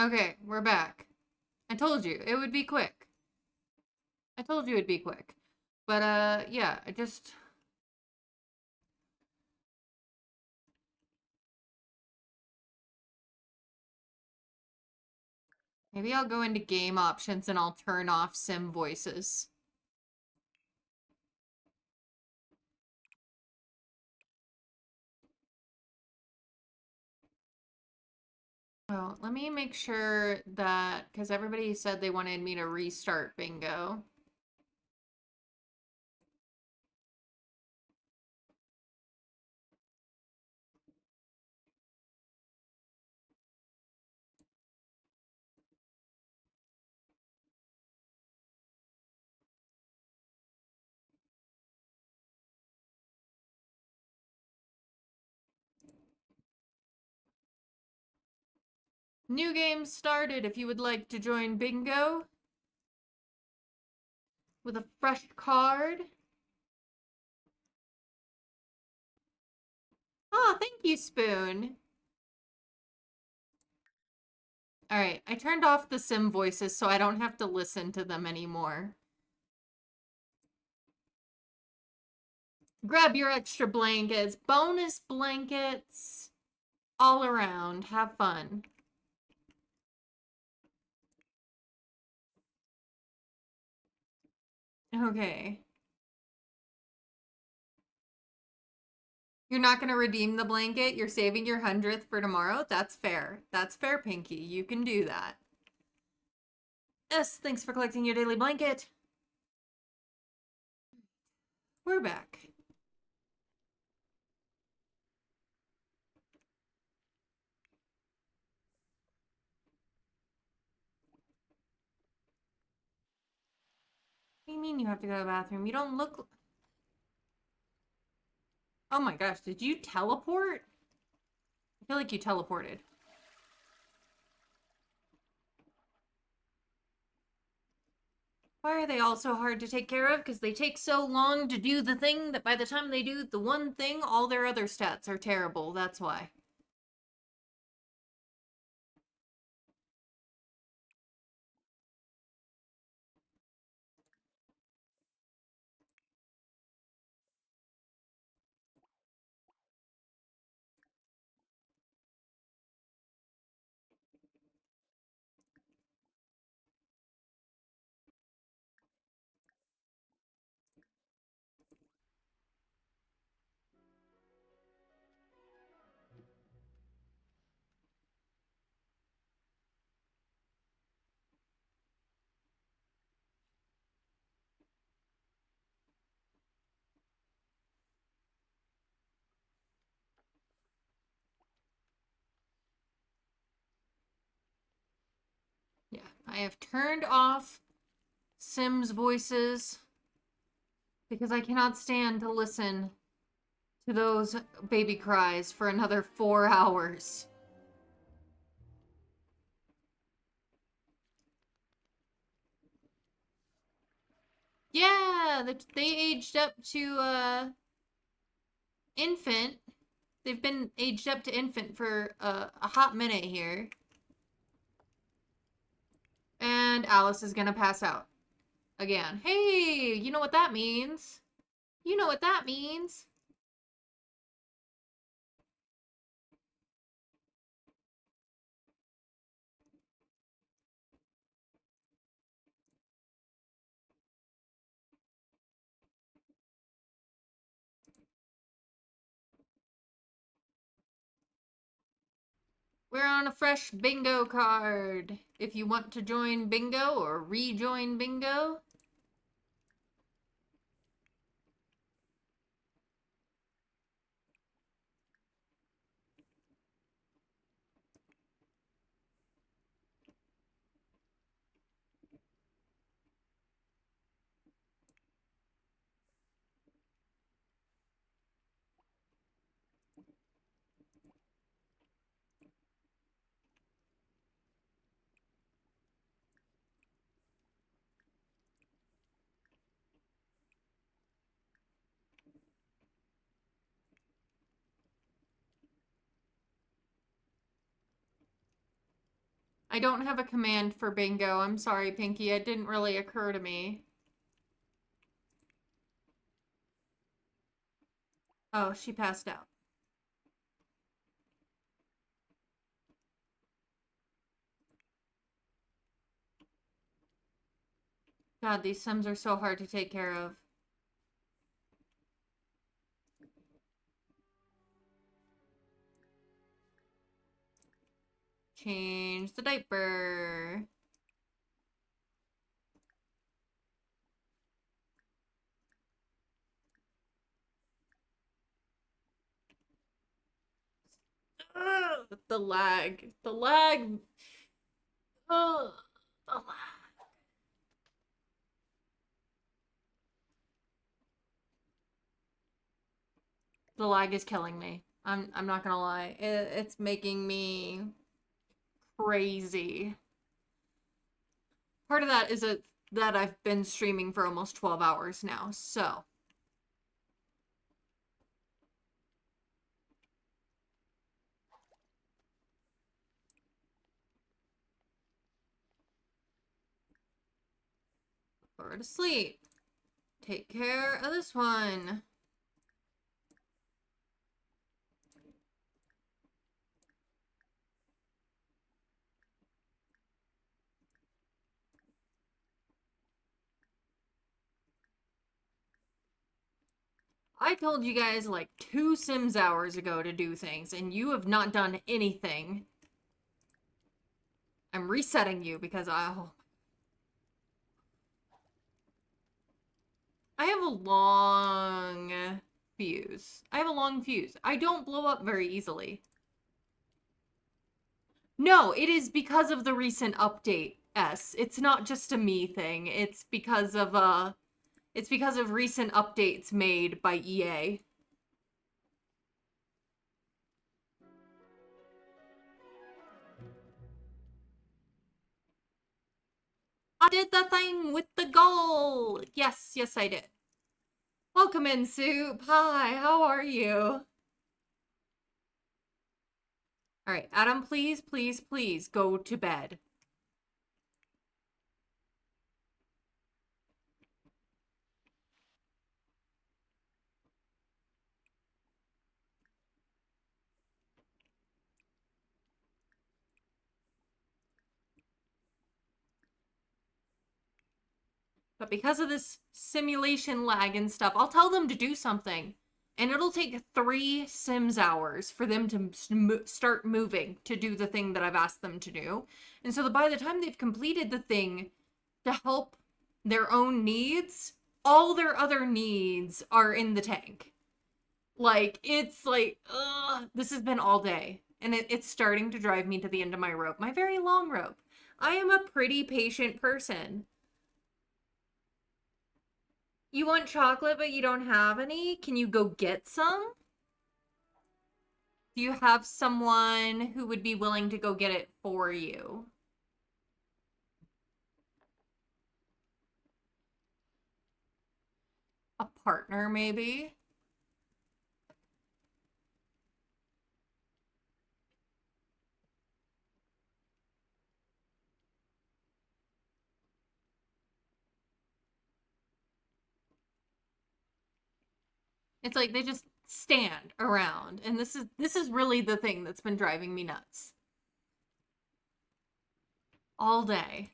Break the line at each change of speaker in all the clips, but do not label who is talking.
Okay, we're back. I told you it would be quick. I told you it'd be quick. But yeah, I just maybe I'll go into game options and I'll turn off sim voices. Oh, let me make sure that because everybody said they wanted me to restart bingo. New game started if you would like to join bingo with a fresh card. Oh, thank you, Spoon. All right, I turned off the sim voices so I don't have to listen to them anymore. Grab your extra blankets, bonus blankets all around. Have fun. Okay. You're not going to redeem the blanket? You're saving your 100th for tomorrow? That's fair. That's fair, Pinky. You can do that. Yes, thanks for collecting your daily blanket. We're back. What do you mean you have to go to the bathroom? You don't look... Oh my gosh, did you teleport? I feel like you teleported. Why are they all so hard to take care of? Because they take so long to do the thing that by the time they do the one thing, all their other stats are terrible. That's why. Yeah, I have turned off Sims voices because I cannot stand to listen to those baby cries for another 4 hours. Yeah, they aged up to infant. They've been aged up to infant for a hot minute here. And Alice is gonna pass out again. Hey, you know what that means? You know what that means? We're on a fresh bingo card. If you want to join bingo or rejoin bingo, I don't have a command for bingo. I'm sorry, Pinky. It didn't really occur to me. Oh, she passed out. God, these Sims are so hard to take care of. Change the diaper. Ugh, the lag. The lag. Ugh, the lag. The lag is killing me. I'm not gonna lie. It's making me crazy. Part of that is that I've been streaming for almost 12 hours now, so. Put her to sleep. Take care of this one. I told you guys like 2 Sims hours ago to do things, and you have not done anything. I'm resetting you because I have a long fuse. I have a long fuse. I don't blow up very easily. No, it is because of the recent update, S. It's not just a me thing. It's because of recent updates made by EA. I did the thing with the goal. Yes, yes, I did. Welcome in, Soup. Hi, how are you? All right, Adam, please, please, please go to bed. But because of this simulation lag and stuff, I'll tell them to do something. And it'll take 3 Sims hours for them to start moving to do the thing that I've asked them to do. And so by the time they've completed the thing to help their own needs, all their other needs are in the tank. Like, it's like, ugh, this has been all day. And it's starting to drive me to the end of my rope, my very long rope. I am a pretty patient person. You want chocolate, but you don't have any? Can you go get some? Do you have someone who would be willing to go get it for you? A partner, maybe? It's like they just stand around, and this is really the thing that's been driving me nuts. All day.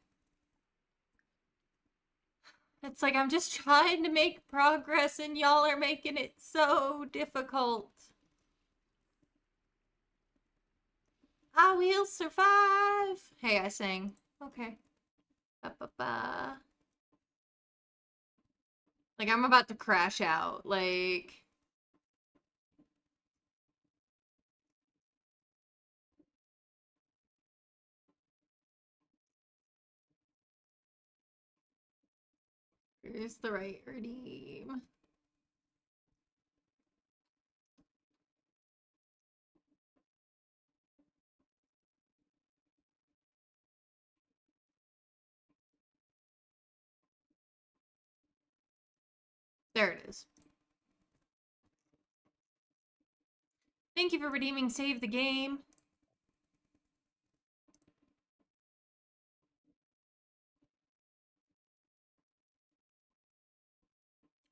It's like I'm just trying to make progress and y'all are making it so difficult. I will survive. Hey, I sang. Okay. Ba ba ba. Like I'm about to crash out. Like here's the right redeem. There it is. Thank you for redeeming Save the Game.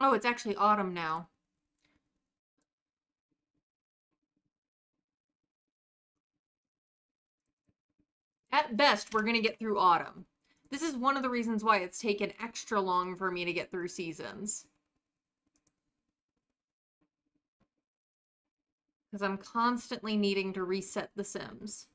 Oh, it's actually autumn now. At best, we're going to get through autumn. This is one of the reasons why it's taken extra long for me to get through seasons. Because I'm constantly needing to reset The Sims.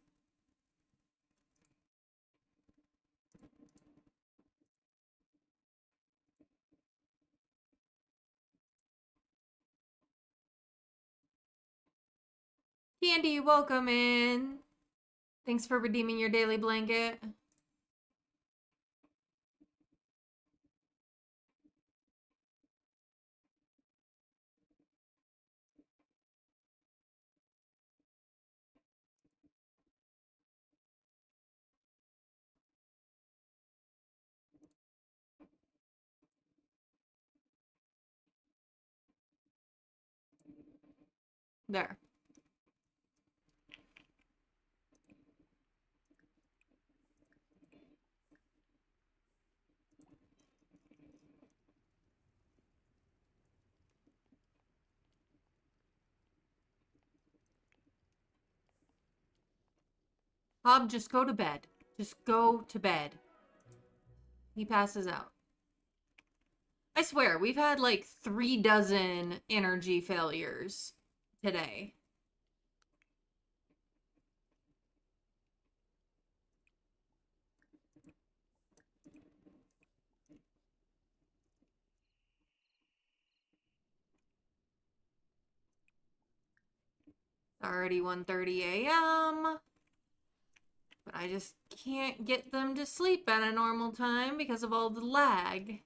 Candy, welcome in. Thanks for redeeming your daily blanket. There. Hob, just go to bed. Just go to bed. He passes out. I swear, we've had like 36 energy failures today. Already 1:30 a.m. But I just can't get them to sleep at a normal time because of all the lag.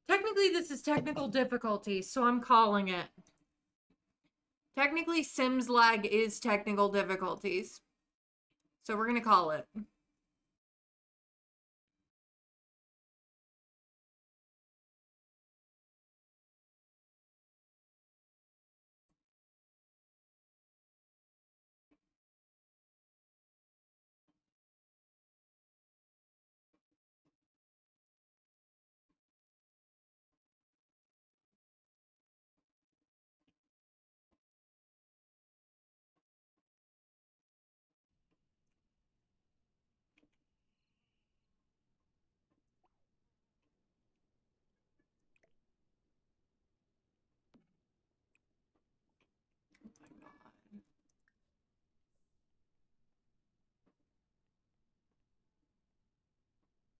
Technically, this is technical difficulty, so I'm calling it. Technically, Sims lag is technical difficulties. So we're going to call it.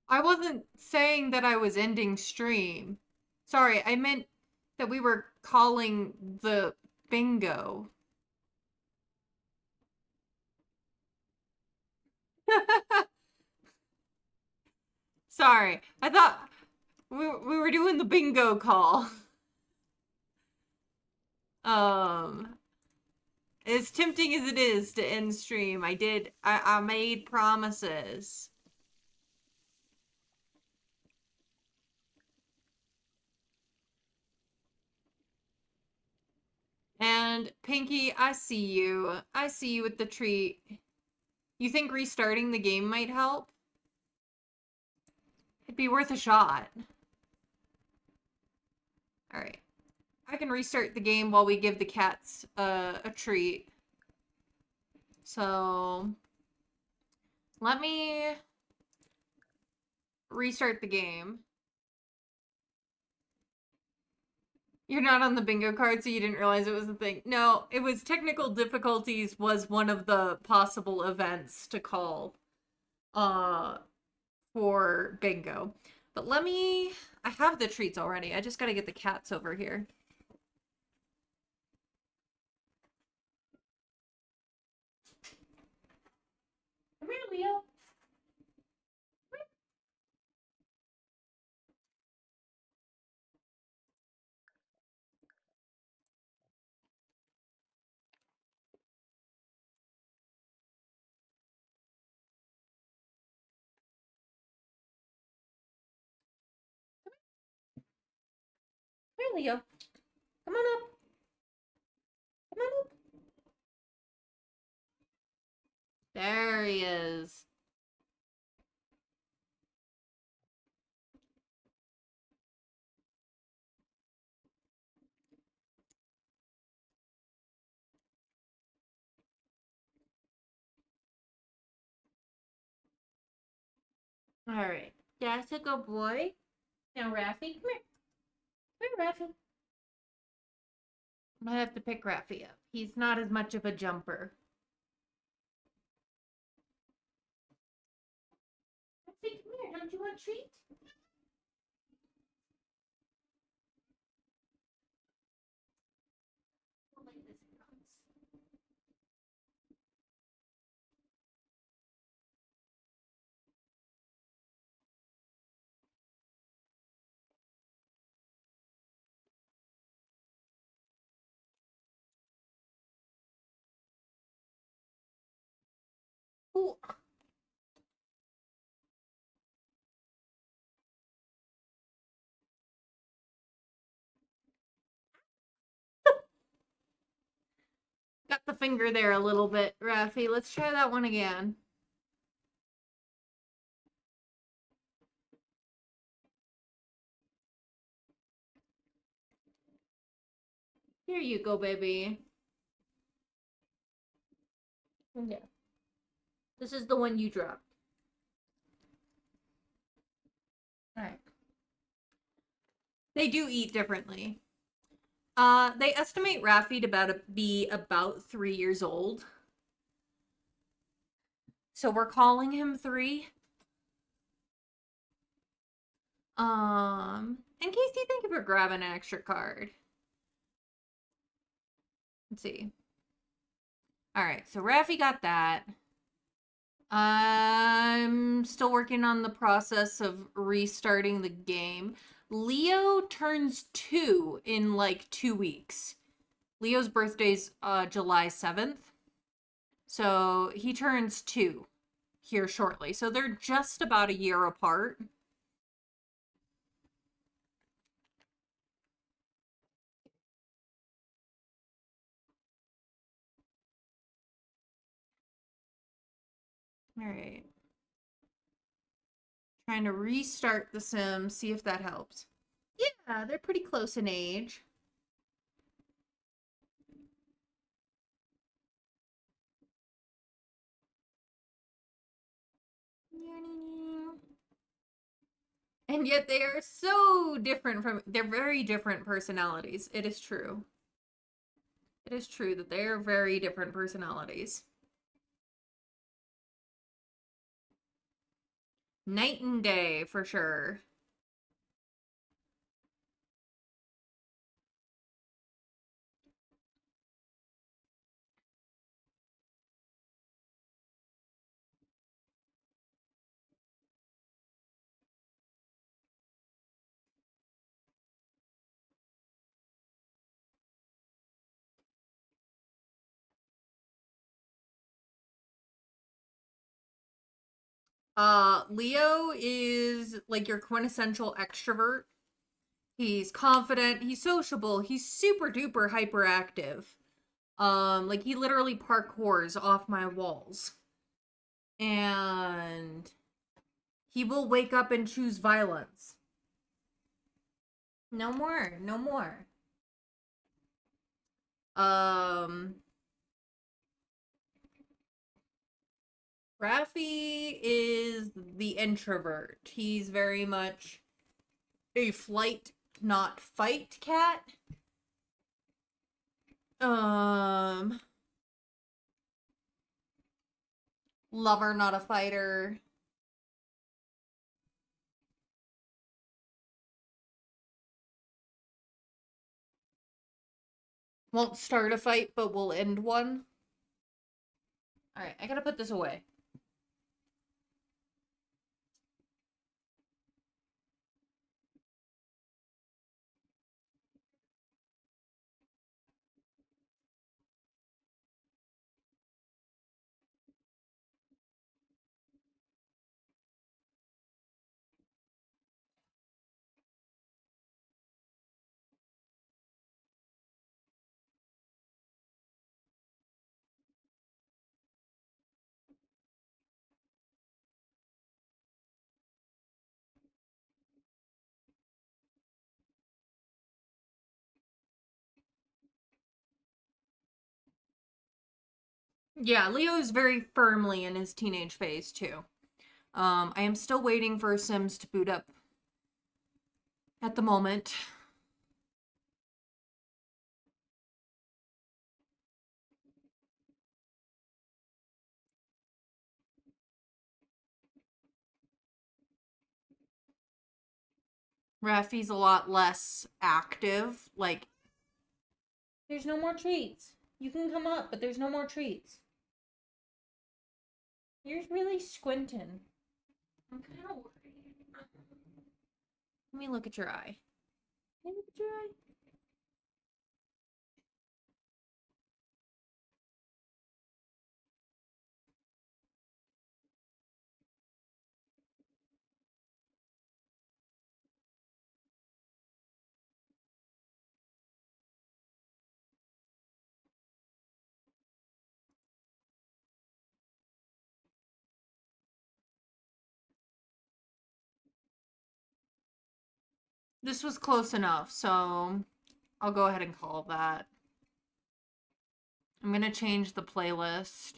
I wasn't saying that I was ending stream. Sorry, I meant that we were calling the bingo. Sorry, I thought we were doing the bingo call. Um, as tempting as it is to end stream, I made promises. And Pinky, I see you. I see you with the treat. You think restarting the game might help? It'd be worth a shot. All right. I can restart the game while we give the cats a treat. So let me restart the game. You're not on the bingo card, so you didn't realize it was a thing. No, it was technical difficulties was one of the possible events to call uh for bingo. But I have the treats already. I just gotta get the cats over here. Come here, Leo. Leo. Come on up. Come on up. There he is. All right. That's a good boy. Now, Raffy, come here. Come here, Raffy. I might have to pick Raffy up. He's not as much of a jumper. Raffy, come here. Don't you want a treat? Like this comes. Ooh. Got the finger there a little bit, Raffy. Let's try that one again. Here you go, baby. Yeah. This is the one you dropped. Alright. They do eat differently. They estimate Raffy to be about 3 years old. So we're calling him 3. In case you think of it, grabbing an extra card. Let's see. Alright, so Raffy got that. I'm still working on the process of restarting the game. Leo turns 2 in like 2 weeks. Leo's birthday's July 7th. So he turns 2 here shortly. So they're just about a year apart. All right. Trying to restart The Sims, see if that helps. Yeah, they're pretty close in age. And yet they are so different they're very different personalities. It is true. It is true that they are very different personalities. Night and day, for sure. Leo is like your quintessential extrovert. He's confident, he's sociable, he's super duper hyperactive. Like he literally parkours off my walls. And he will wake up and choose violence. No more, no more. Raffy is the introvert. He's very much a flight, not fight cat. Lover, not a fighter. Won't start a fight, but will end one. Alright, I gotta put this away. Yeah, Leo is very firmly in his teenage phase too. I am still waiting for Sims to boot up at the moment. Rafi's a lot less active. Like, there's no more treats. You can come up, but there's no more treats. You're really squinting. I'm kind of worried. Let me look at your eye. Can you look at your eye? This was close enough, so I'll go ahead and call that. I'm gonna change the playlist.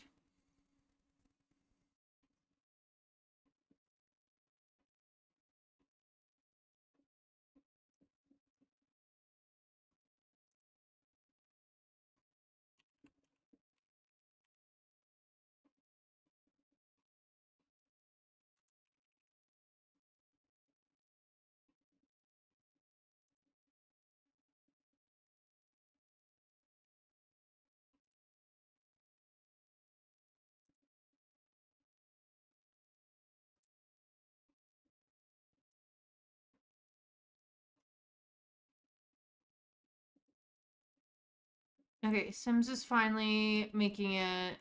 Okay, Sims is finally making it.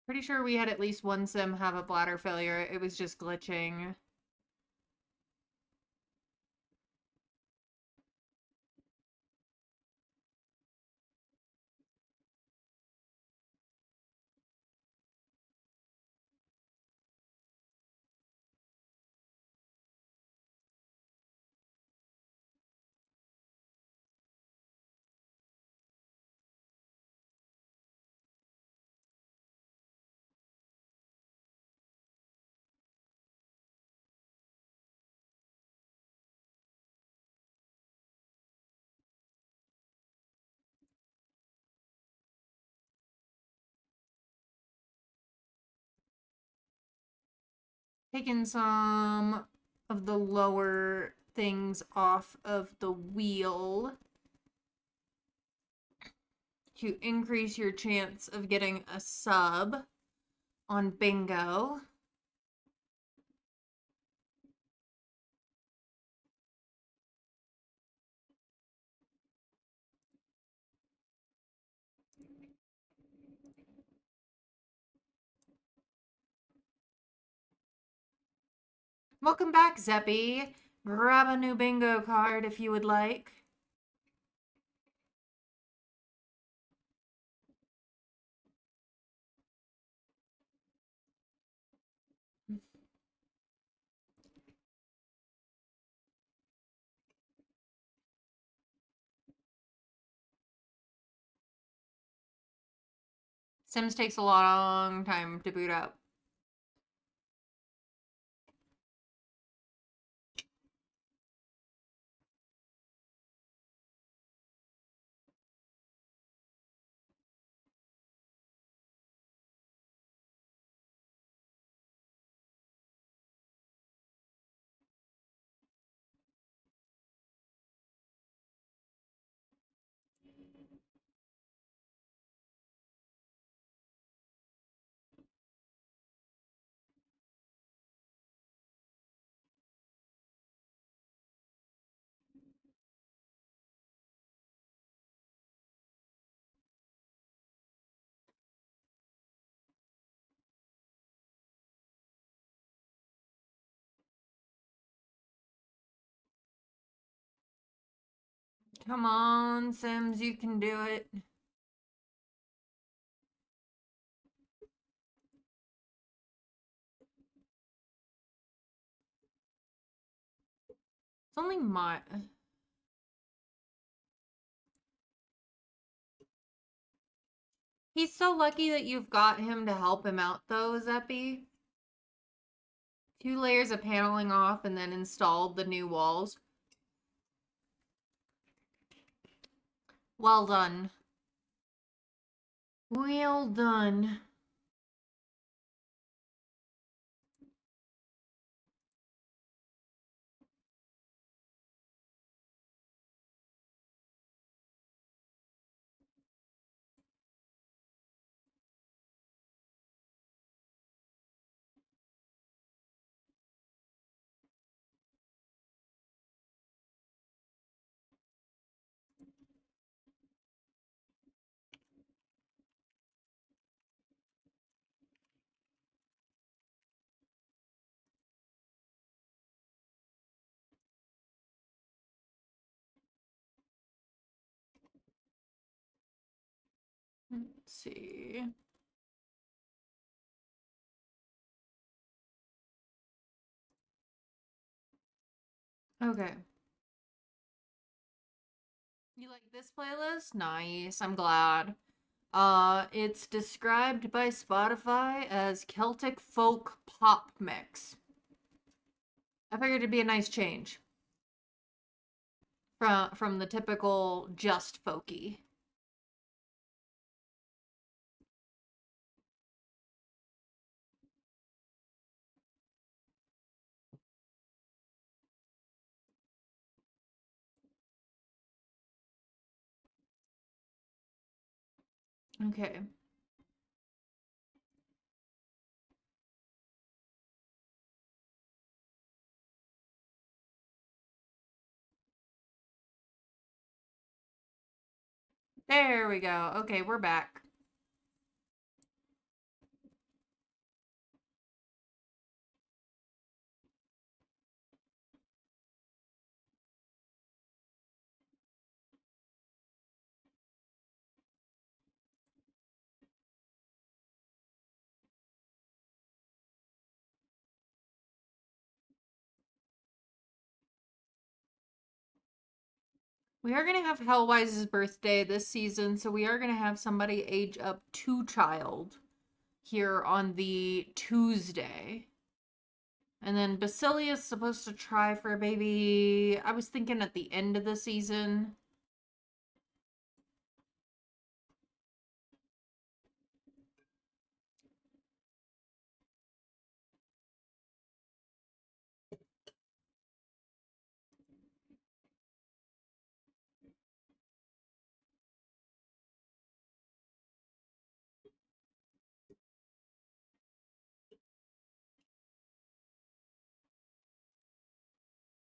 Pretty sure we had at least one Sim have a bladder failure. It was just glitching. Taking some of the lower things off of the wheel to increase your chance of getting a sub on bingo. Welcome back, Zeppy. Grab a new bingo card if you would like. Sims takes a long time to boot up. Come on, Sims, you can do it. It's only my He's so lucky that you've got him to help him out, though, Zeppy. 2 layers of paneling off and then installed the new walls. Well done. Well done. Let's see. Okay. You like this playlist? Nice. I'm glad. It's described by Spotify as Celtic folk pop mix. I figured it'd be a nice change from the typical just folky. Okay. There we go. Okay, we're back. We are going to have Hellwise's birthday this season, so we are going to have somebody age up to child here on the Tuesday. And then Basilia's supposed to try for a baby. I was thinking at the end of the season.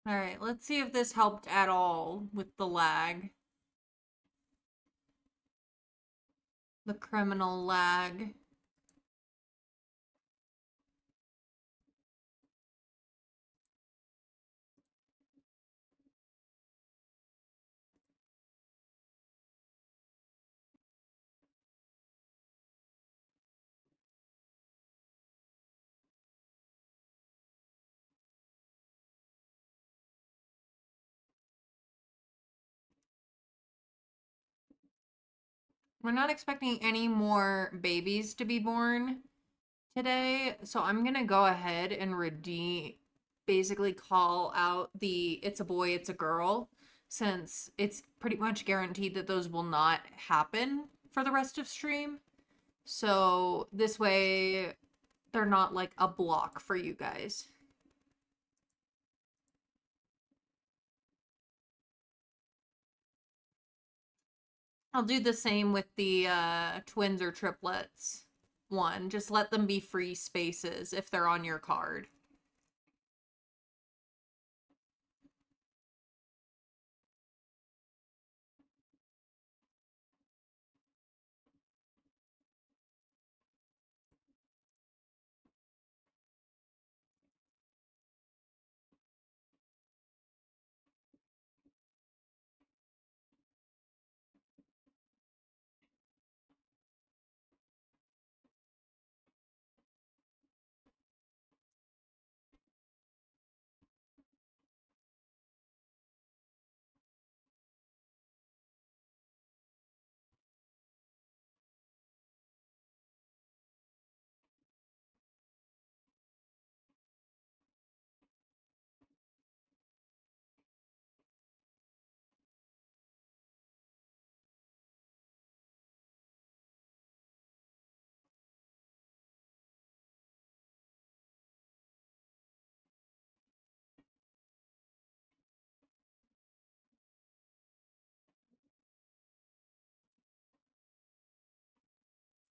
All right, let's see if this helped at all with the lag. The criminal lag. We're not expecting any more babies to be born today, so I'm gonna go ahead and basically call out the it's a boy, it's a girl, since it's pretty much guaranteed that those will not happen for the rest of stream. So this way they're not like a block for you guys. I'll do the same with the twins or triplets one. Just let them be free spaces if they're on your card.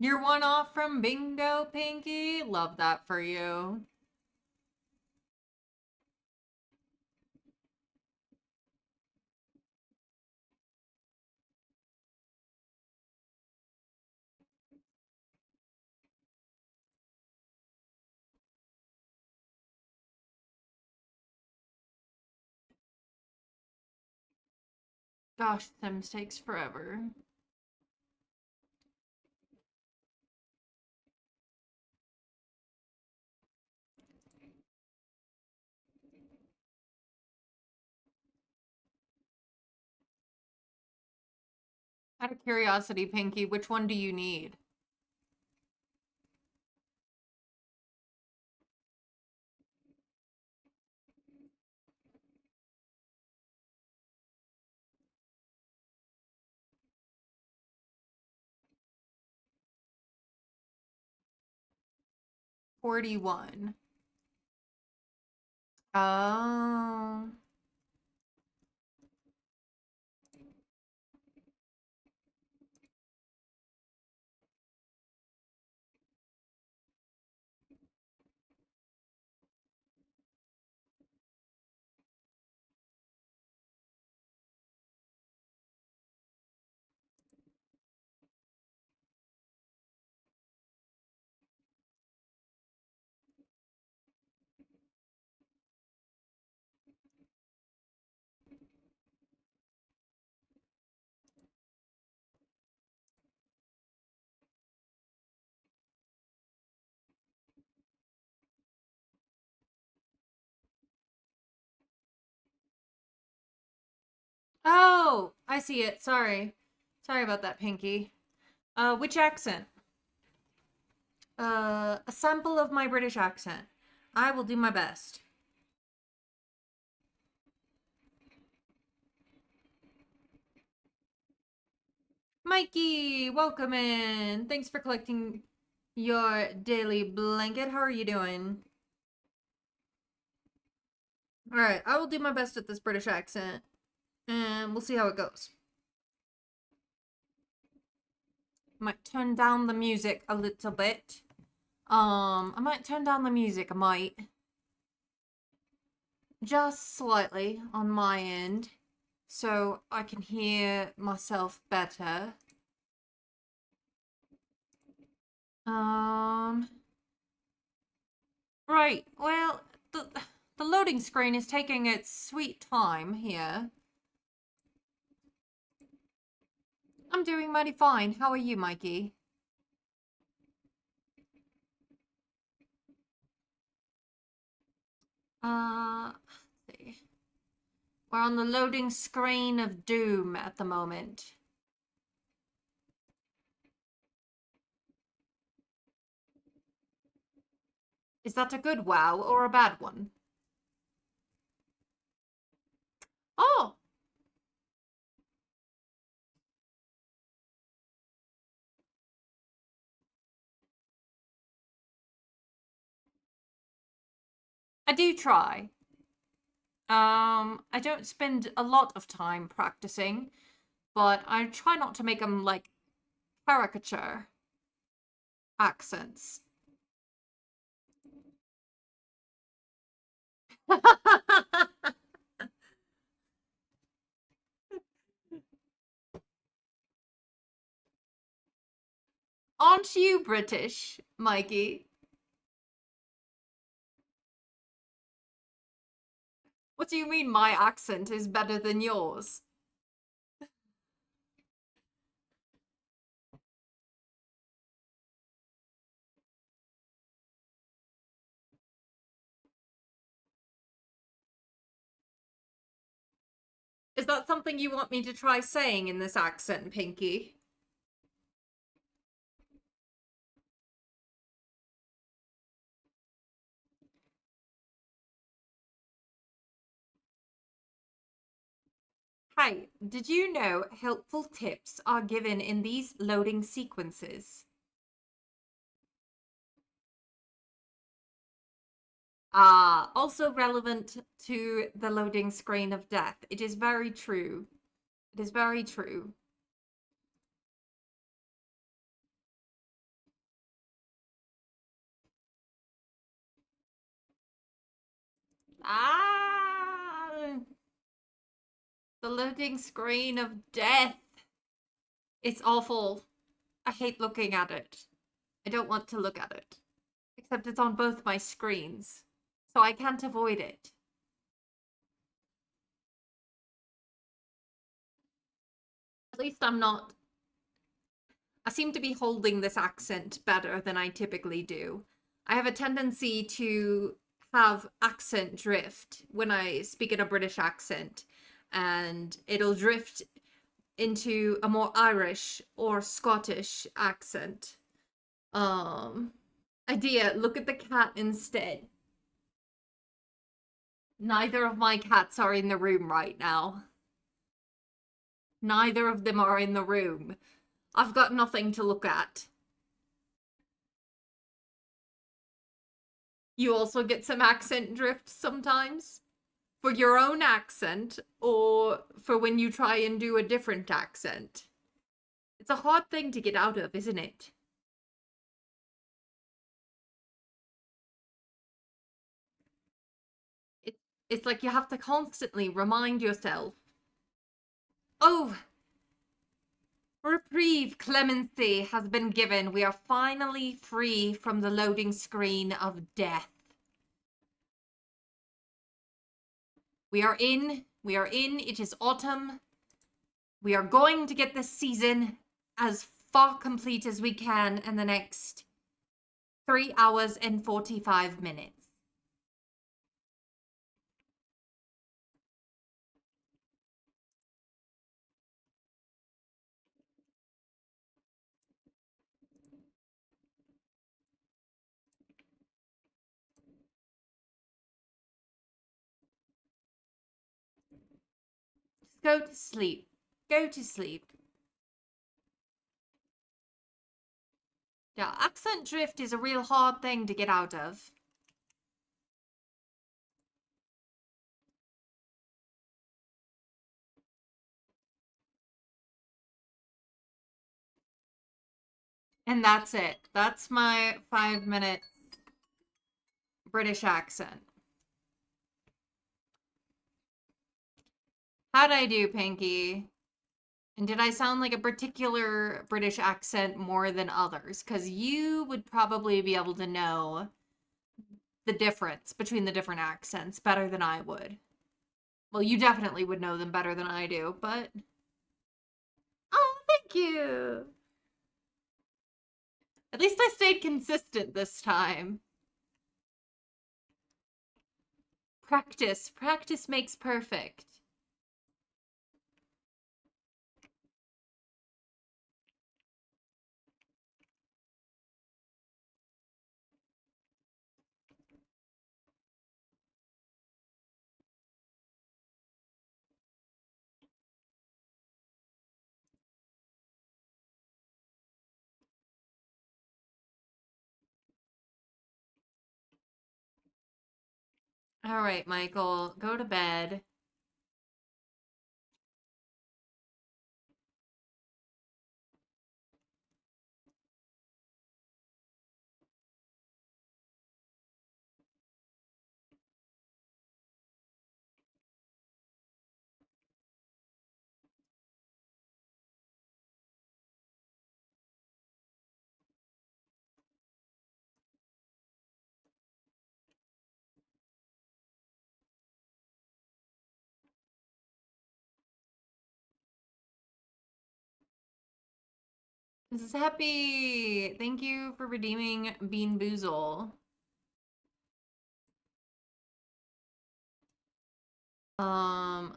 You're one off from bingo, Pinky. Love that for you. Gosh, Sims takes forever. Out of curiosity, Pinky, which one do you need? $41. Oh. Oh, I see it. Sorry. Sorry about that, Pinky. Which accent? A sample of my British accent. I will do my best. Mikey, welcome in. Thanks for collecting your daily blanket. How are you doing? Alright, I will do my best at this British accent. And we'll see how it goes. Might turn down the music a little bit. I might turn down the music, I might. Just slightly on my end. So I can hear myself better. Right, well, the loading screen is taking its sweet time here. I'm doing mighty fine. How are you, Mikey? Let's see. We're on the loading screen of doom at the moment. Is that a good wow or a bad one? Oh! I do try. I don't spend a lot of time practicing, but I try not to make them like caricature accents. Aren't you British, Mikey? What do you mean my accent is better than yours? Is that something you want me to try saying in this accent, Pinky? Hi, did you know helpful tips are given in these loading sequences? Also relevant to the loading screen of death. It is very true. It is very true. Ah! The loading screen of death. It's awful. I hate looking at it. I don't want to look at it. Except it's on both my screens, so I can't avoid it. At least I'm not. I seem to be holding this accent better than I typically do. I have a tendency to have accent drift when I speak in a British accent, and it'll drift into a more Irish or Scottish accent. Um, Idea, look at the cat instead. Neither of my cats are in the room right now. Neither of them are in the room. I've got nothing to look at. You also get some accent drift sometimes? For your own accent, or for when you try and do a different accent? It's a hard thing to get out of, isn't it? It it's like you have to constantly remind yourself. Oh, reprieve, clemency has been given. We are finally free from the loading screen of death. We are in. We are in. It is autumn. We are going to get this season as far complete as we can in the next 3 hours and 45 minutes. Just go to sleep. Go to sleep. Yeah, accent drift is a real hard thing to get out of. And that's it. That's my 5 minute British accent. How'd I do, Pinky? And did I sound like a particular British accent more than others? Because you would probably be able to know the difference between the different accents better than I would. Well, you definitely would know them better than I do, but. Oh, thank you! At least I stayed consistent this time. Practice. Practice makes perfect. All right, Michael, go to bed. This is Happy. Thank you for redeeming Bean Boozle.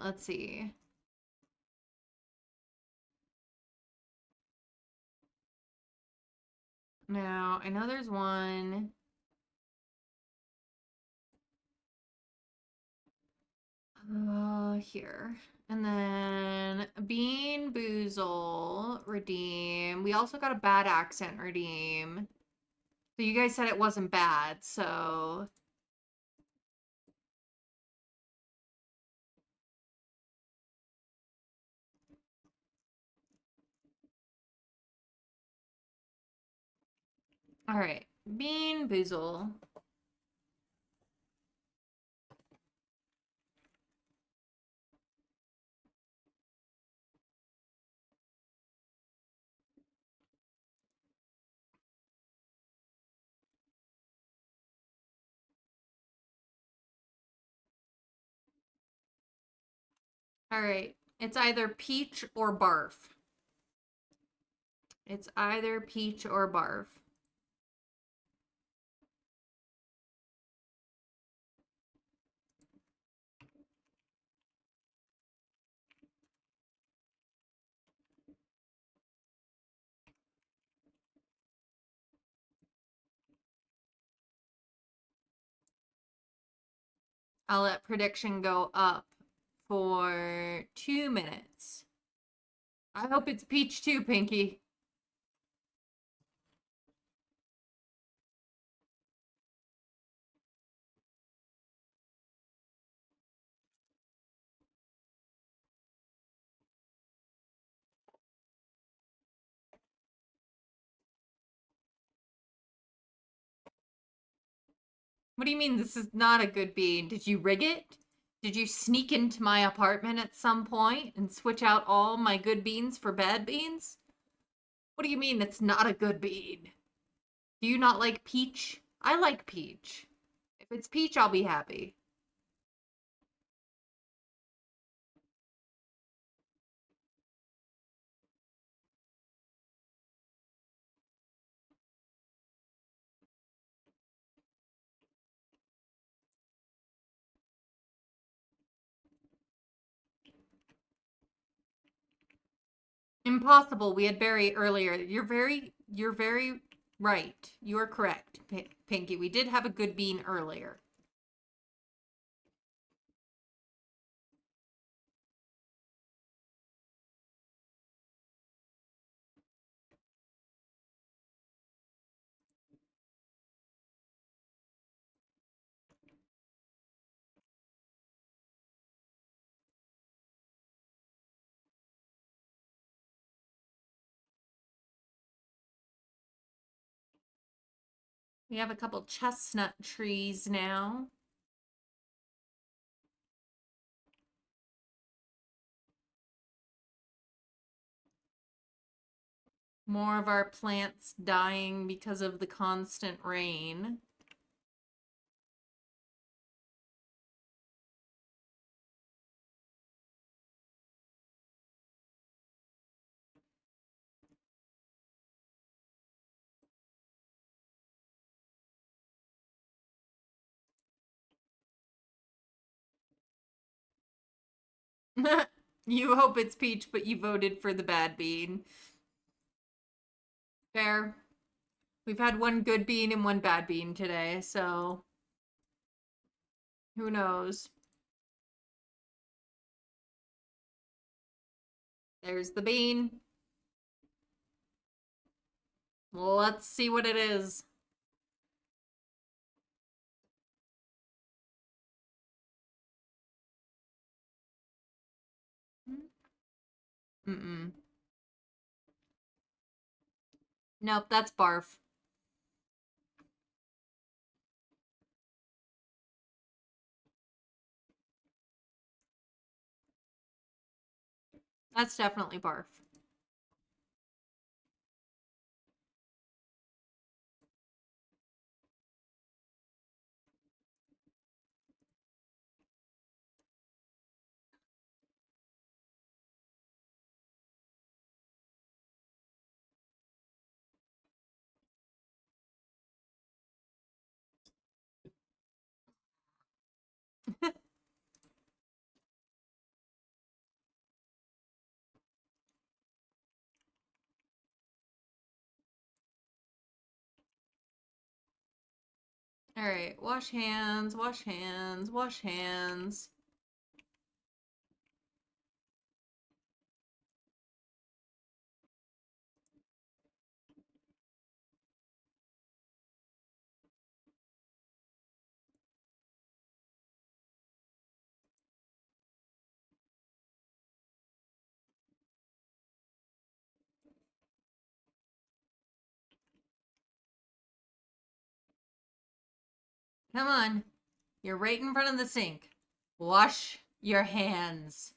Let's see. Now, I know there's one. Here. And then Bean Boozle, redeem. We also got a bad accent redeem. So you guys said it wasn't bad, so. All right. Bean Boozle. All right. It's either peach or barf. It's either peach or barf. I'll let prediction go up for 2 minutes. I hope it's peach too, Pinky. What do you mean this is not a good bean? Did you rig it? Did you sneak into my apartment at some point and switch out all my good beans for bad beans? What do you mean it's not a good bean? Do you not like peach? I like peach. If it's peach, I'll be happy. Impossible. We had berry earlier. You're very right. You are correct, Pinky. We did have a good bean earlier. We have a couple chestnut trees now. More of our plants dying because of the constant rain. You hope it's peach, but you voted for the bad bean. Fair. We've had one good bean and one bad bean today, so who knows? There's the bean. Let's see what it is. Mm-mm. Nope, that's barf. That's definitely barf. All right, wash hands, wash hands, wash hands. Come on. You're right in front of the sink. Wash your hands.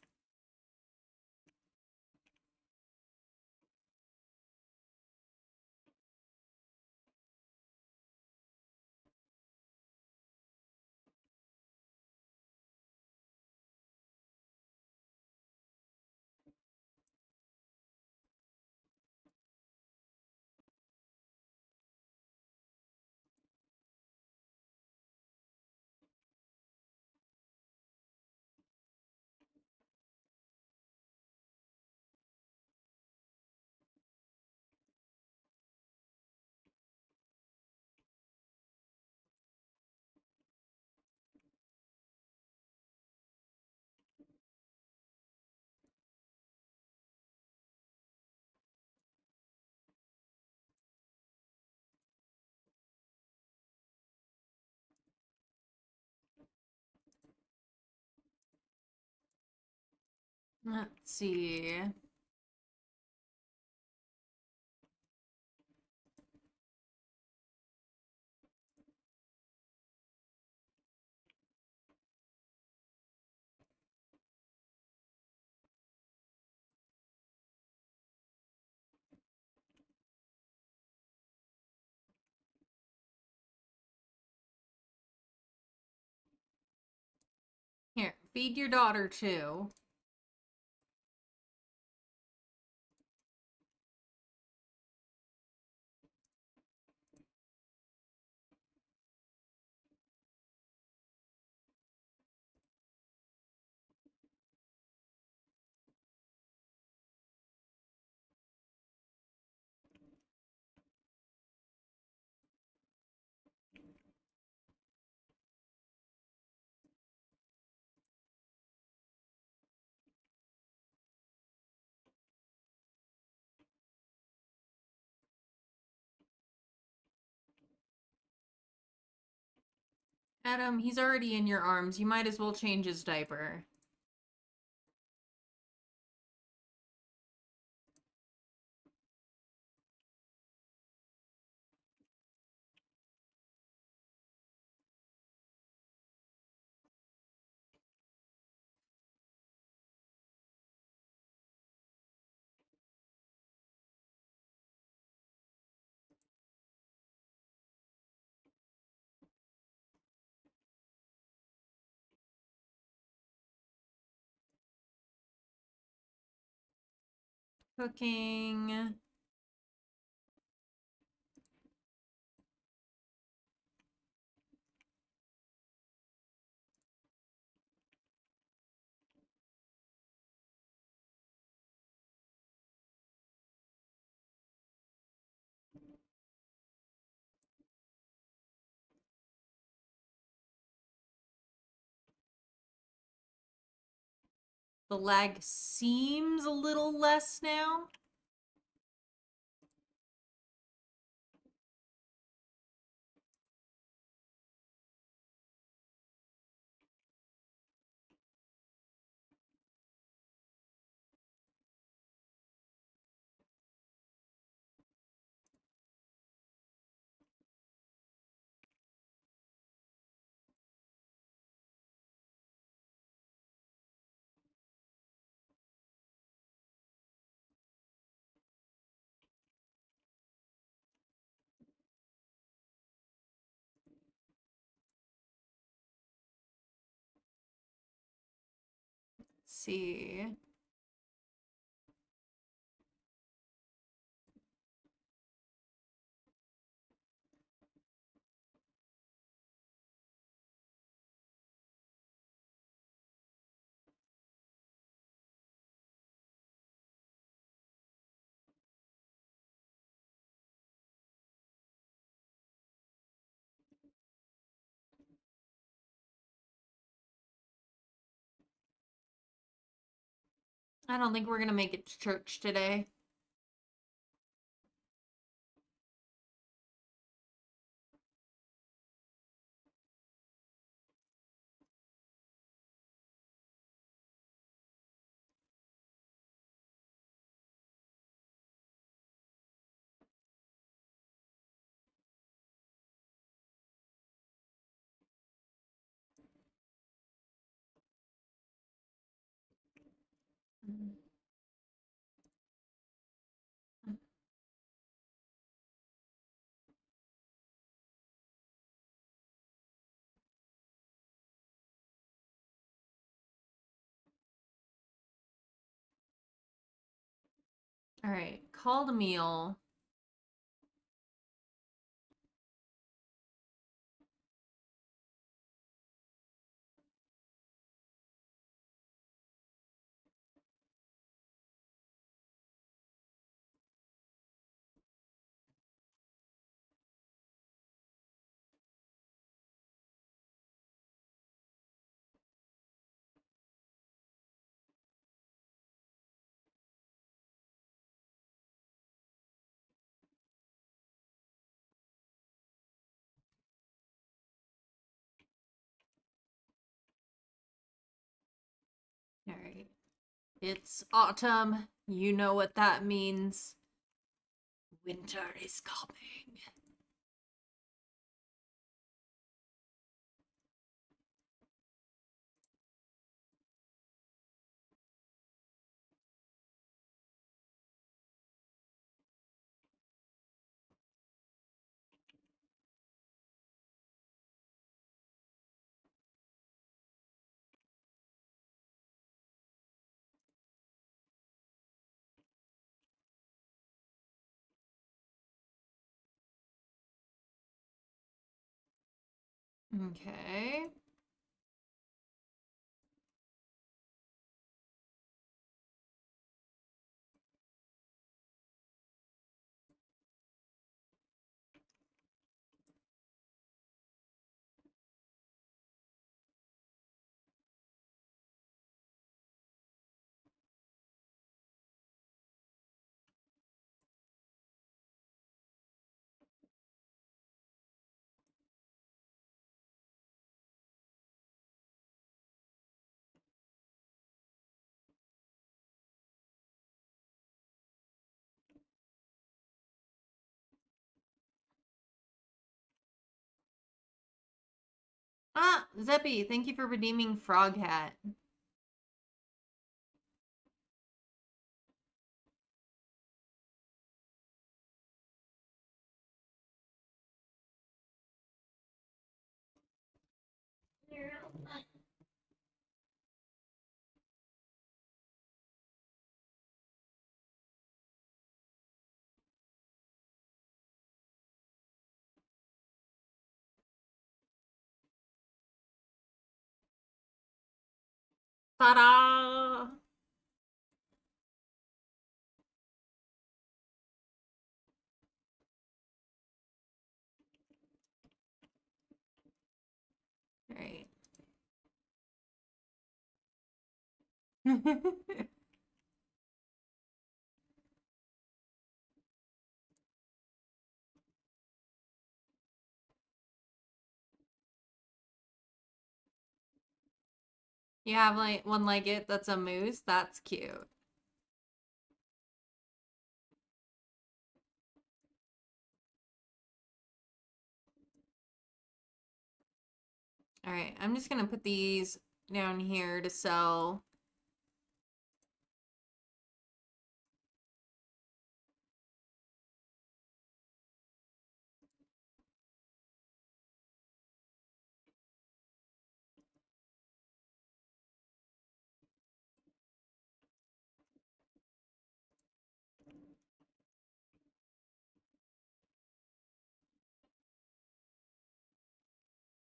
Let's see. Here, feed your daughter too. Adam, he's already in your arms. You might as well change his diaper. Cooking. The lag seems a little less now. Let's see. I don't think we're gonna make it to church today. All right, called a meal. All right. It's autumn. You know what that means. Winter is coming. Okay. Ah, Zeppy, thank you for redeeming Frog Hat. Ta-da! Right. You have like one like it that's a moose? That's cute. Alright, I'm just gonna put these down here to sell.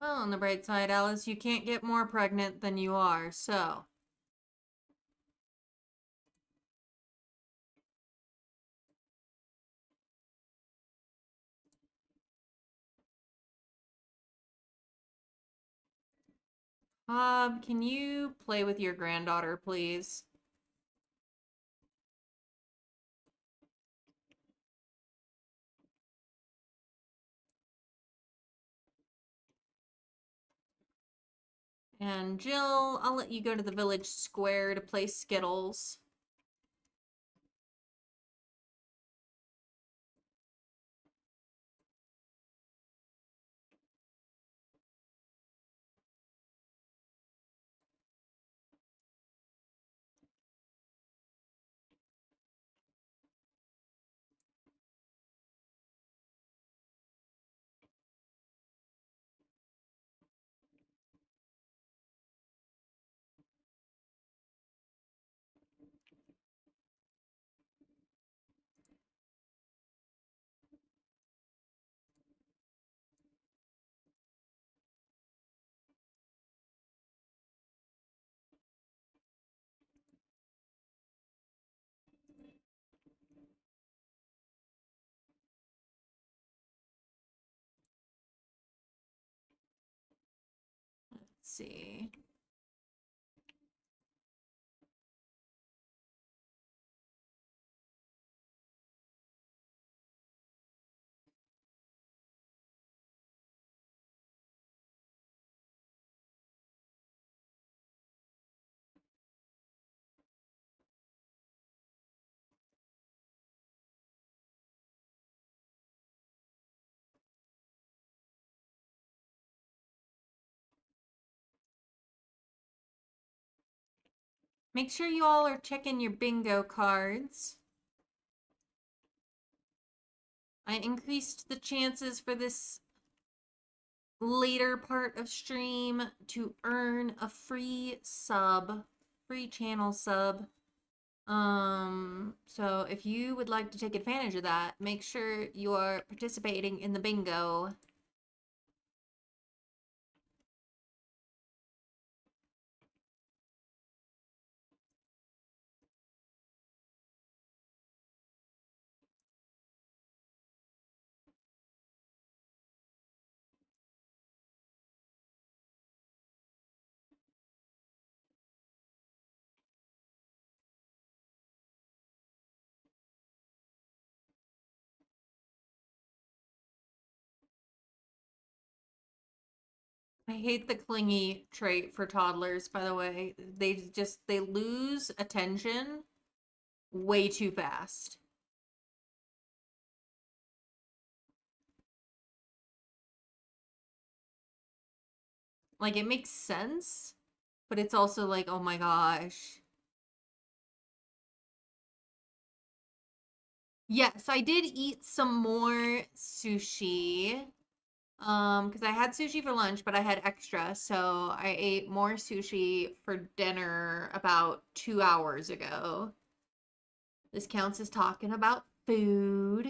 Well, on the bright side, Alice, you can't get more pregnant than you are, so. Can you play with your granddaughter, please? And Jill, I'll let you go to the village square to play Skittles. Let's see. Make sure you all are checking your bingo cards. I increased the chances for this later part of stream to earn a free sub, free channel sub. So if you would like to take advantage of that, make sure you are participating in the bingo. I hate the clingy trait for toddlers, by the way. They lose attention way too fast. Like it makes sense, but it's also like, oh my gosh. Yes, I did eat some more sushi. Because I had sushi for lunch, but I had extra, so I ate more sushi for dinner about 2 hours ago. This counts as talking about food.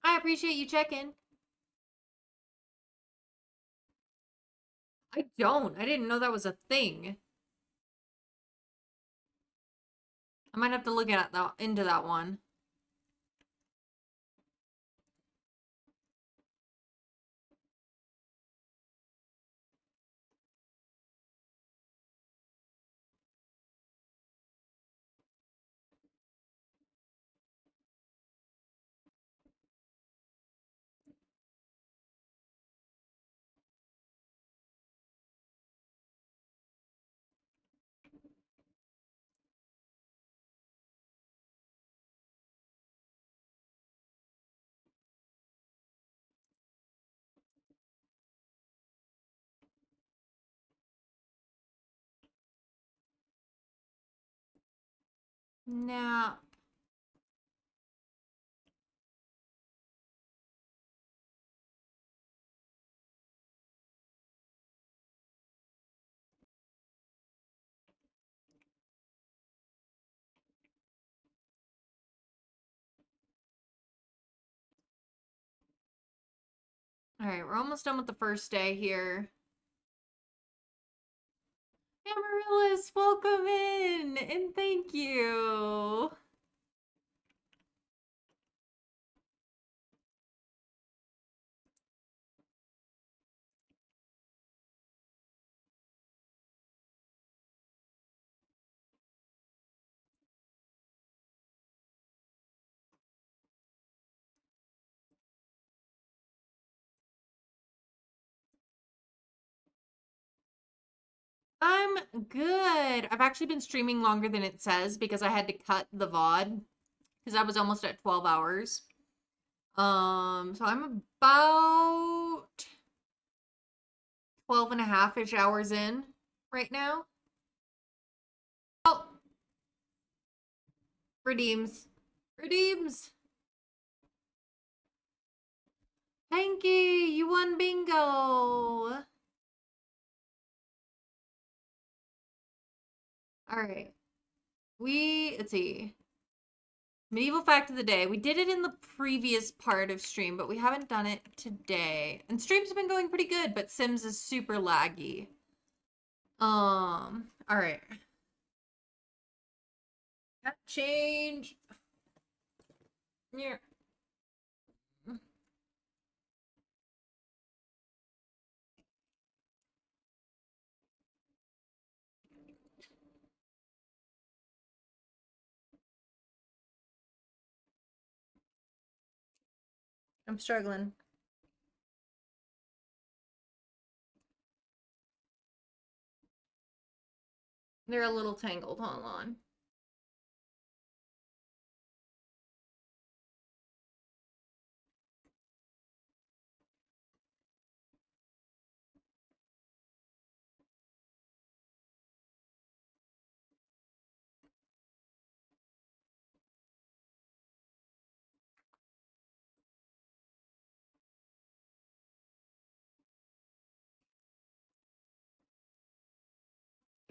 I appreciate you checking. I don't. I didn't know that was a thing. I might have to look at that into that one. Now, all right, we're almost done with the first day here. Amaryllis, welcome in, and thank you. I'm good. I've actually been streaming longer than it says because I had to cut the VOD because I was almost at 12 hours. So I'm about 12 and a half-ish hours in right now. Oh, redeems. Redeems. Hanky, you won bingo. All right. Let's see. Medieval fact of the day. We did it in the previous part of stream, but we haven't done it today. And streams have been going pretty good, but Sims is super laggy. All right. Change. Yeah. I'm struggling. They're a little tangled. Hold on.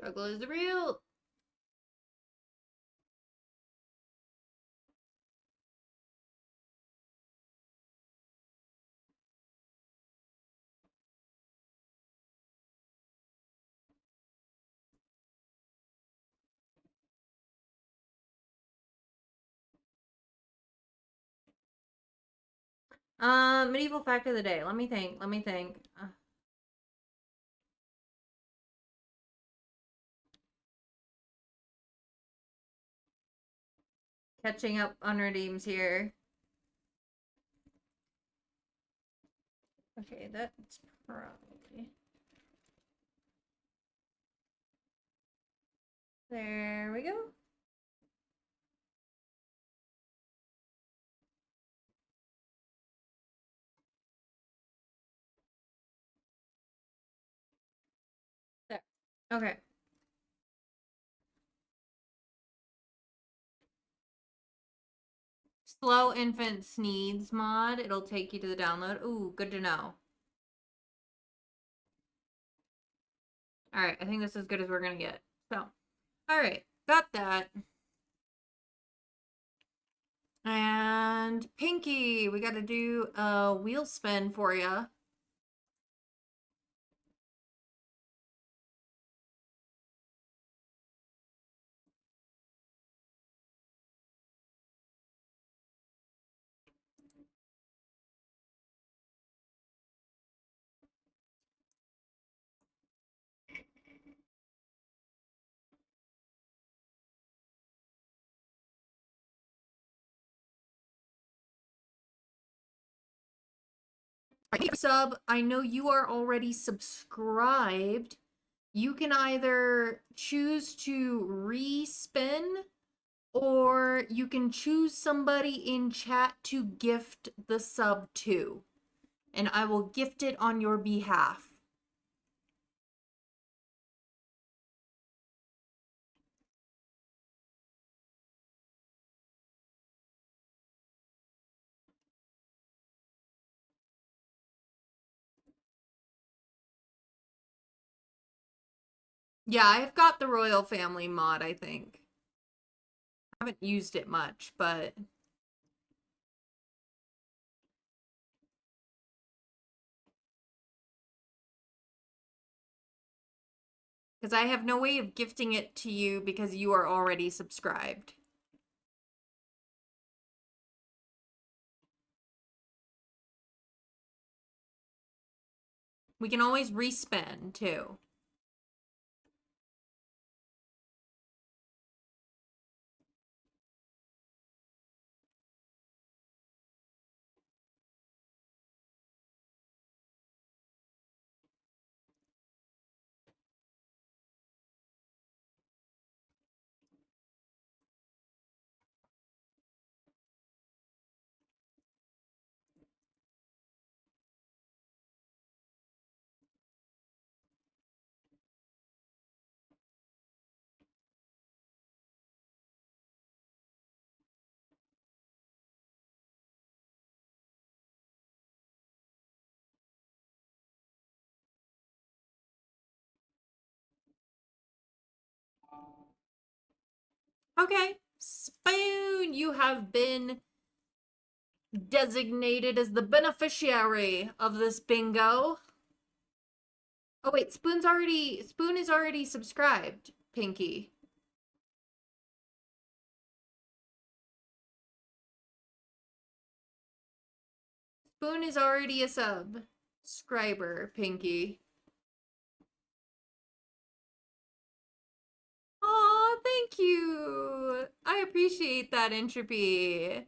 Struggle is real. Medieval fact of the day. Let me think. Let me think. Catching up on redeems here. Okay, that's probably. There we go. There. Okay. Slow infant sneeze mod. It'll take you to the download. Ooh, good to know. Alright, I think this is as good as we're gonna get. So, alright, got that. And Pinky, we gotta do a wheel spin for you. Sub, I know you are already subscribed. You can either choose to respin or you can choose somebody in chat to gift the sub to, and I will gift it on your behalf. Yeah, I've got the royal family mod, I think. I haven't used it much, but because I have no way of gifting it to you because you are already subscribed. We can always respin too. Okay, Spoon, you have been designated as the beneficiary of this bingo. Oh wait, Spoon is already subscribed, Pinky. Spoon is already a subscriber, Pinky. Aw, thank you. I appreciate that, Entropy.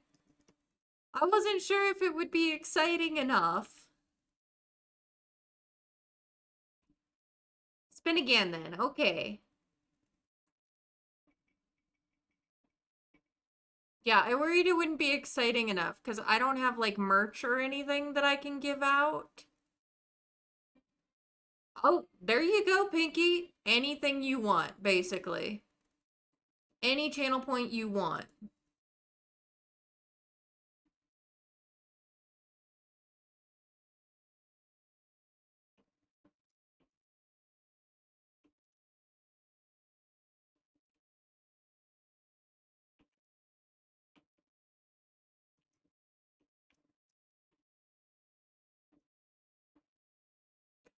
I wasn't sure if it would be exciting enough. Spin again then. Okay. Yeah, I worried it wouldn't be exciting enough because I don't have like merch or anything that I can give out. Oh, there you go, Pinky. Anything you want, basically. Any channel point you want.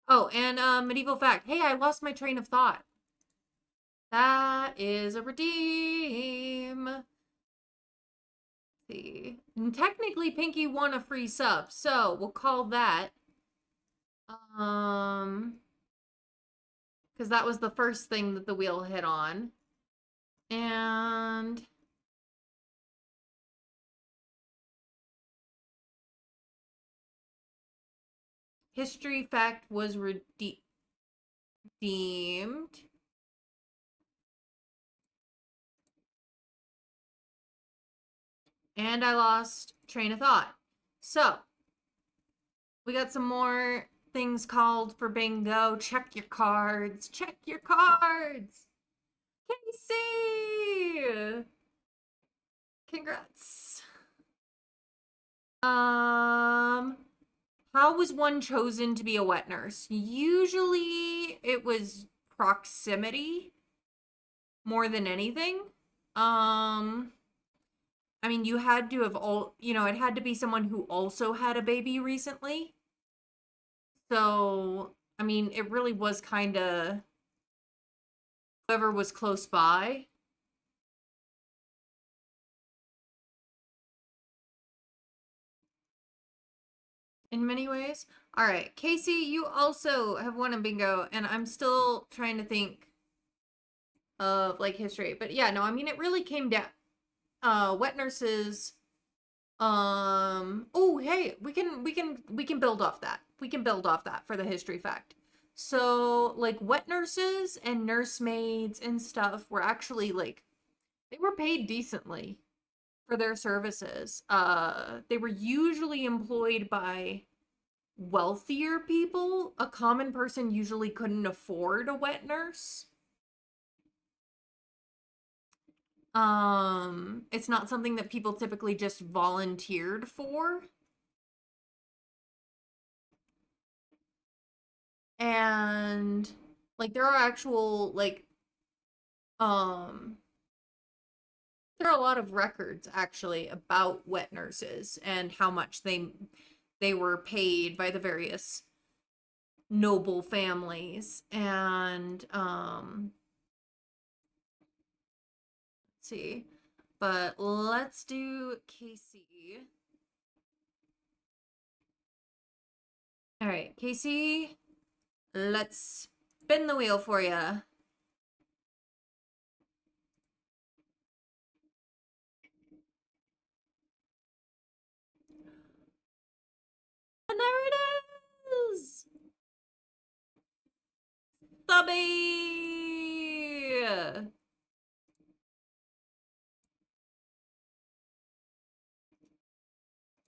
Oh, and medieval fact. Hey, I lost my train of thought. That is a redeem. Let's see. And technically, Pinky won a free sub, so we'll call that. Um, because that was the first thing that the wheel hit on. And history fact was redeemed. And I lost train of thought. So, we got some more things called for bingo. Check your cards. Check your cards. Casey! Congrats. Um, how was one chosen to be a wet nurse? Usually it was proximity more than anything. Um, I mean, you had to have all, it had to be someone who also had a baby recently. So, I mean, it really was kind of whoever was close by. In many ways. All right, Casey, you also have won a bingo, and I'm still trying to think of like history. But yeah, no, I mean it really came down wet nurses. Oh, hey, we can build off that. We can build off that for the history fact. So, like wet nurses and nursemaids and stuff were actually like they were paid decently for their services. They were usually employed by wealthier people. A common person usually couldn't afford a wet nurse. It's not something that people typically just volunteered for. And like there are actual um there are a lot of records actually about wet nurses and how much they were paid by the various noble families. And let's see. But let's do Casey. All right, Casey, let's spin the wheel for you. And there it is! Stubby!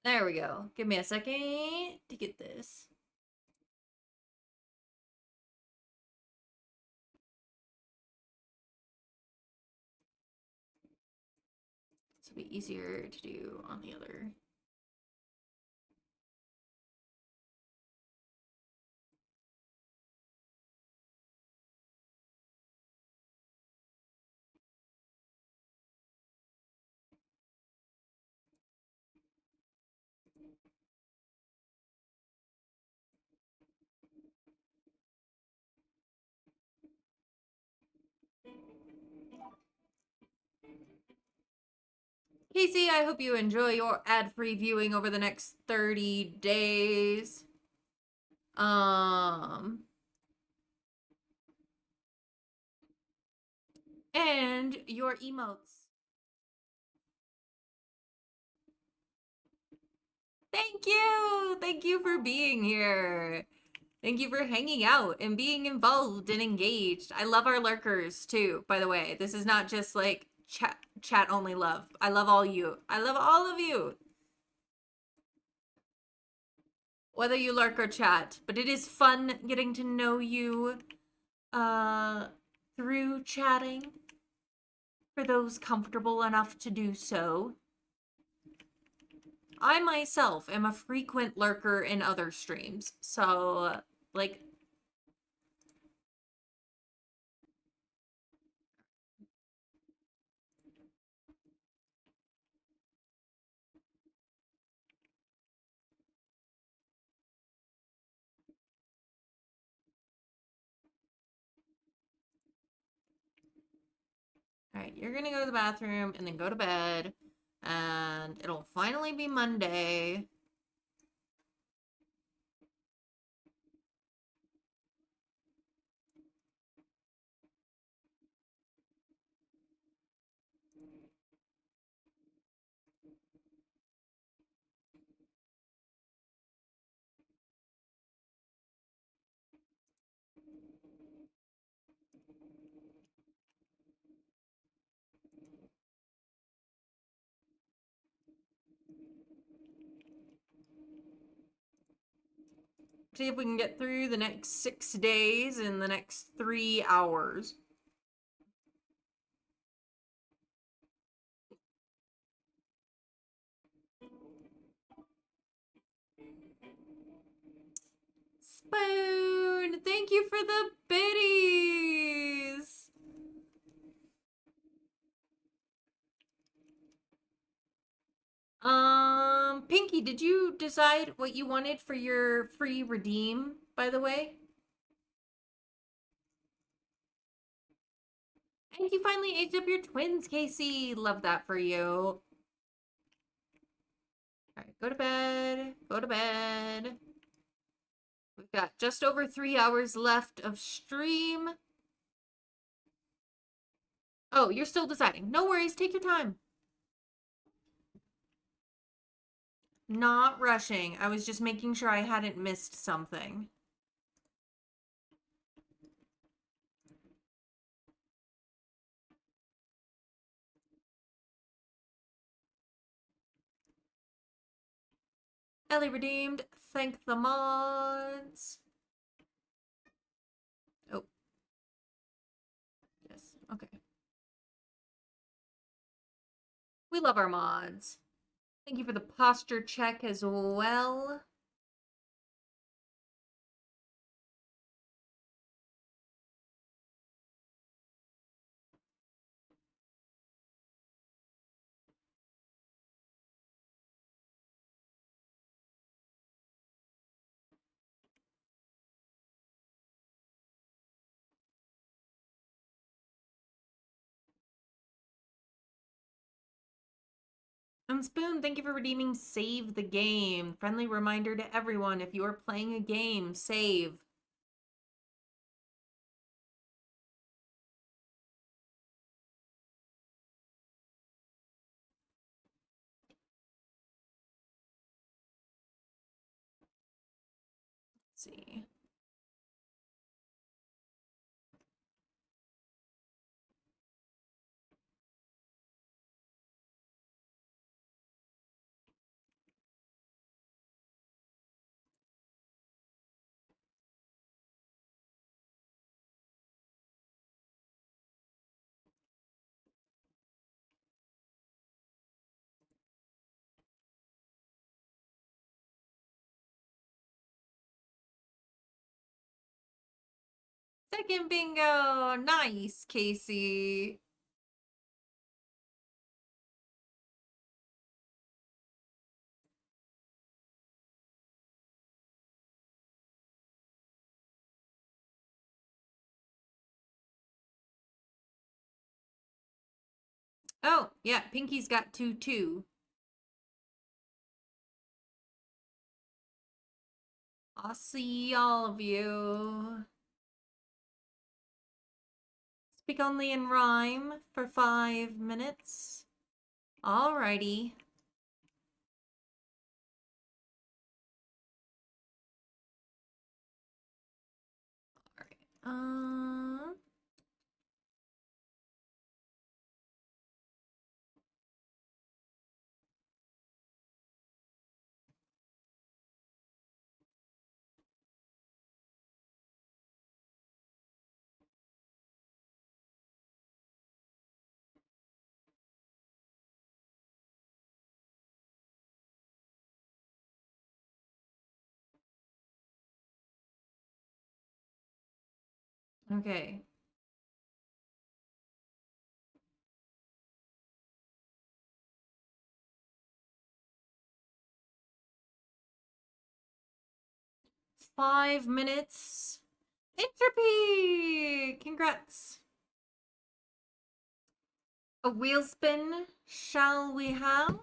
There we go. Give me a second to get this. This will be easier to do on the other. Casey, I hope you enjoy your ad-free viewing over the next 30 days. And your emotes. Thank you! Thank you for being here. Thank you for hanging out and being involved and engaged. I love our lurkers too, by the way. This is not just like chat only love. I love all you. I love all of you. Whether you lurk or chat, but it is fun getting to know you through chatting for those comfortable enough to do so. I myself am a frequent lurker in other streams, so like All right, you're gonna go to the bathroom and then go to bed, and it'll finally be Monday. See if we can get through the next 6 days in the next 3 hours. Spoon, thank you for the biddies. Pinky, did you decide what you wanted for your free redeem, by the way? And you finally aged up your twins, Casey. Love that for you. All right, go to bed. Go to bed. We've got just over 3 hours left of stream. Oh, you're still deciding. No worries. Take your time. Not rushing. I was just making sure I hadn't missed something. Ellie redeemed. Thank the mods. Oh. Yes. Okay. We love our mods. Thank you for the posture check as well. And Spoon, thank you for redeeming Save the Game. Friendly reminder to everyone, if you are playing a game, save. Let's see. Second bingo. Nice, Casey. Oh, yeah, Pinky's got 2 too. I'll see all of you. Speak only in rhyme for 5 minutes. Alrighty. Alright. Okay. Five minutes. Entropy! Congrats. A wheel spin shall we have?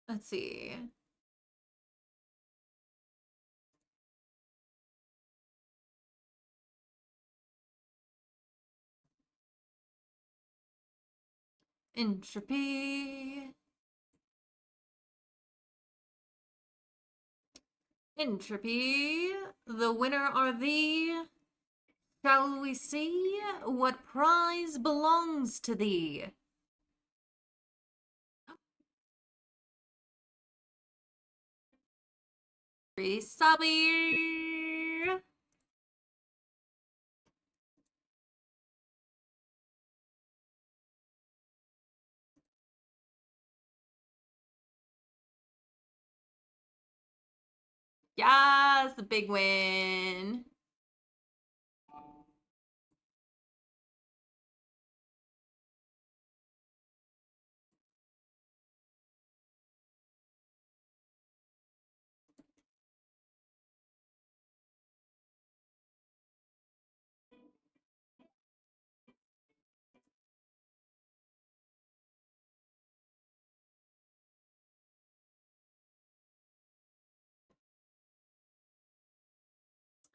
Let's see. Entropy. Entropy. The winner are thee. Shall we see what prize belongs to thee? Resabi. Yes, the big win.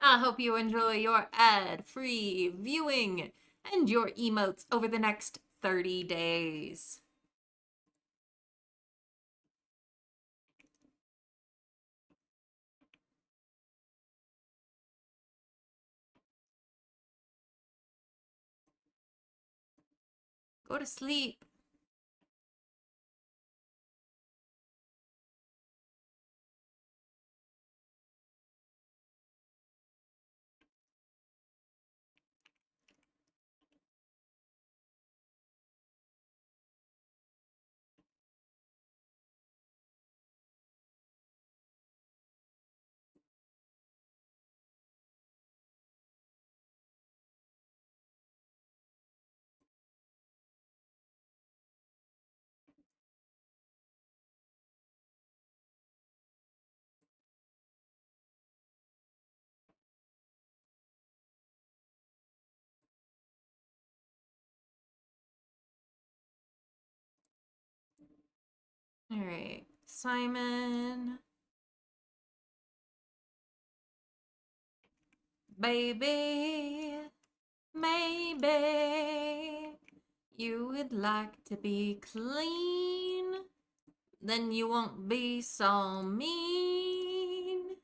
I hope you enjoy your ad-free viewing and your emotes over the next 30 days. Go to sleep. All right, Simon. Baby, maybe you would like to be clean, then you won't be so mean.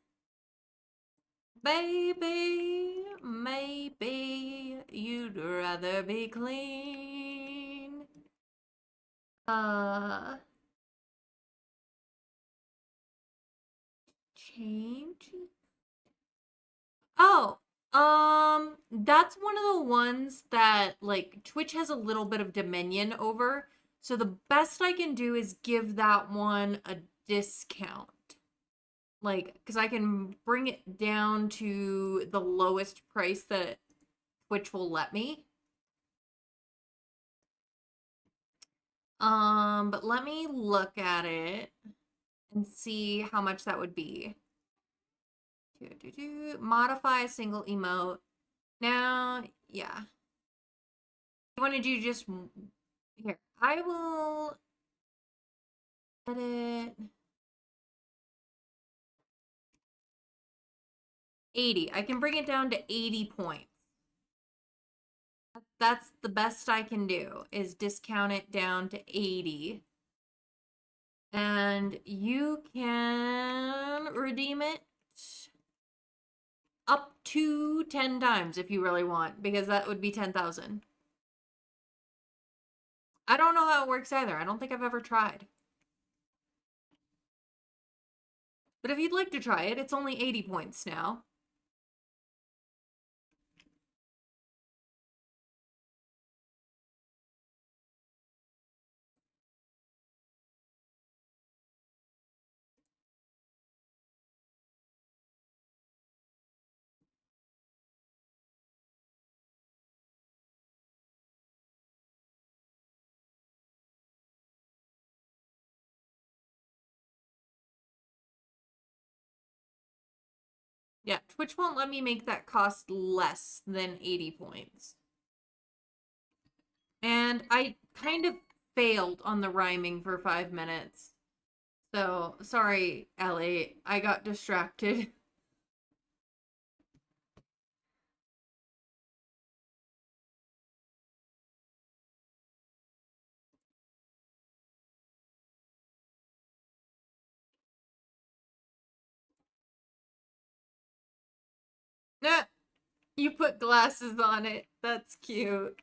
Baby, maybe you'd rather be clean. Change. Oh, that's one of the ones that like Twitch has a little bit of dominion over. So the best I can do is give that one a discount. Like, because I can bring it down to the lowest price that Twitch will let me. But let me look at it and see how much that would be. Modify a single emote. Now, yeah. You want to do just here? I will edit 80. I can bring it down to 80 points. That's the best I can do is discount it down to 80. And you can redeem it up to 10 times if you really want, because that would be 10,000. I don't know how it works either. I don't think I've ever tried. But if you'd like to try it, it's only 80 points now. Yeah, Twitch won't let me make that cost less than 80 points. And I kind of failed on the rhyming for 5 minutes. So, sorry, Ellie. I got distracted. Nah, you put glasses on it. That's cute.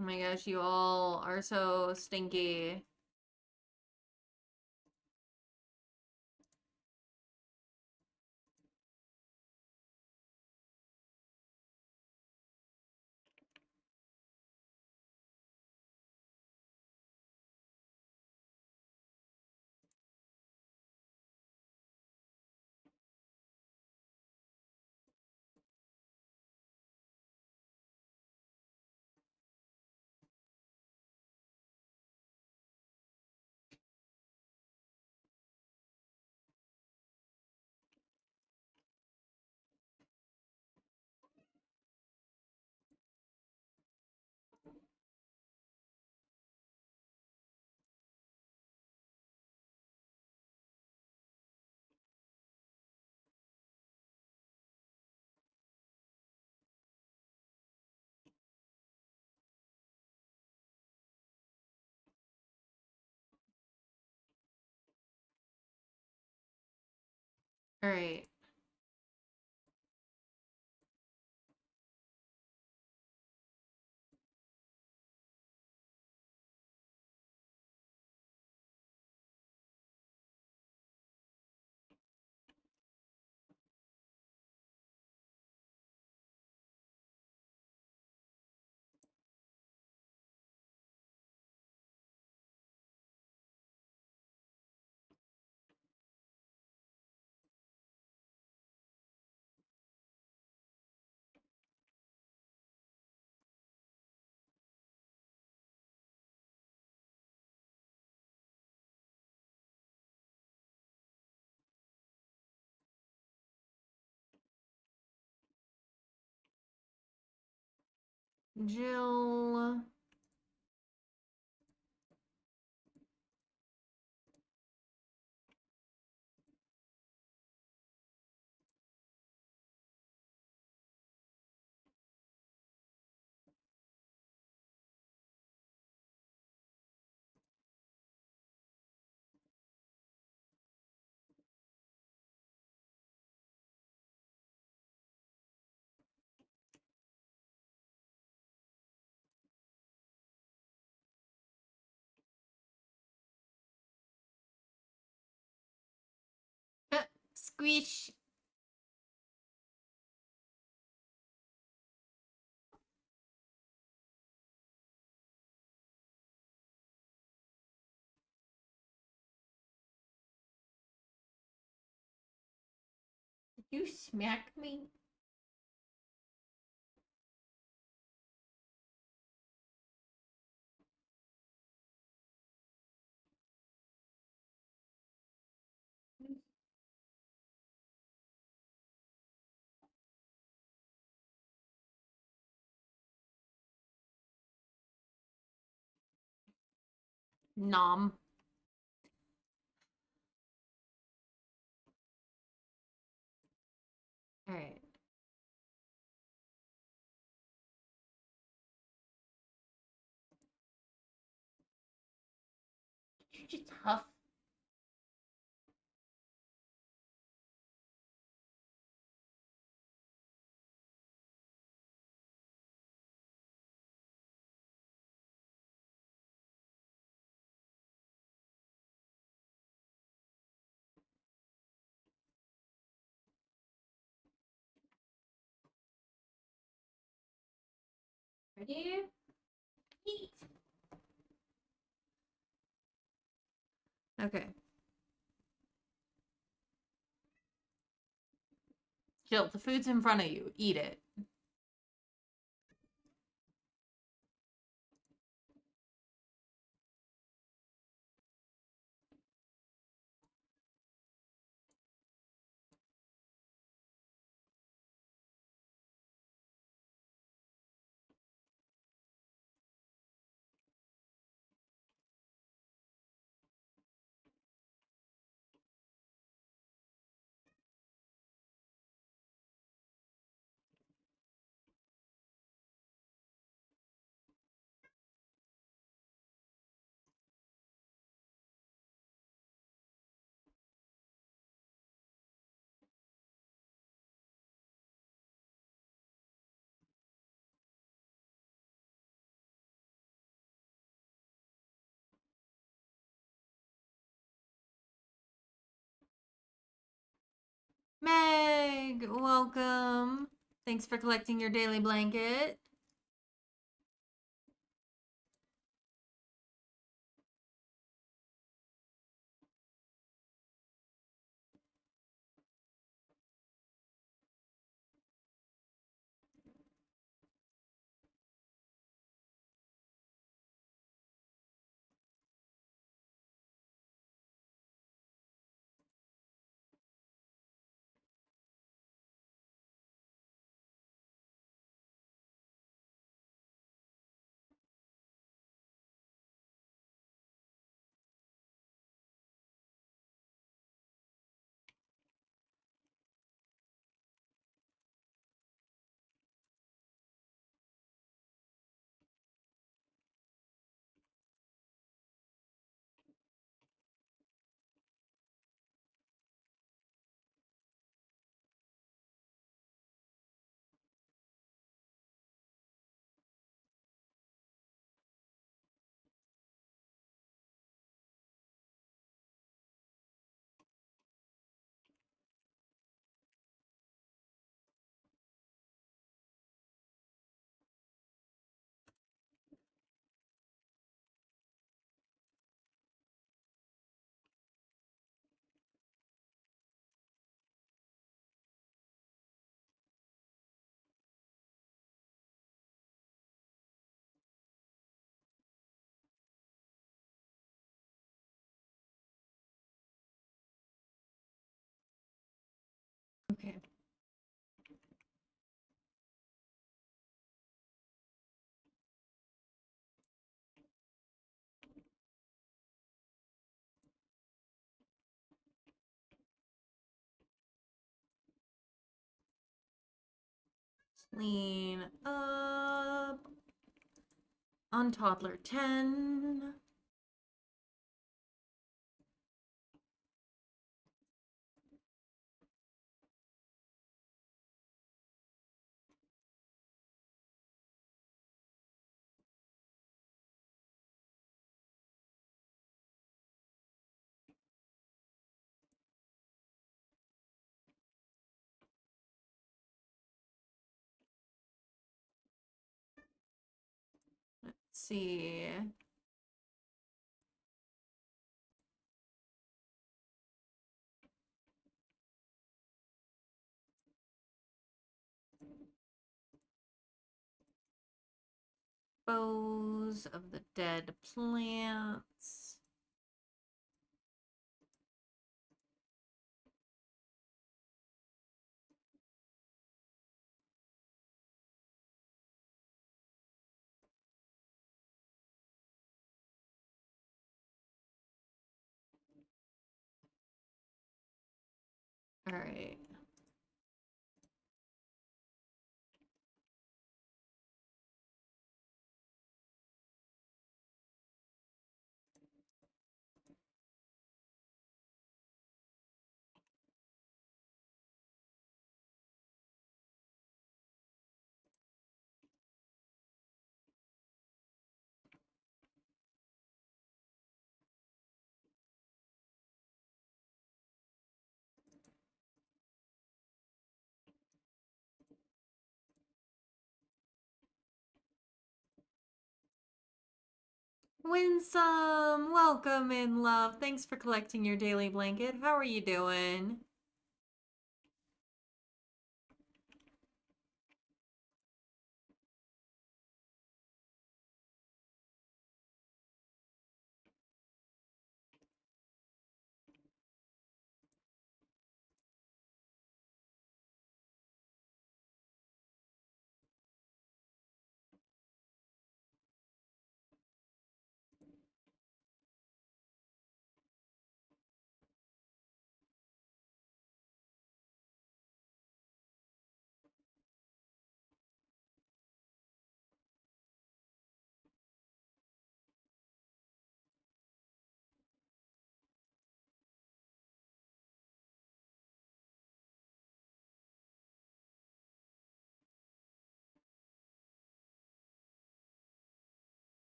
Oh my gosh, you all are so stinky. All right. Jill. Squish. Did you smack me? Nom. All right. You just huff. Ready? Eat. Okay. Jill, the food's in front of you. Eat it. Meg, welcome. Thanks for collecting your daily blanket. Okay. Clean up on toddler 10. Let's see. Dispose of the dead plants. All right. Winsome, welcome in, love. Thanks for collecting your daily blanket. How are you doing?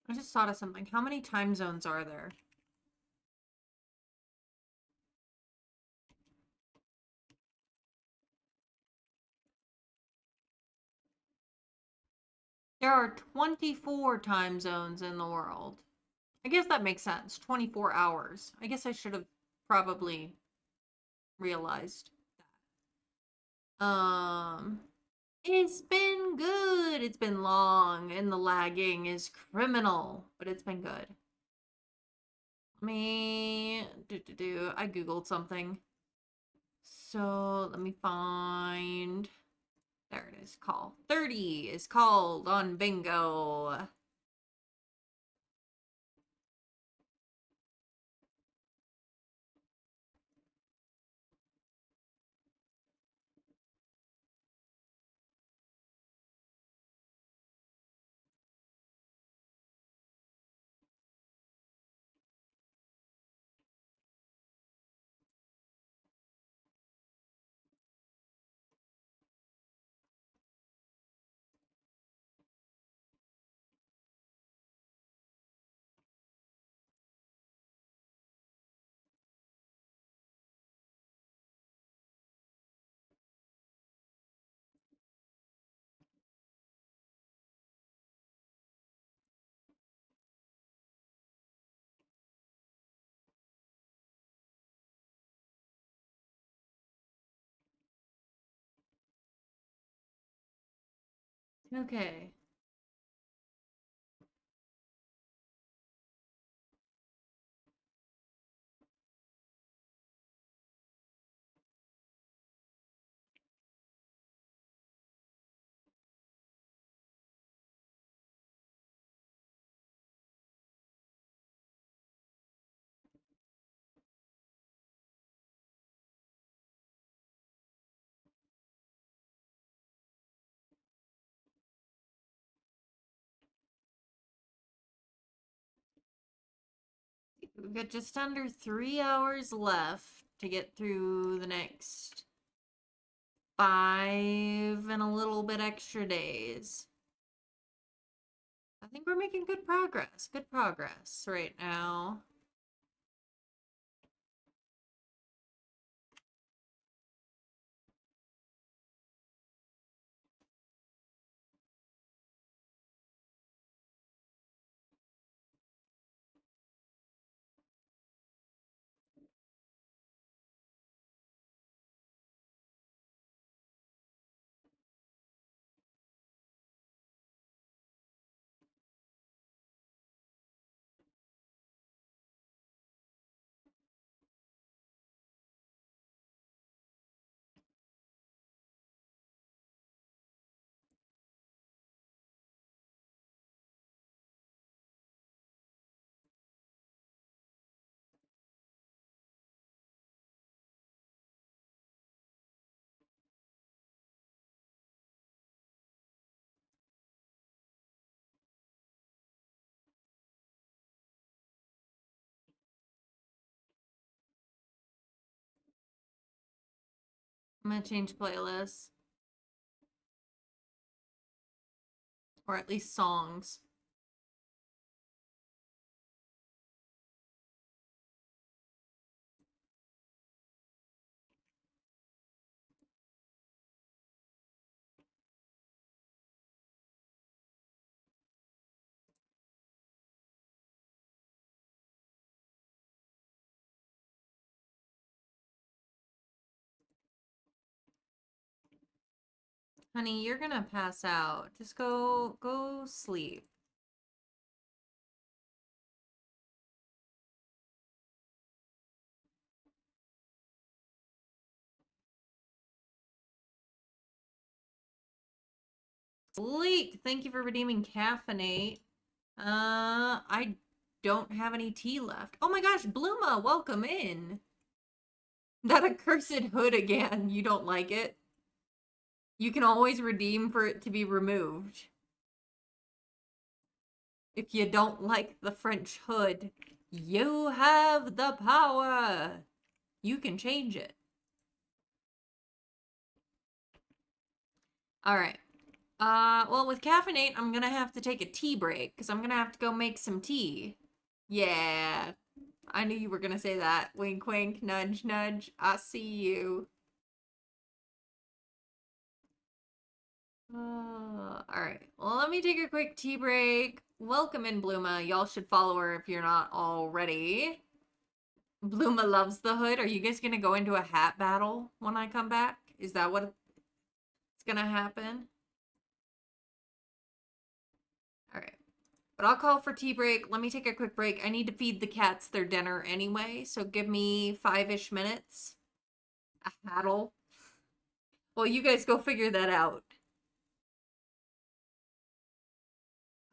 I just thought of something. How many time zones are there? There are 24 time zones in the world. I guess that makes sense. 24 hours. I guess I should have probably realized that. It's been good. It's been long, and the lagging is criminal, but it's been good. I googled something. So let me find. There it is. Call 30 is called on bingo. Okay. We've got just under 3 hours left to get through the next 5 and a little bit extra days. I think we're making good progress. Good progress right now. I'm gonna change playlists. Or at least songs. Honey, you're gonna pass out. Just go sleep. Sleep. Thank you for redeeming caffeinate. I don't have any tea left. Oh my gosh, Bluma, welcome in. That accursed hood again. You don't like it? You can always redeem for it to be removed. If you don't like the French hood, you have the power. You can change it. All right. Well, with caffeinate, I'm gonna have to take a tea break because I'm gonna have to go make some tea. Yeah, I knew you were gonna say that. Wink, wink, nudge, nudge. I see you. All right. Well, let me take a quick tea break. Welcome in, Bluma. Y'all should follow her if you're not already. Bluma loves the hood. Are you guys gonna go into a hat battle when I come back? Is that what it's gonna happen? All right. But I'll call for tea break. Let me take a quick break. I need to feed the cats their dinner anyway, so give me 5-ish minutes. A battle. Well, you guys go figure that out.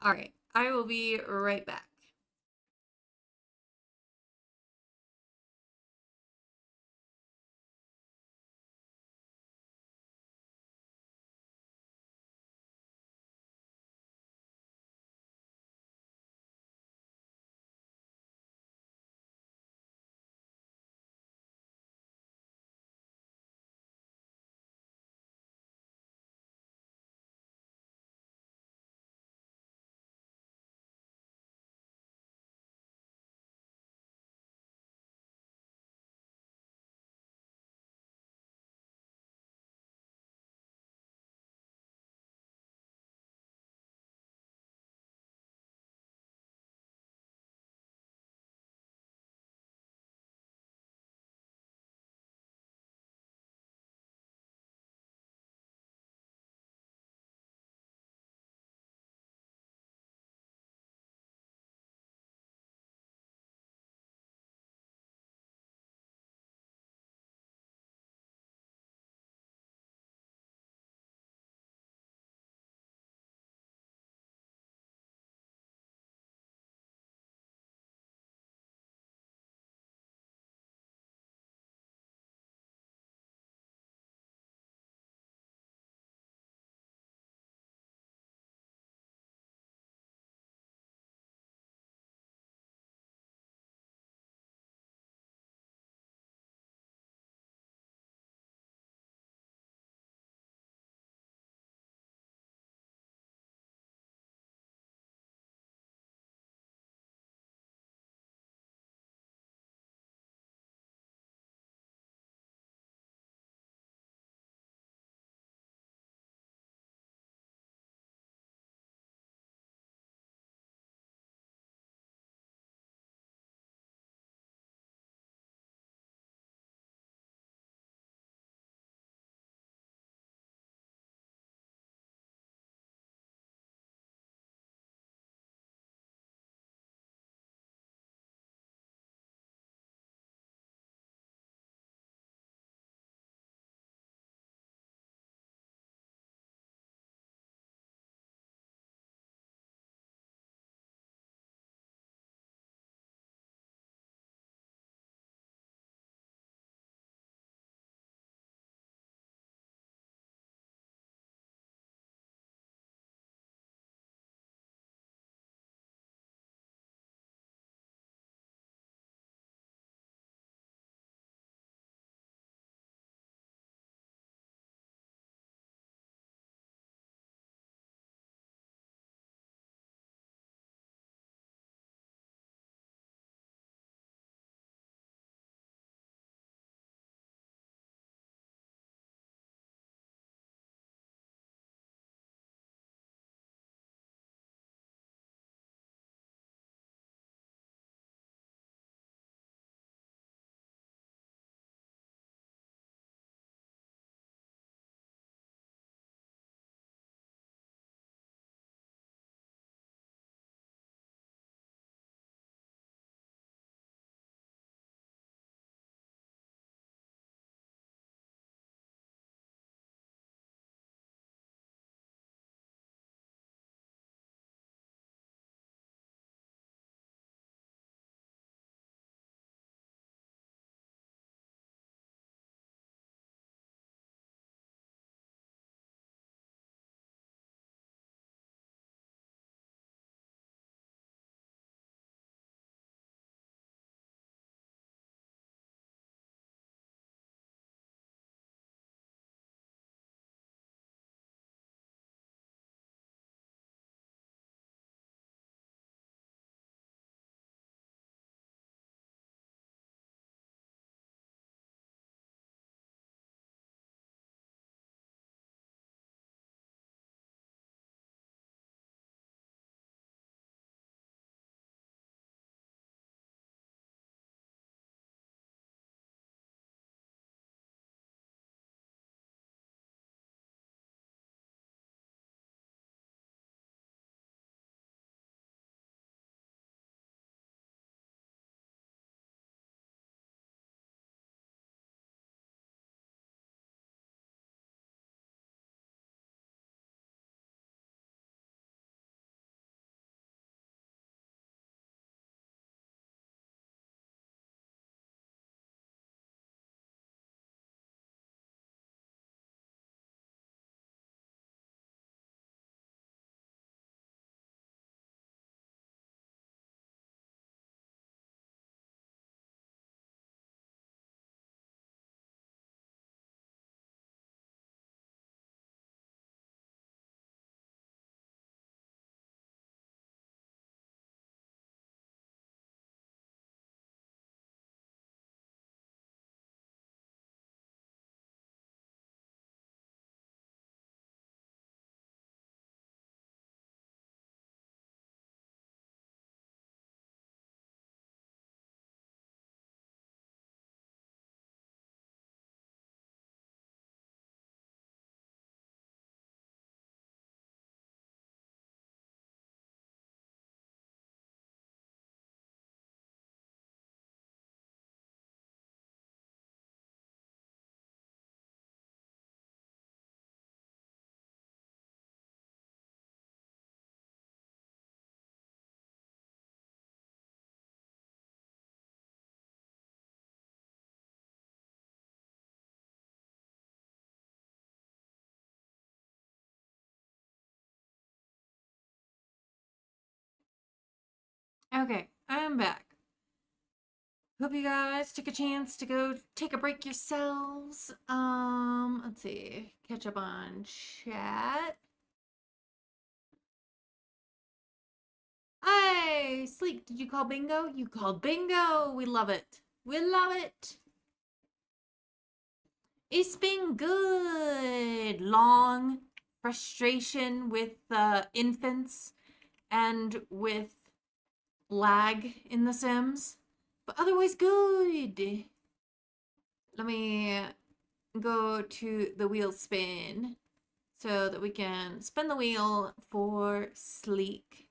All right. I will be right back. Okay, I'm back. Hope you guys took a chance to go take a break yourselves. Let's see. Catch up on chat. Hi, Sleek, did you call bingo? You called bingo. We love it. We love it. It's been good. Long frustration with infants and with lag in The Sims, but otherwise good. Let me go to the wheel spin so that we can spin the wheel for Sleek.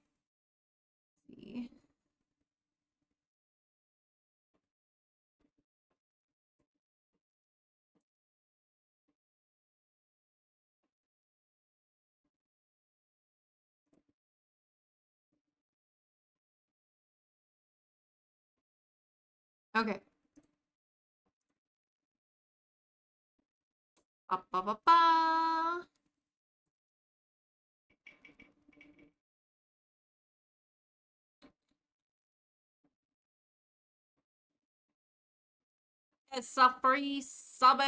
Okay. Ba, ba, ba, ba. It's a free subby.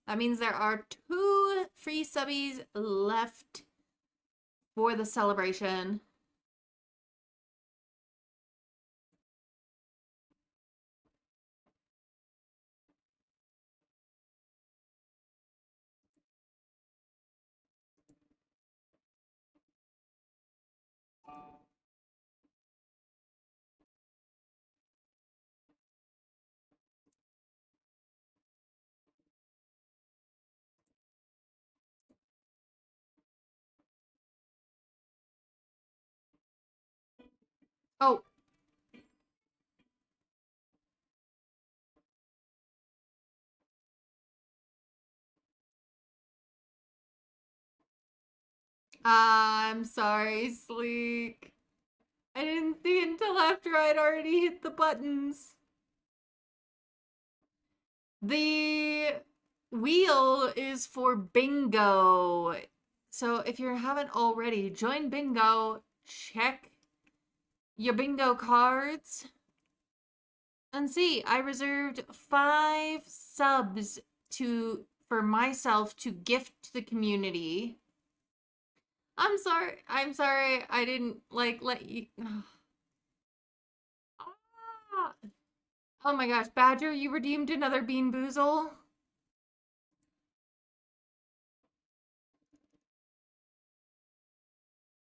That means there are 2 free subbies left for the celebration. Oh, I'm sorry, Sleek. I didn't see it until after I'd already hit the buttons. The wheel is for bingo. So if you haven't already, join bingo, check your bingo cards, and see, I reserved 5 subs for myself to gift to the community. I'm sorry. I'm sorry. I didn't let you. Ah. Oh my gosh, Badger, you redeemed another Bean Boozle?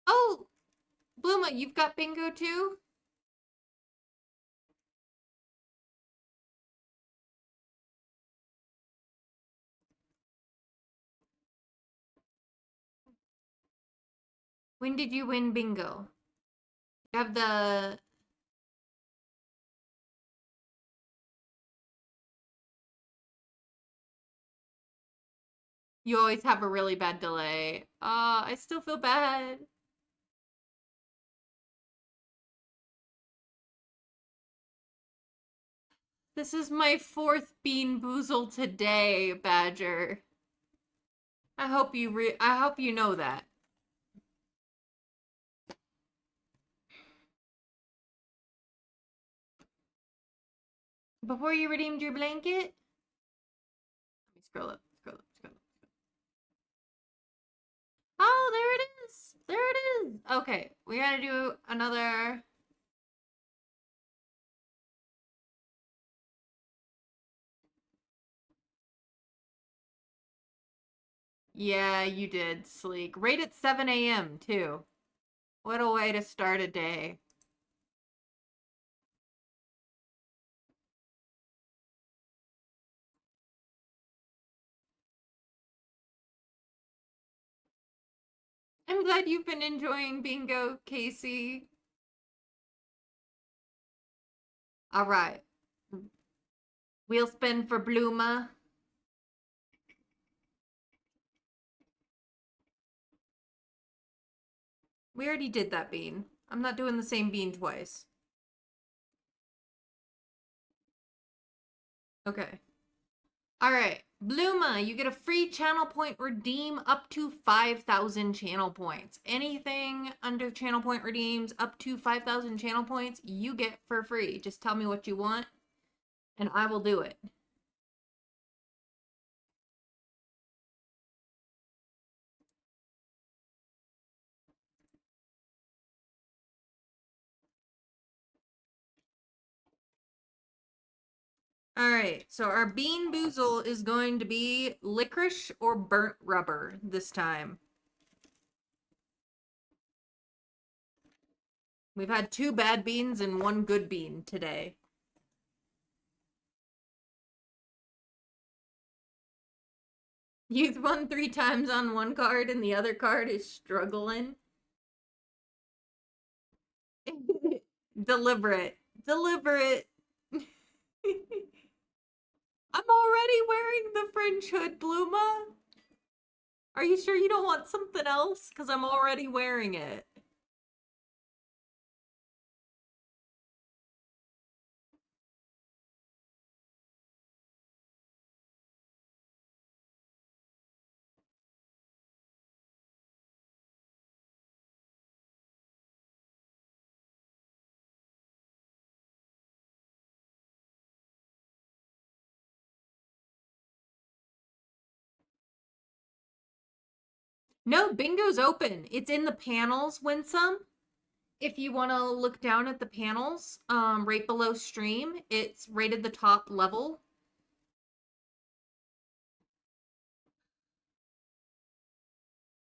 Oh, Bluma, you've got bingo too? When did you win bingo? You have the... You always have a really bad delay. I still feel bad. This is my 4th Bean Boozle today, Badger. I hope you know that. Before you redeemed your blanket? Let me scroll up, scroll up, scroll up. Oh, there it is. There it is. Okay, we gotta do another... Yeah, you did, Sleek. Right at 7 a.m. too. What a way to start a day. I'm glad you've been enjoying bingo, Casey. All right. Wheel spin for Bluma. We already did that bean. I'm not doing the same bean twice. Okay. All right. Bluma, you get a free channel point redeem up to 5,000 channel points. Anything under channel point redeems up to 5,000 channel points, you get for free. Just tell me what you want, and I will do it. All right, so our Bean Boozle is going to be licorice or burnt rubber this time. We've had 2 bad beans and 1 good bean today. You've won 3 times on one card and the other card is struggling. Deliberate. Deliberate. I'm already wearing the fringe hood, Bluma. Are you sure you don't want something else? Because I'm already wearing it. No, bingo's open. It's in the panels, Winsome. If you want to look down at the panels, right below stream, it's right at the top level.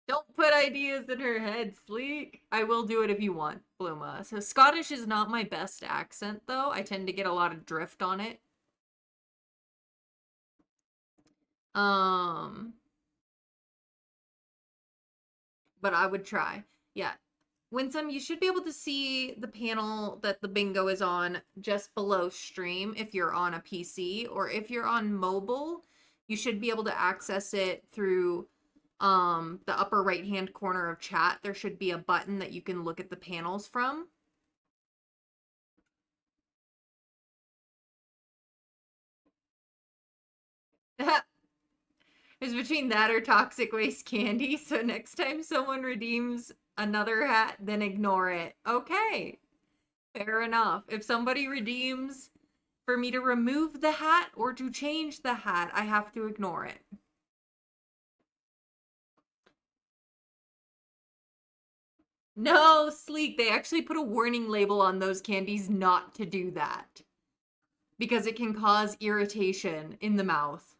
Don't put ideas in her head, Sleek. I will do it if you want, Bluma. So Scottish is not my best accent, though. I tend to get a lot of drift on it. But I would try. Yeah. Winsome, you should be able to see the panel that the bingo is on just below stream if you're on a PC, or if you're on mobile, you should be able to access it through the upper right hand corner of chat. There should be a button that you can look at the panels from. It's between that or toxic waste candy. So next time someone redeems another hat, then ignore it. Okay. Fair enough. If somebody redeems for me to remove the hat or to change the hat, I have to ignore it. No, Sleek, they actually put a warning label on those candies not to do that. Because it can cause irritation in the mouth.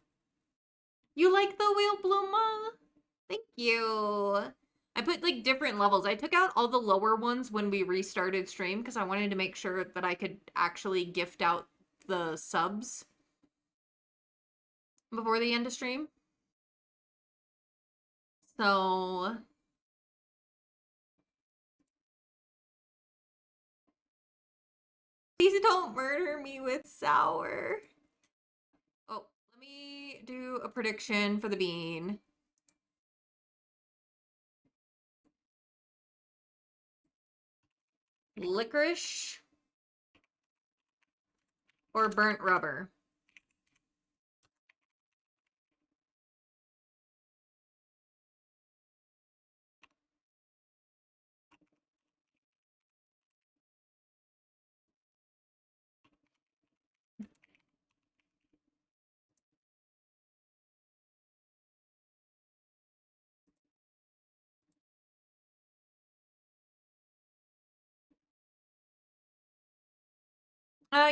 You like the wheel, Bluma? Thank you. I put like different levels. I took out all the lower ones when we restarted stream because I wanted to make sure that I could actually gift out the subs before the end of stream. So please don't murder me with sour. Oh, let me do a prediction for the bean. Licorice or burnt rubber?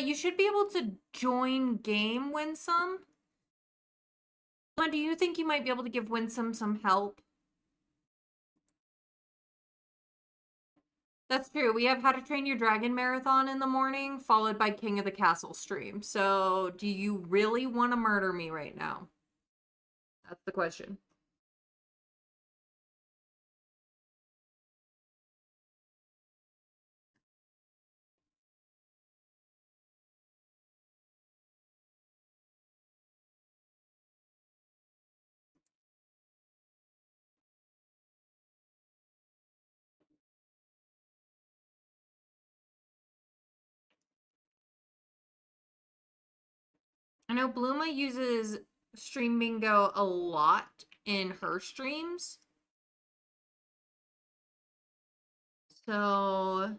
You should be able to join game, Winsome. Do you think you might be able to give Winsome some help? That's true. We have How to Train Your Dragon marathon in the morning, followed by King of the Castle stream. So, do you really want to murder me right now? That's the question. I know Bluma uses stream bingo a lot in her streams. So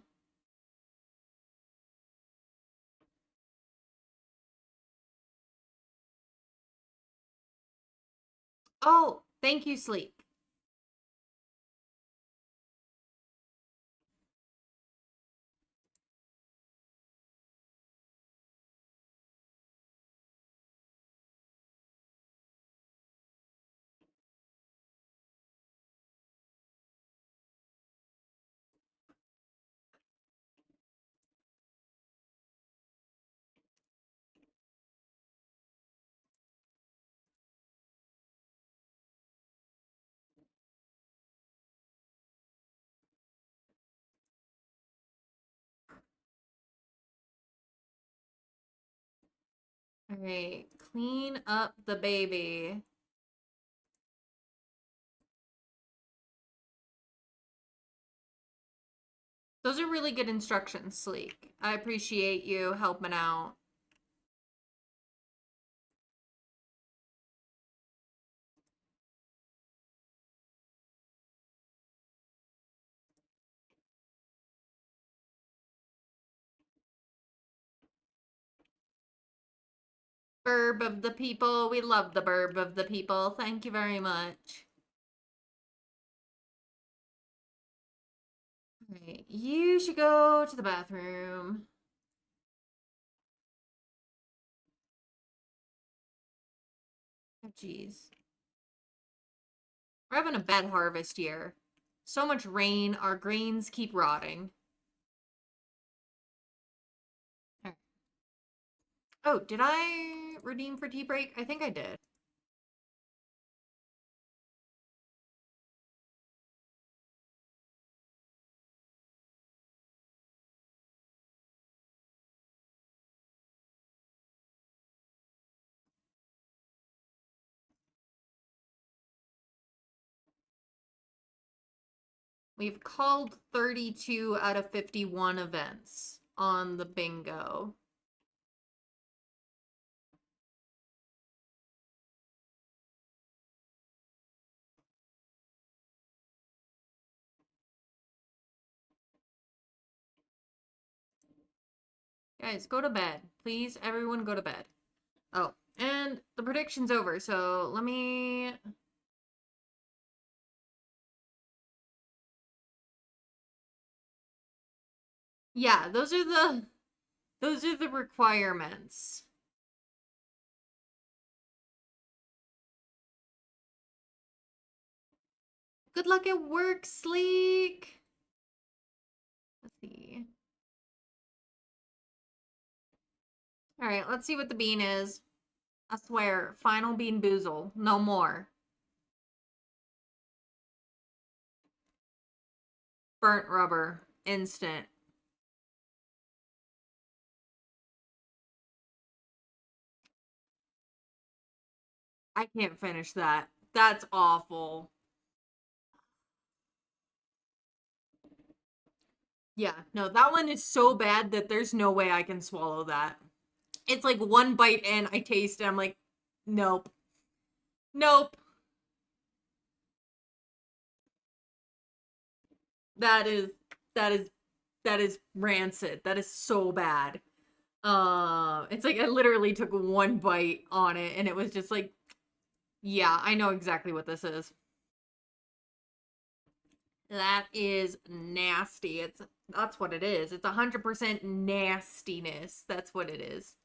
oh, thank you, Sleep. All right, clean up the baby. Those are really good instructions, Sleek. I appreciate you helping out. Burb of the people. We love the burb of the people. Thank you very much. All right, you should go to the bathroom. Oh, jeez. We're having a bad harvest year. So much rain, our grains keep rotting. Right. Oh, did I redeem for tea break? I think I did. We've called 32 out of 51 events on the bingo. Guys, go to bed. Please, everyone go to bed. Oh, and the prediction's over, so let me... Yeah, those are the requirements. Good luck at work, Sleek. Let's see. All right, let's see what the bean is. I swear, final bean boozle. No more. Burnt rubber. Instant. I can't finish that. That's awful. Yeah, no, that one is so bad that there's no way I can swallow that. It's like one bite in, I taste it, I'm like, nope. Nope. That is that is that is rancid. That is so bad. It's like I literally took one bite on it and it was just like, yeah, I know exactly what this is. That is nasty. That's what it is. It's 100% nastiness. That's what it is.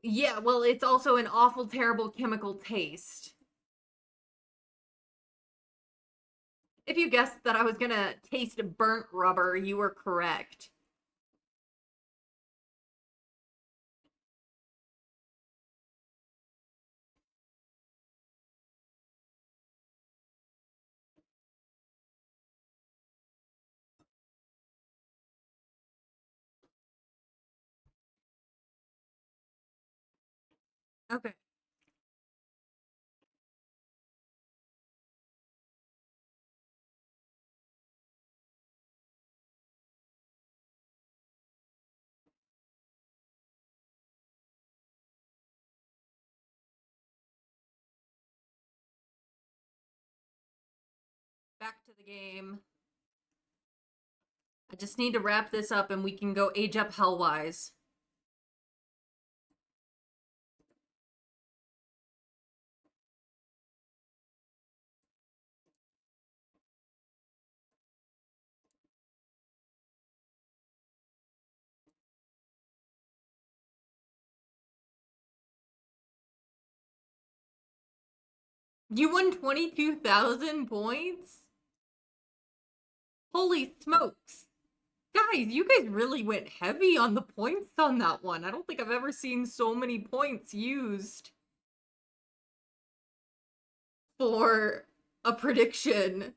Yeah, well, it's also an awful, terrible chemical taste. If you guessed that I was gonna taste burnt rubber, you were correct. Okay. back to the game. I just need to wrap this up and we can go age up Hellwise. You won 22,000 points? Holy smokes. Guys, you guys really went heavy on the points on that one. I don't think I've ever seen so many points used for a prediction.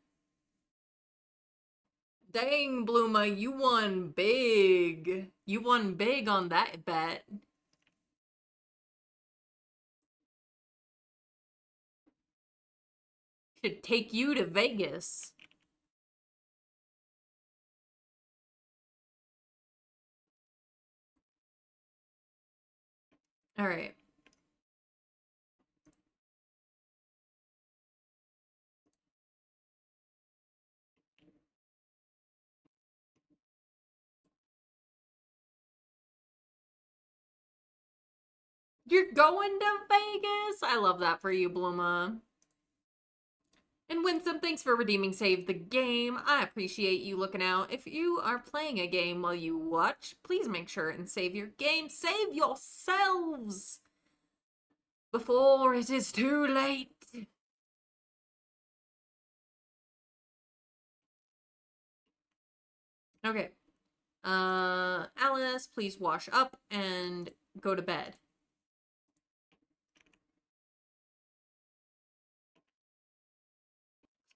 Dang, Bluma, you won big. You won big on that bet. Should take you to Vegas. All right. You're going to Vegas? I love that for you, Bluma. And Winsome, thanks for redeeming Save the Game. I appreciate you looking out. If you are playing a game while you watch, please make sure and save your game. Save yourselves before it is too late. Okay. Alice, please wash up and go to bed.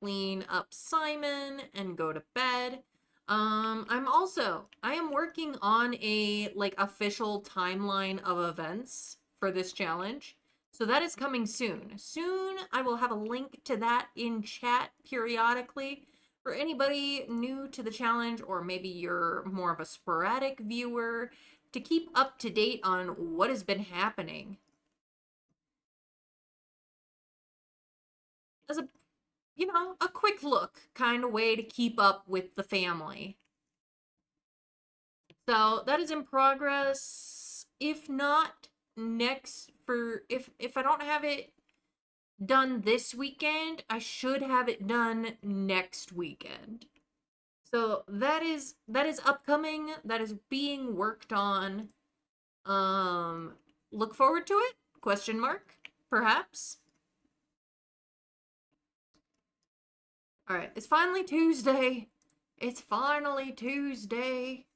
Clean up Simon and go to bed. I am working on a official timeline of events for this challenge. So that is coming soon. Soon I will have a link to that in chat periodically. For anybody new to the challenge, or maybe you're more of a sporadic viewer, to keep up to date on what has been happening. As a a quick look kind of way to keep up with the family. So that is in progress. If not if I don't have it done this weekend, I should have it done next weekend. So that is upcoming. That is being worked on. Look forward to it? Question mark? Perhaps. All right, it's finally Tuesday. It's finally Tuesday.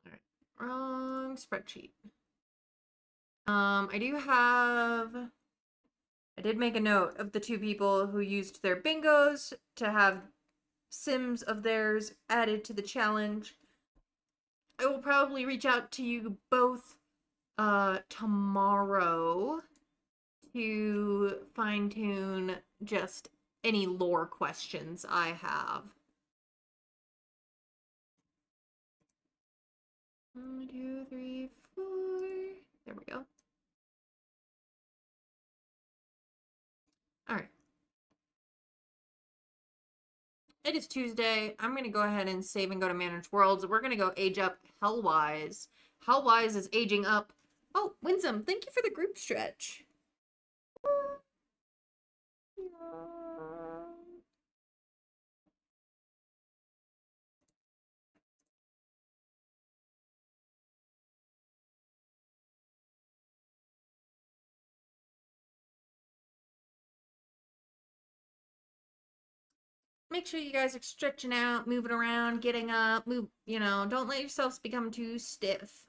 All right, wrong spreadsheet. I did make a note of the 2 people who used their bingos to have Sims of theirs added to the challenge. I will probably reach out to you both tomorrow to fine-tune just any lore questions I have. 1, 2, 3, 4. There we go. All right. It is Tuesday. I'm going to go ahead and save and go to Manage Worlds. We're going to go age up Hellwise. Hellwise is aging up. Oh, Winsome, thank you for the group stretch. Make sure you guys are stretching out, moving around, getting up, don't let yourselves become too stiff.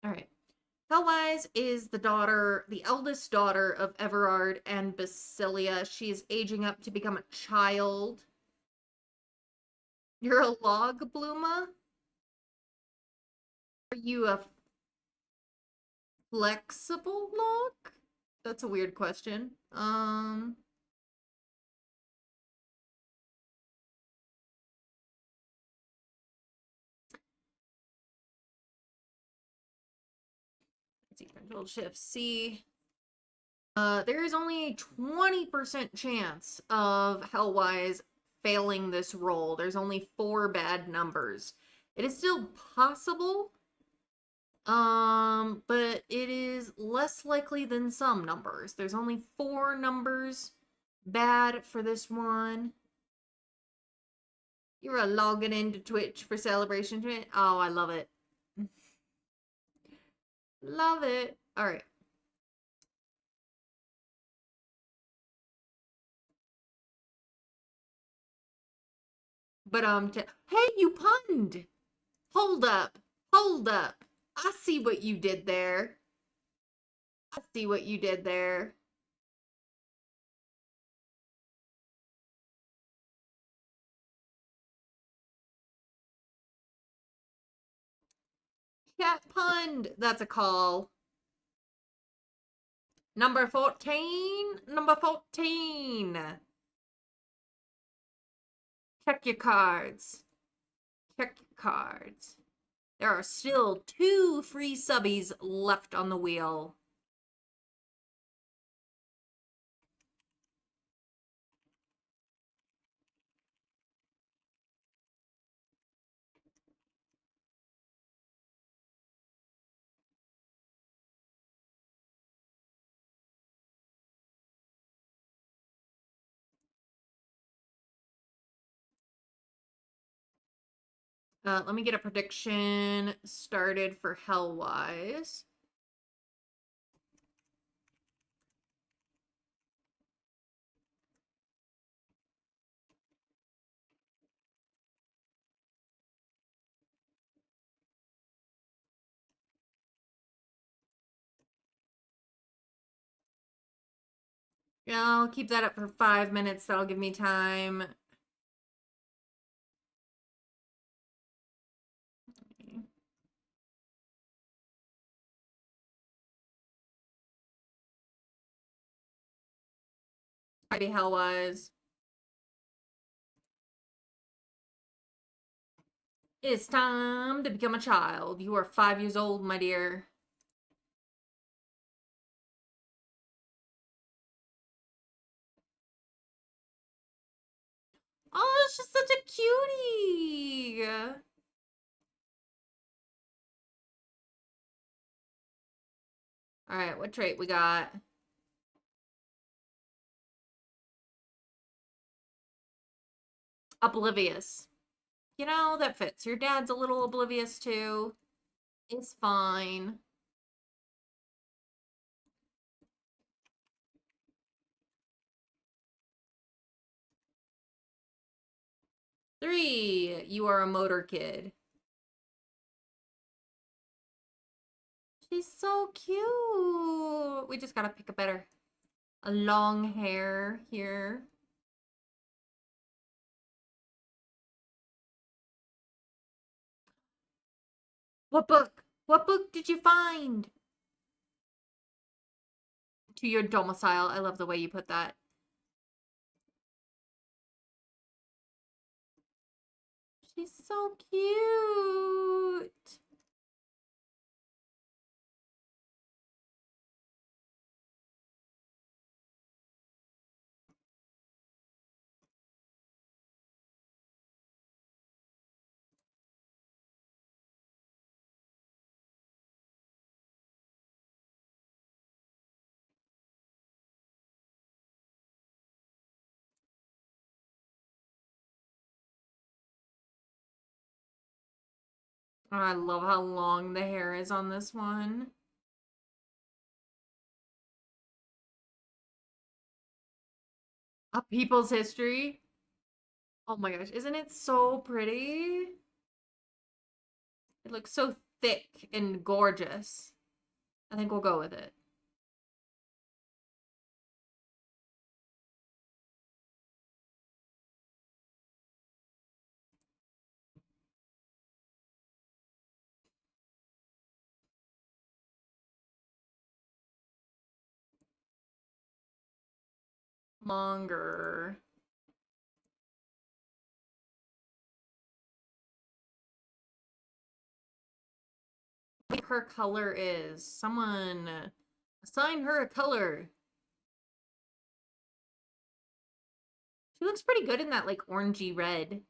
All right. Hellwise is the eldest daughter of Everard and Basilia. She is aging up to become a child. You're a log, Bluma? Are you a flexible log? That's a weird question. Control Shift C. There is only a 20% chance of Hellwise failing this roll. There's only 4 bad numbers. It is still possible, but it is less likely than some numbers. There's only 4 numbers bad for this one. You're logging into Twitch for Celebration Twitch. Oh, I love it. Love it. All right. But hey, you punned. Hold up. Hold up. I see what you did there. I see what you did there. Cat punned. That's a call. Number 14. Number 14. Check your cards. Check your cards. There are still 2 free subbies left on the wheel. Let me get a prediction started for Hellwise. Yeah, I'll keep that up for 5 minutes. That'll give me time. Alrighty, Hellwise. It's time to become a child. You are 5 years old, my dear. Oh, it's just such a cutie. All right, what trait we got? Oblivious. You know, that fits. Your dad's a little oblivious too. It's fine. Three, you are a motor kid. She's so cute. We just gotta pick a long hair here. What book? What book did you find? To your domicile. I love the way you put that. She's so cute. I love how long the hair is on this one. A People's History. Oh my gosh, isn't it so pretty? It looks so thick and gorgeous. I think we'll go with it. Longer. her color is. Someone assign her a color. She looks pretty good in that, like, orangey red.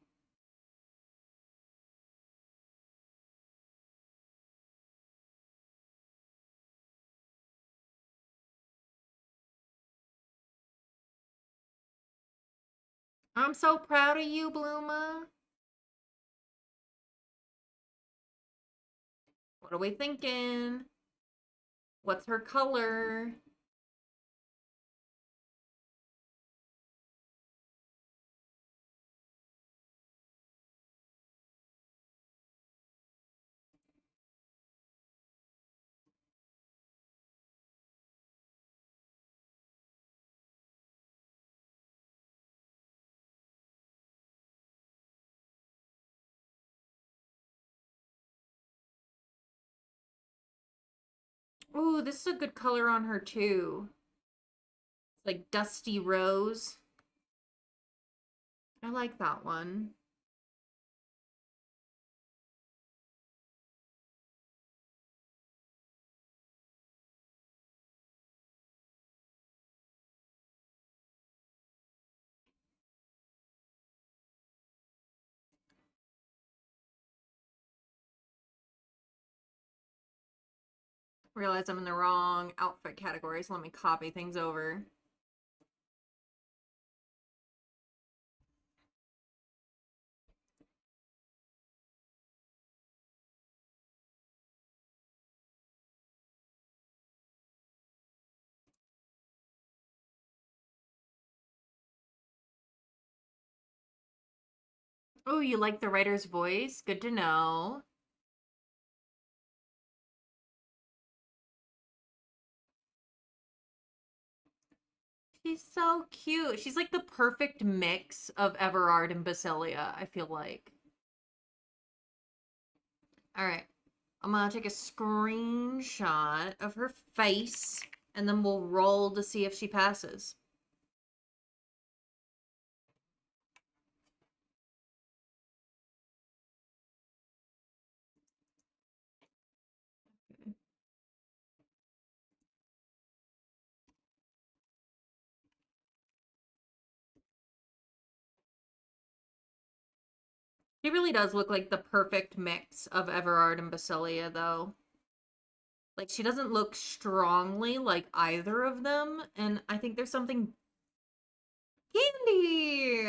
I'm so proud of you, Bluma. What are we thinking? What's her color? Ooh, this is a good color on her too. It's like dusty rose. I like that one. Realize I'm in the wrong outfit category, so let me copy things over. Oh, you like the writer's voice? Good to know. She's so cute. She's like the perfect mix of Everard and Basilia, I feel like. All right. I'm gonna take a screenshot of her face and then we'll roll to see if she passes. She really does look like the perfect mix of Everard and Basilia, though. Like, she doesn't look strongly like either of them, and I think there's something... Candy!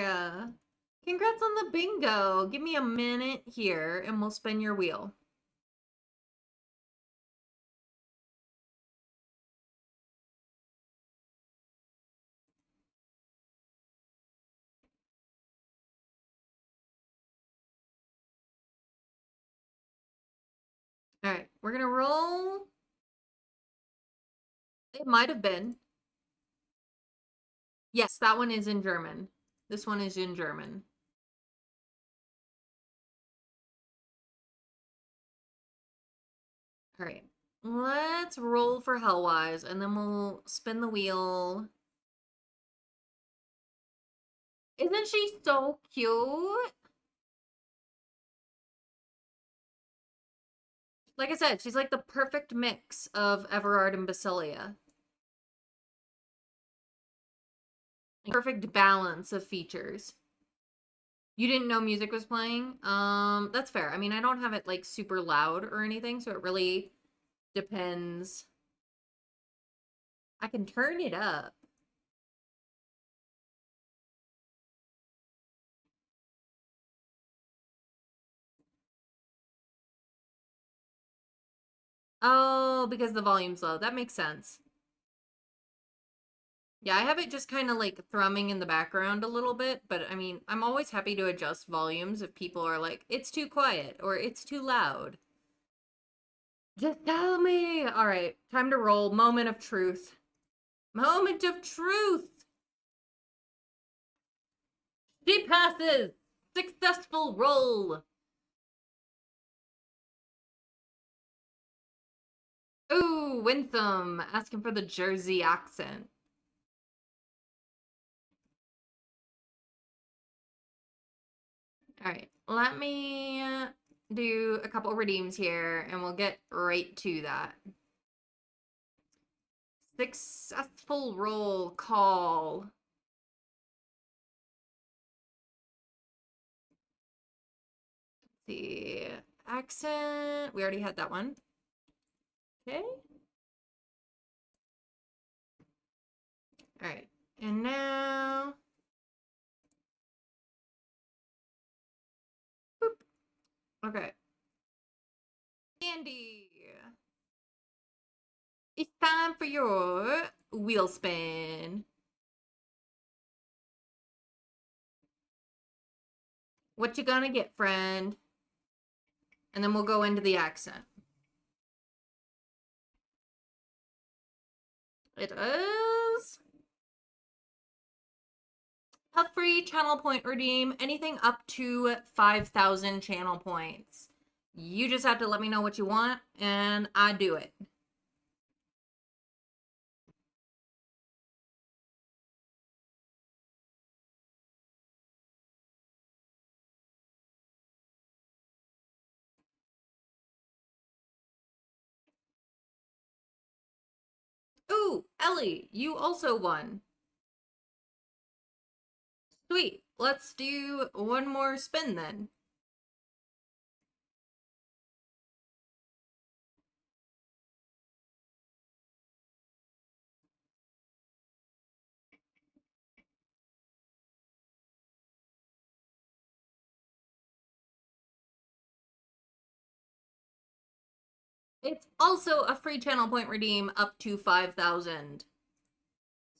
Congrats on the bingo! Give me a minute here, and we'll spin your wheel. Alright, we're gonna roll... It might have been. Yes, that one is in German. This one is in German. Alright, let's roll for Hellwise, and then we'll spin the wheel. Isn't she so cute? Like I said, she's like the perfect mix of Everard and Basilia. Perfect balance of features. You didn't know music was playing? That's fair. I mean, I don't have it like super loud or anything, so it really depends. I can turn it up. Oh, because the volume's low. That makes sense. Yeah, I have it just kind of like thrumming in the background a little bit, but I mean, I'm always happy to adjust volumes if people are like, it's too quiet or it's too loud. Just tell me. All right, time to roll. Moment of truth. Moment of truth. She passes. Successful roll. Ooh, Winsome. Asking for the Jersey accent. All right, let me do a couple redeems here and we'll get right to that. Successful roll call. The accent. We already had that one. Okay. All right. And now. Boop. Okay. Candy. It's time for your wheel spin. What you gonna get, friend? And then we'll go into the accent. It is a free channel point redeem, anything up to 5,000 channel points. You just have to let me know what you want, and I do it. Ooh, Ellie, you also won. Sweet. Let's do one more spin then. It's also a free channel point redeem up to 5,000.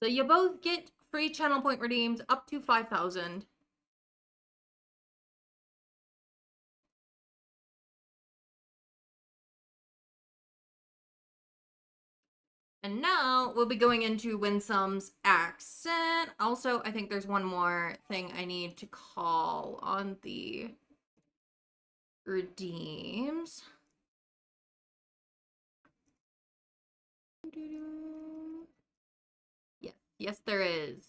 So you both get free channel point redeems up to 5,000. And now we'll be going into Winsome's accent. Also, I think there's one more thing I need to call on the redeems. Yes, there is.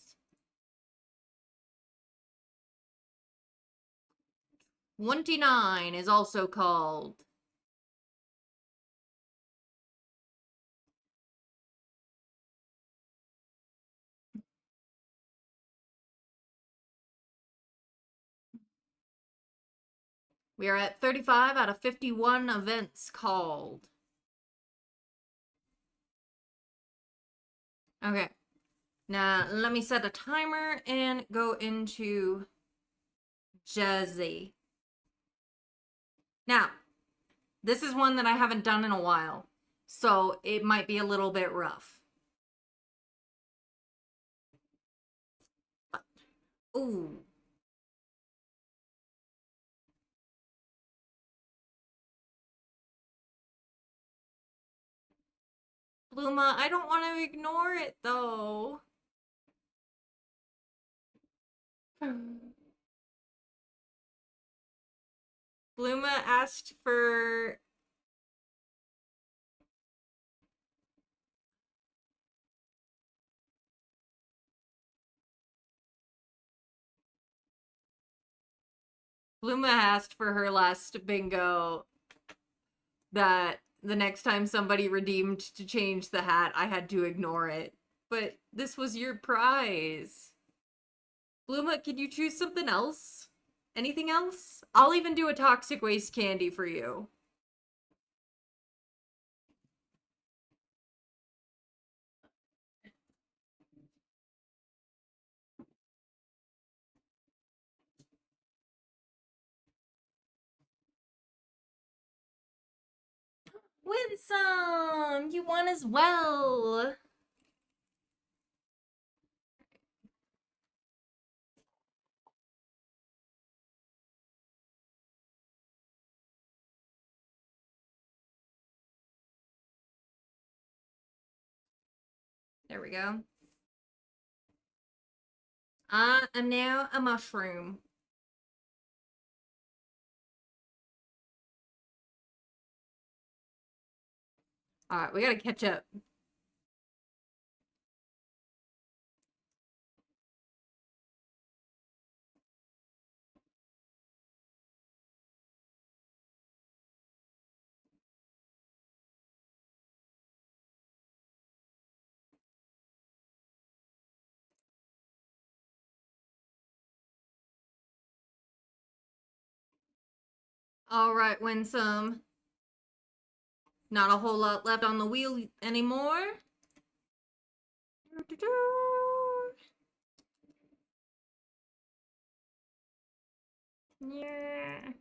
29 is also called. We are at 35 out of 51 events called. Okay. Now, let me set a timer and go into Jazzy. Now, this is one that I haven't done in a while, so it might be a little bit rough. Ooh. Bluma, I don't want to ignore it though. Bluma asked for her last bingo that the next time somebody redeemed to change the hat, I had to ignore it. But this was your prize. Bluma, can you choose something else? Anything else? I'll even do a toxic waste candy for you. Winsome! You won as well! There we go. I am now a mushroom. Alright, we gotta catch up. All right, Winsome. Not a whole lot left on the wheel anymore. Yeah.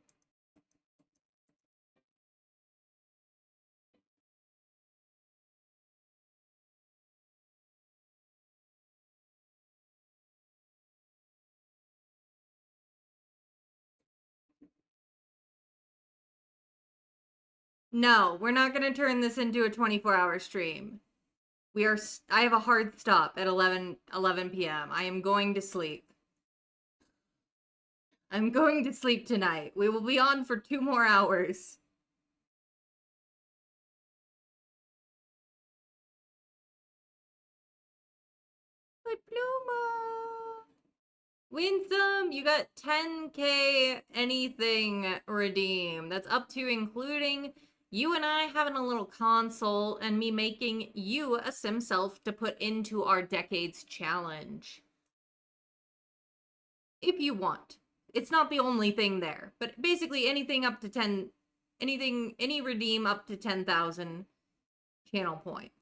No, we're not going to turn this into a 24-hour stream. I have a hard stop at 11 p.m. I am going to sleep. I'm going to sleep tonight. We will be on for 2 more hours. My Pluma. Winsome, you got 10k anything redeem. That's up to including you and I having a little console and me making you a sim self to put into our decades challenge. If you want. It's not the only thing there, but basically anything up to 10, any redeem up to 10,000 channel points.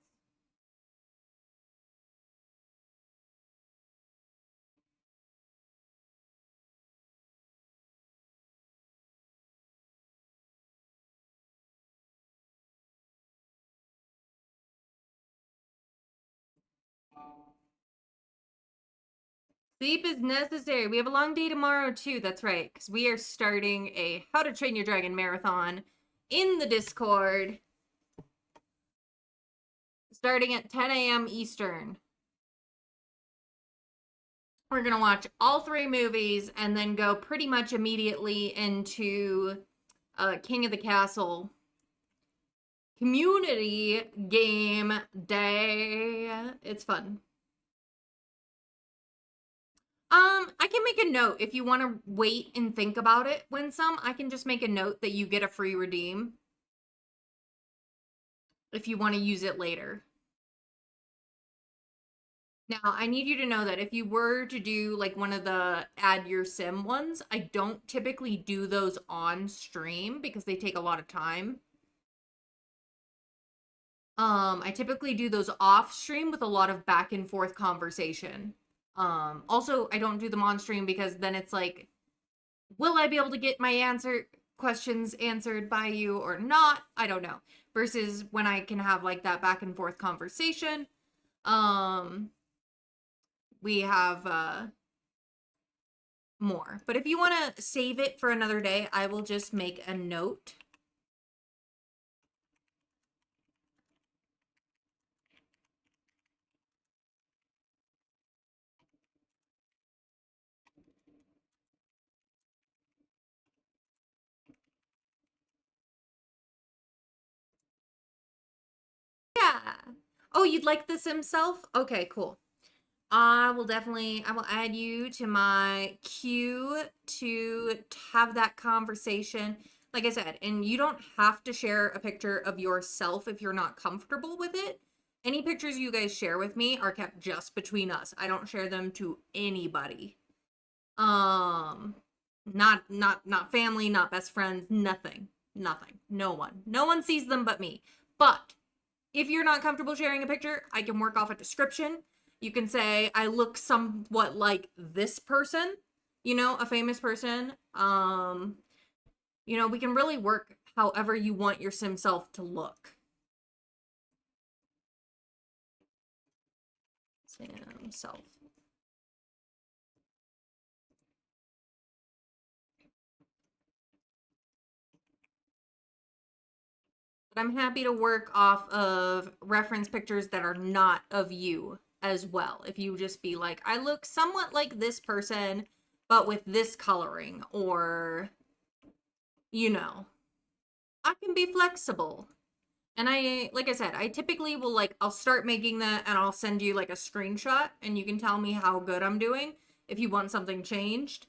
Sleep is necessary. We have a long day tomorrow too. That's right, because we are starting a How to Train Your Dragon marathon in the Discord, starting at 10 a.m. Eastern. We're gonna watch all 3 movies and then go pretty much immediately into King of the Castle community game day. It's fun. I can make a note if you want to wait and think about it. Winsome, I can just make a note that you get a free redeem if you want to use it later. Now, I need you to know that if you were to do like one of the add your sim ones, I don't typically do those on stream because they take a lot of time. I typically do those off stream with a lot of back and forth conversation. Also, I don't do them on stream because then it's like, will I be able to get my questions answered by you or not? I don't know. Versus when I can have like that back and forth conversation. We have more. But if you want to save it for another day, I will just make a note. Yeah. Oh, you'd like this himself? Okay, cool. I will add you to my queue to have that conversation. Like I said, and you don't have to share a picture of yourself if you're not comfortable with it. Any pictures you guys share with me are kept just between us. I don't share them to anybody. Not family, not best friends, nothing. Nothing. No one. No one sees them but me. But if you're not comfortable sharing a picture, I can work off a description. You can say, I look somewhat like this person, a famous person. We can really work however you want your sim self to look. Sim self. But I'm happy to work off of reference pictures that are not of you as well. If you just be like, I look somewhat like this person, but with this coloring, or, I can be flexible. And like I said, I typically will I'll start making that and I'll send you like a screenshot and you can tell me how good I'm doing if you want something changed.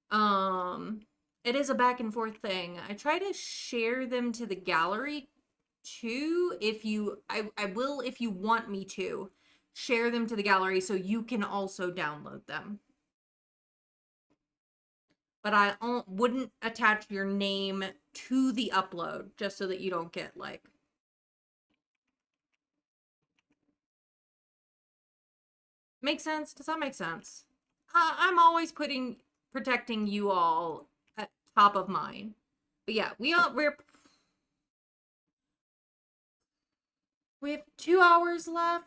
It is a back and forth thing. I try to share them to the gallery too. I will, if you want me to, share them to the gallery so you can also download them. but I wouldn't attach your name to the upload just so that you don't get like. Make sense? Does that make sense? I'm always protecting you all at top of mind. But yeah, we have 2 hours left.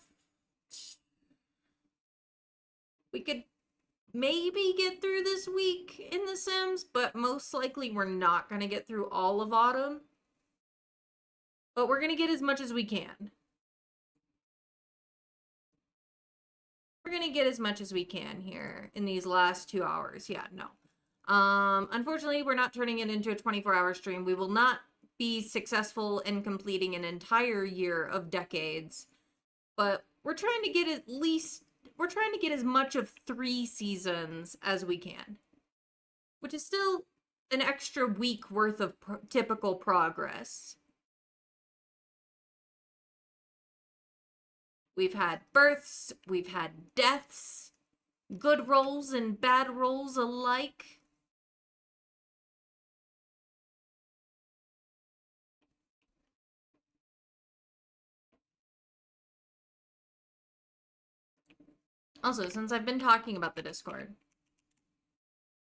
We could maybe get through this week in The Sims, but most likely we're not going to get through all of autumn. But we're going to get as much as we can. We're going to get as much as we can here in these last 2 hours. Yeah, no. Unfortunately, we're not turning it into a 24-hour stream. We will not be successful in completing an entire year of decades. But we're trying to get as much of 3 seasons as we can. Which is still an extra week worth of typical progress. We've had births, we've had deaths, good rolls and bad rolls alike. Also, since I've been talking about the Discord,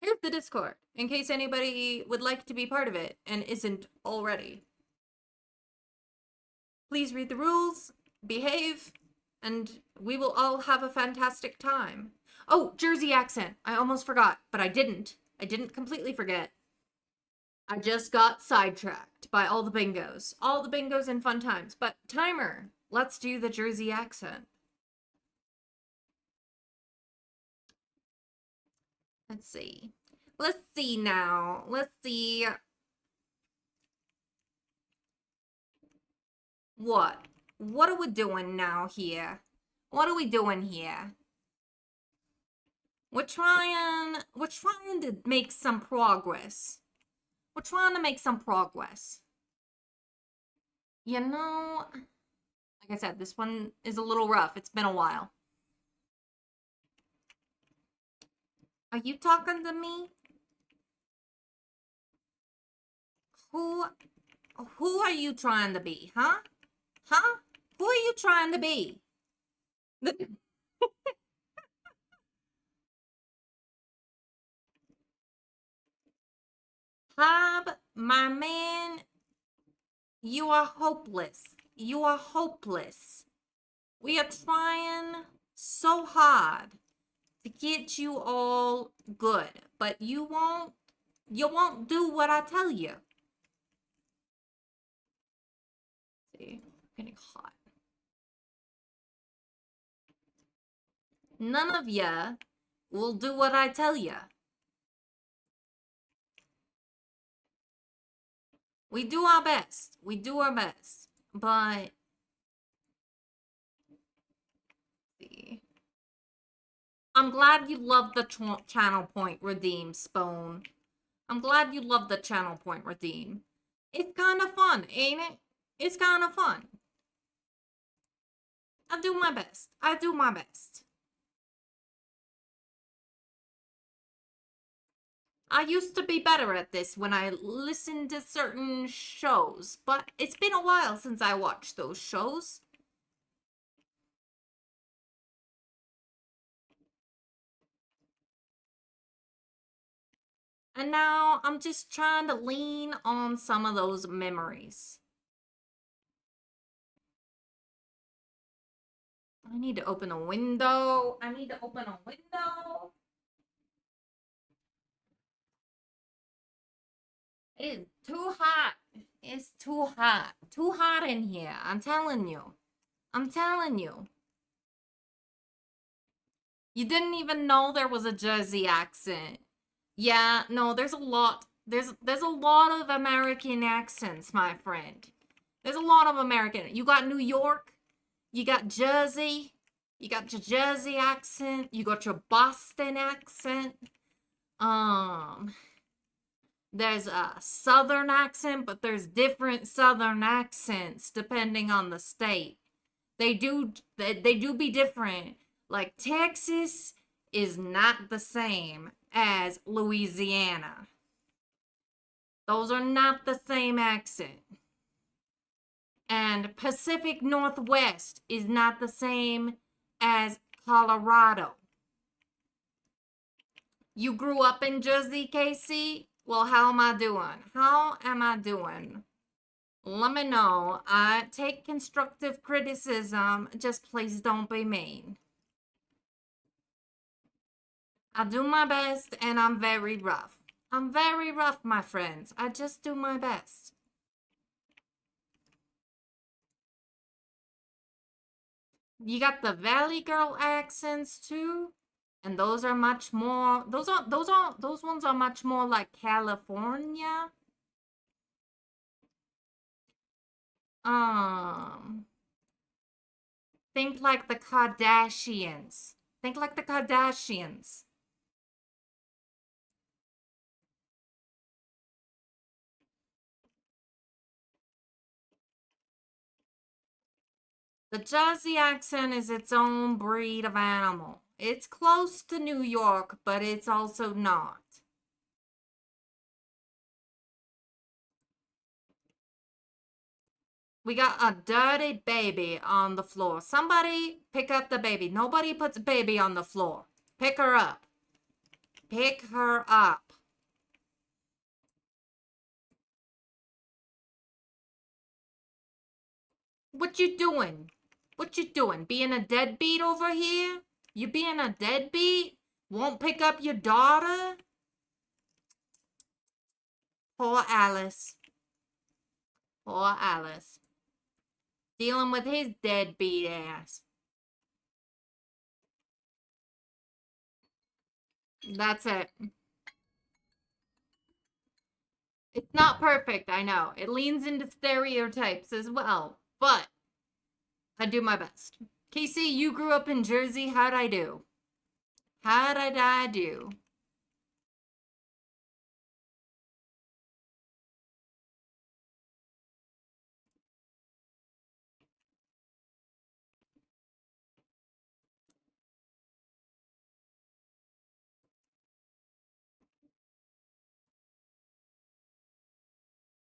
here's the Discord, in case anybody would like to be part of it and isn't already. Please read the rules, behave, and we will all have a fantastic time. Oh, Jersey accent. I almost forgot, but I didn't. I didn't completely forget. I just got sidetracked by all the bingos. All the bingos and fun times. But timer, let's do the Jersey accent. Let's see. Let's see now. Let's see. What? What are we doing now here? What are we doing here? We're trying to make some progress. We're trying to make some progress. You know, like I said, this one is a little rough. It's been a while. Are you talking to me? Who are you trying to be, huh? Huh? Who are you trying to be? Hob, my man, you are hopeless. You are hopeless. We are trying so hard to get you all good, but you won't do what I tell you. See, getting hot. None of ya will do what I tell ya. We do our best. We do our best. But see. I'm glad you love the channel point redeem, Spoon. I'm glad you love the channel point redeem. It's kind of fun, ain't it? It's kind of fun. I do my best. I do my best. I used to be better at this when I listened to certain shows, but it's been a while since I watched those shows. And now I'm just trying to lean on some of those memories. I need to open a window. I need to open a window. It's too hot. It's too hot. Too hot in here. I'm telling you. I'm telling you. You didn't even know there was a Jersey accent. Yeah, no, there's a lot. There's a lot of American accents, my friend. There's a lot of American. You got New York. You got Jersey. You got your Jersey accent. You got your Boston accent. There's a Southern accent, but there's different Southern accents depending on the state. They do be different. Like Texas is not the same as Louisiana. Those are not the same accent. And Pacific Northwest is not the same as Colorado. You grew up in Jersey, KC? Well, how am I doing? How am I doing? Let me know. I take constructive criticism. Just please don't be mean. I do my best and I'm very rough. I'm very rough, my friends. I just do my best. You got the Valley Girl accents too, and those are much more. Those ones are much more like California. Um, think like the Kardashians. Think like the Kardashians. The Jersey accent is its own breed of animal. It's close to New York, but it's also not. We got a dirty baby on the floor. Somebody pick up the baby. Nobody puts baby on the floor. Pick her up. Pick her up. What you doing? What you doing? Being a deadbeat over here? You being a deadbeat? Won't pick up your daughter? Poor Alice. Poor Alice. Dealing with his deadbeat ass. That's it. It's not perfect, I know. It leans into stereotypes as well, but I do my best. Casey, you grew up in Jersey. How'd I do? How did I do?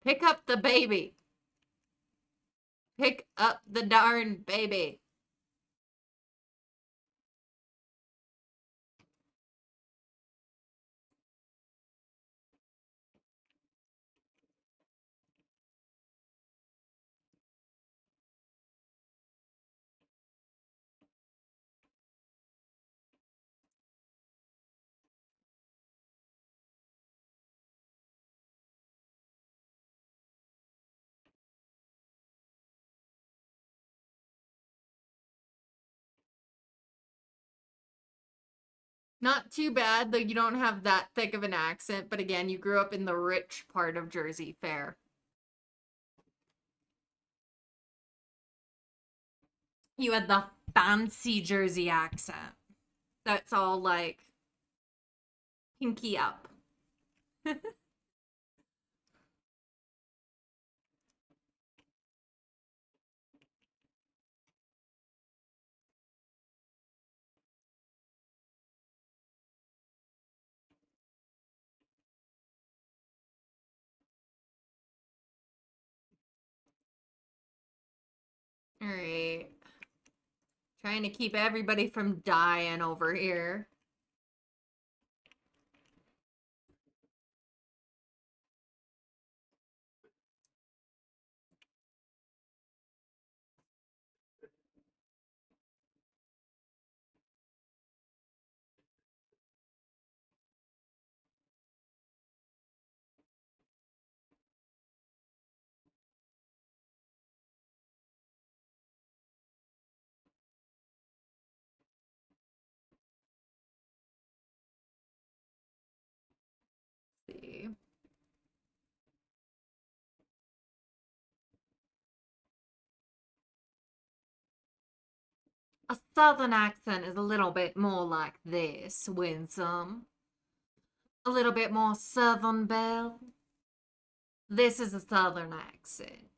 Pick up the baby. Pick up the darn baby. Not too bad, though you don't have that thick of an accent, but again, you grew up in the rich part of Jersey. Fair. You had the fancy Jersey accent. That's all like pinky up. All right. Trying to keep everybody from dying over here. Let's see. A southern accent is a little bit more like this, Winsome. A little bit more Southern Belle. This is a southern accent.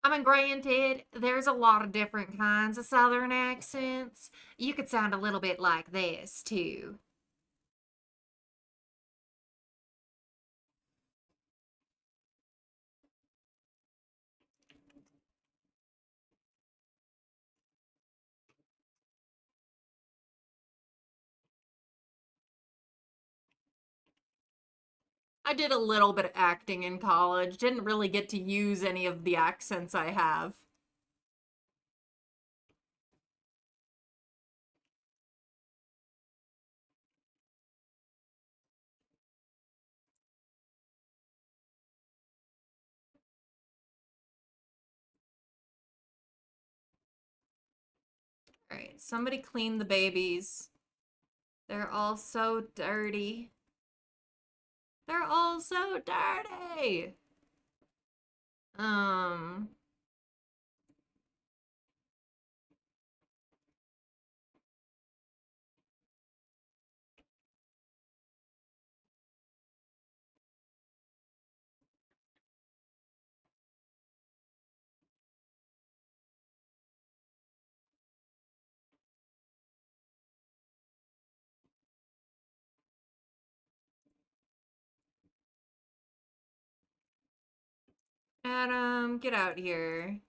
I mean, granted, there's a lot of different kinds of Southern accents. You could sound a little bit like this, too. I did a little bit of acting in college. Didn't really get to use any of the accents I have. All right, somebody clean the babies. They're all so dirty. They're all so dirty. Um, Adam, get out here.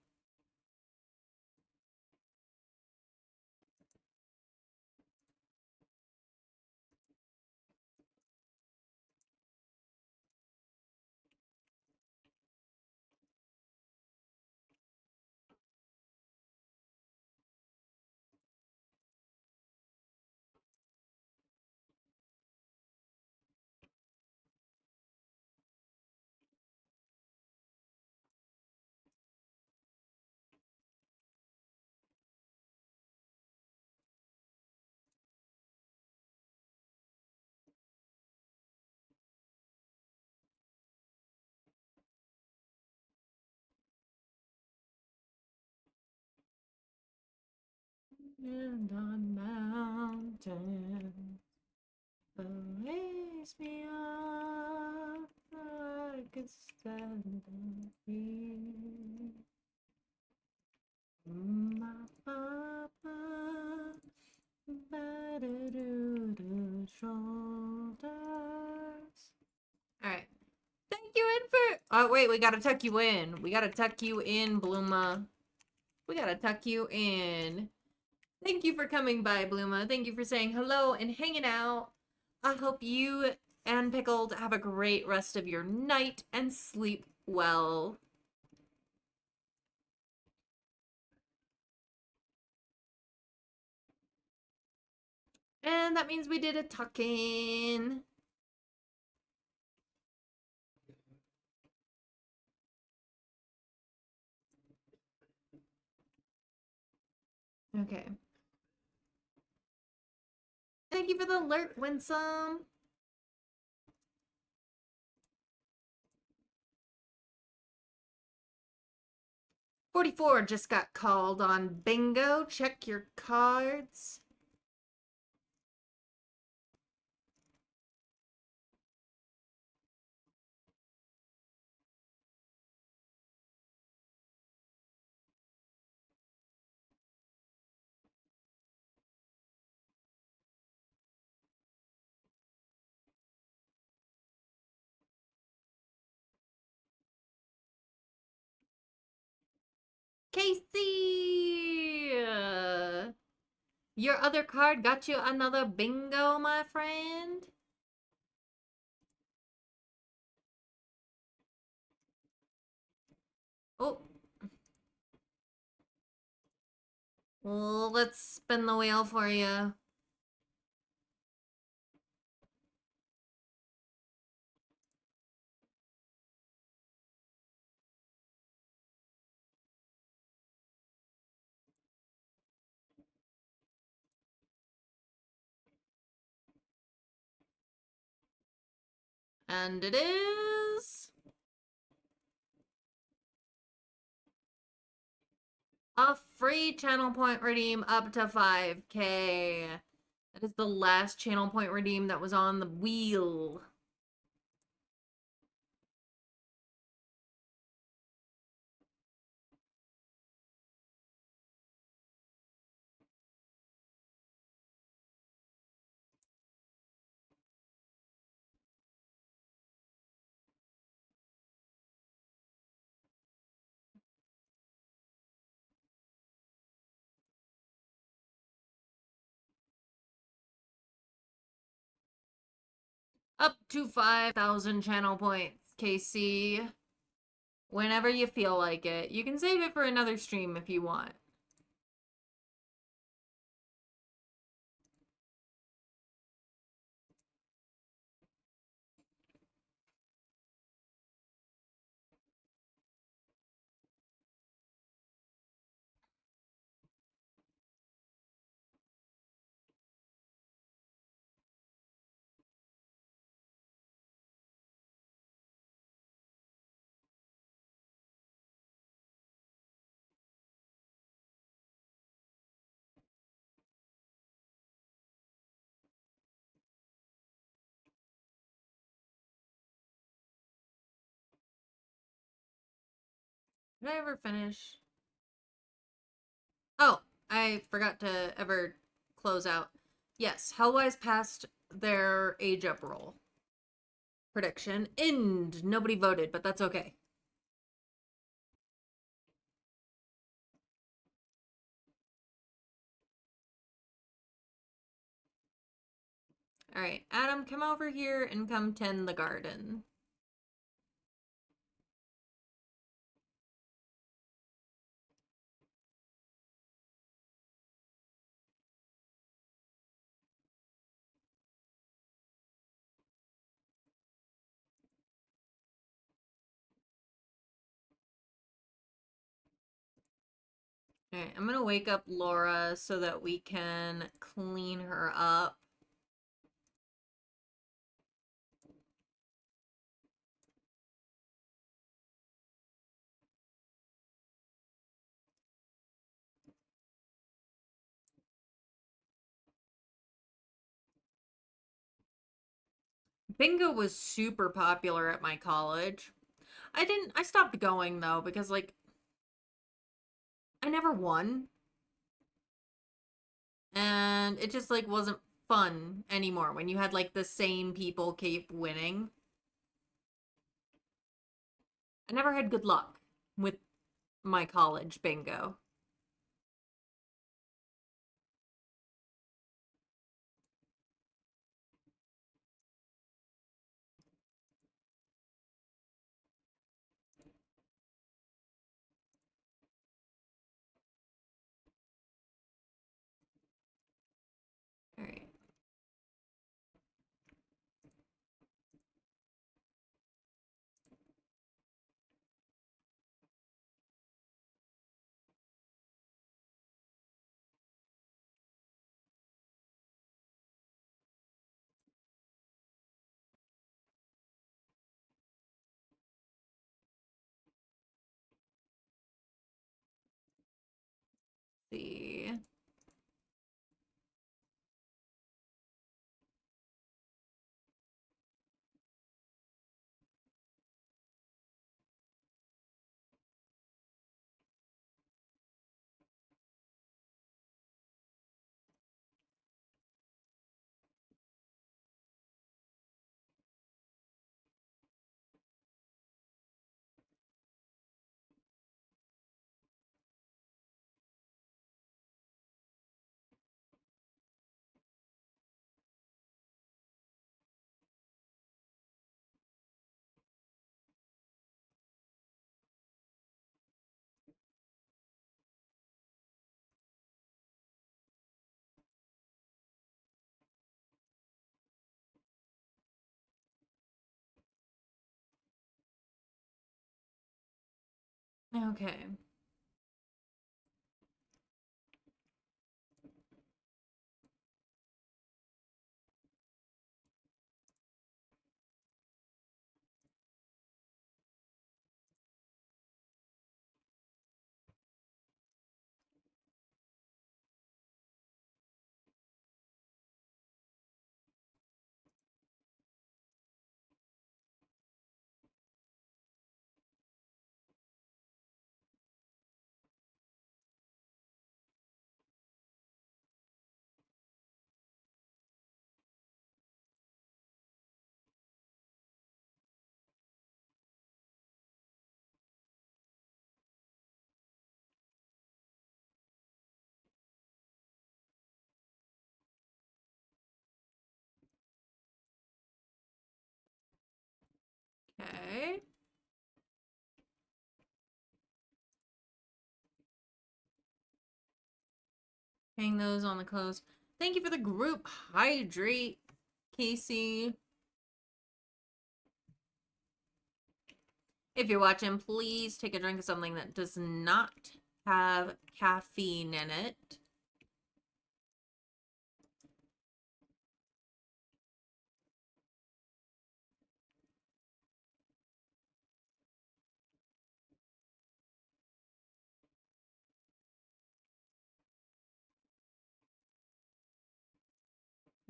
And on mountain, raise me up, I could stand and feel my papa, battered shoulders. All right. Thank you in for. Oh wait, we gotta tuck you in. We gotta tuck you in, Bluma. We gotta tuck you in. Thank you for coming by, Bluma. Thank you for saying hello and hanging out. I hope you and Pickled have a great rest of your night and sleep well. And that means we did a tuck in. Okay. Thank you for the alert, Winsome. $44 just got called on bingo. Check your cards. Casey! Your other card got you another bingo, my friend. Oh. Well, let's spin the wheel for you. And it is a free channel point redeem up to 5K. That is the last channel point redeem that was on the wheel. Up to 5,000 channel points, KC. Whenever you feel like it. You can save it for another stream if you want. Did I ever finish? Oh, I forgot to ever close out. Yes, Hellwise passed their age up roll prediction. And nobody voted, but that's okay. All right, Adam, come over here and come tend the garden. All right, I'm gonna wake up Laura so that we can clean her up. Bingo was super popular at my college. I stopped going though because like I never won and it just like wasn't fun anymore when you had like the same people keep winning. I never had good luck with my college bingo. All right. See. Okay. Hang those on the clothes. Thank you for the group hydrate, Casey. If you're watching, please take a drink of something that does not have caffeine in it.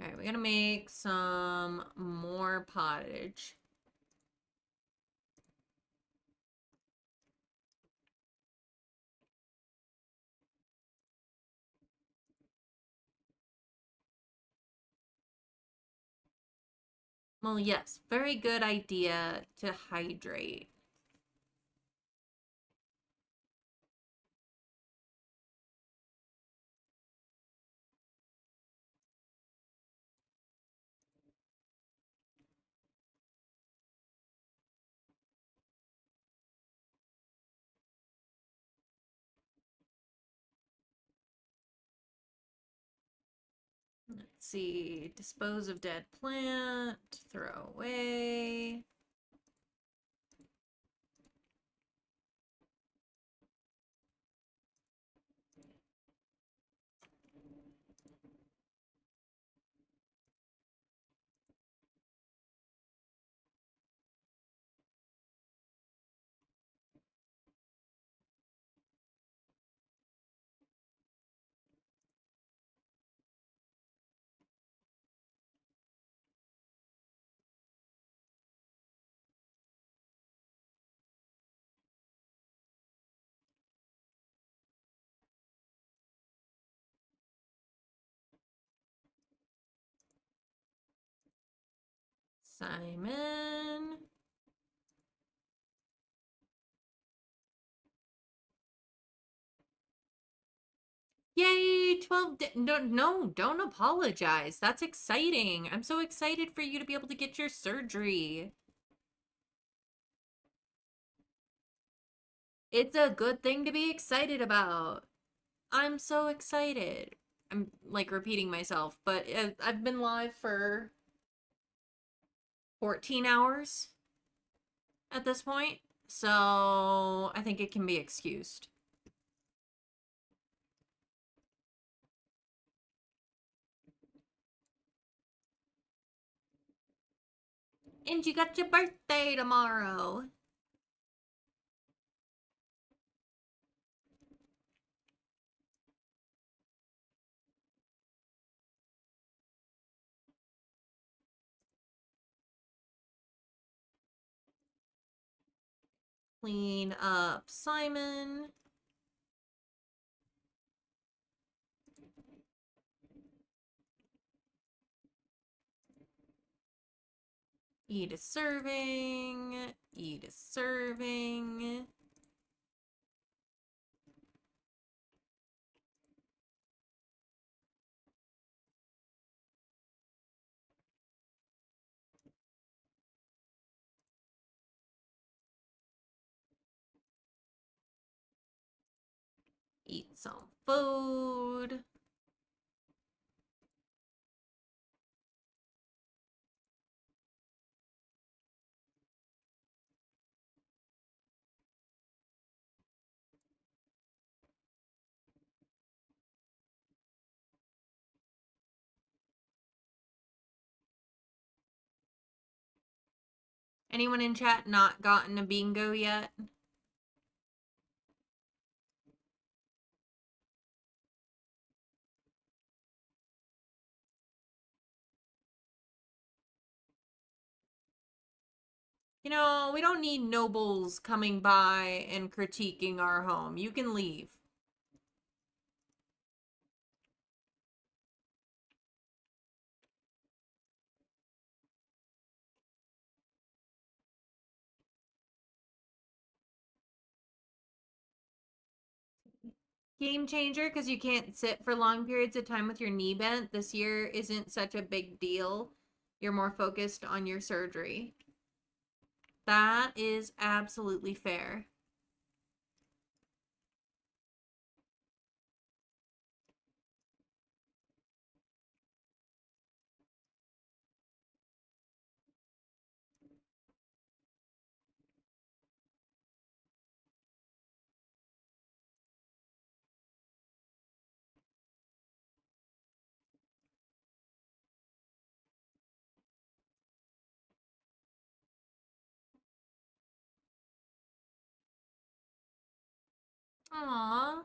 All right, we're gonna make some more pottage. Well, yes, very good idea to hydrate. Let's see, dispose of dead plant, throw away. Simon. Yay, 12 no, don't apologize. That's exciting. I'm so excited for you to be able to get your surgery. It's a good thing to be excited about. I'm so excited. I'm like repeating myself, but I've been live for 14 hours at this point, so I think it can be excused. And you got your birthday tomorrow. Clean up Simon. Eat a serving. Eat a serving. Eat some food. Anyone in chat not gotten a bingo yet? You know, we don't need nobles coming by and critiquing our home. You can leave. Game changer because you can't sit for long periods of time with your knee bent. This year isn't such a big deal. You're more focused on your surgery. That is absolutely fair. Aww.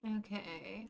Okay.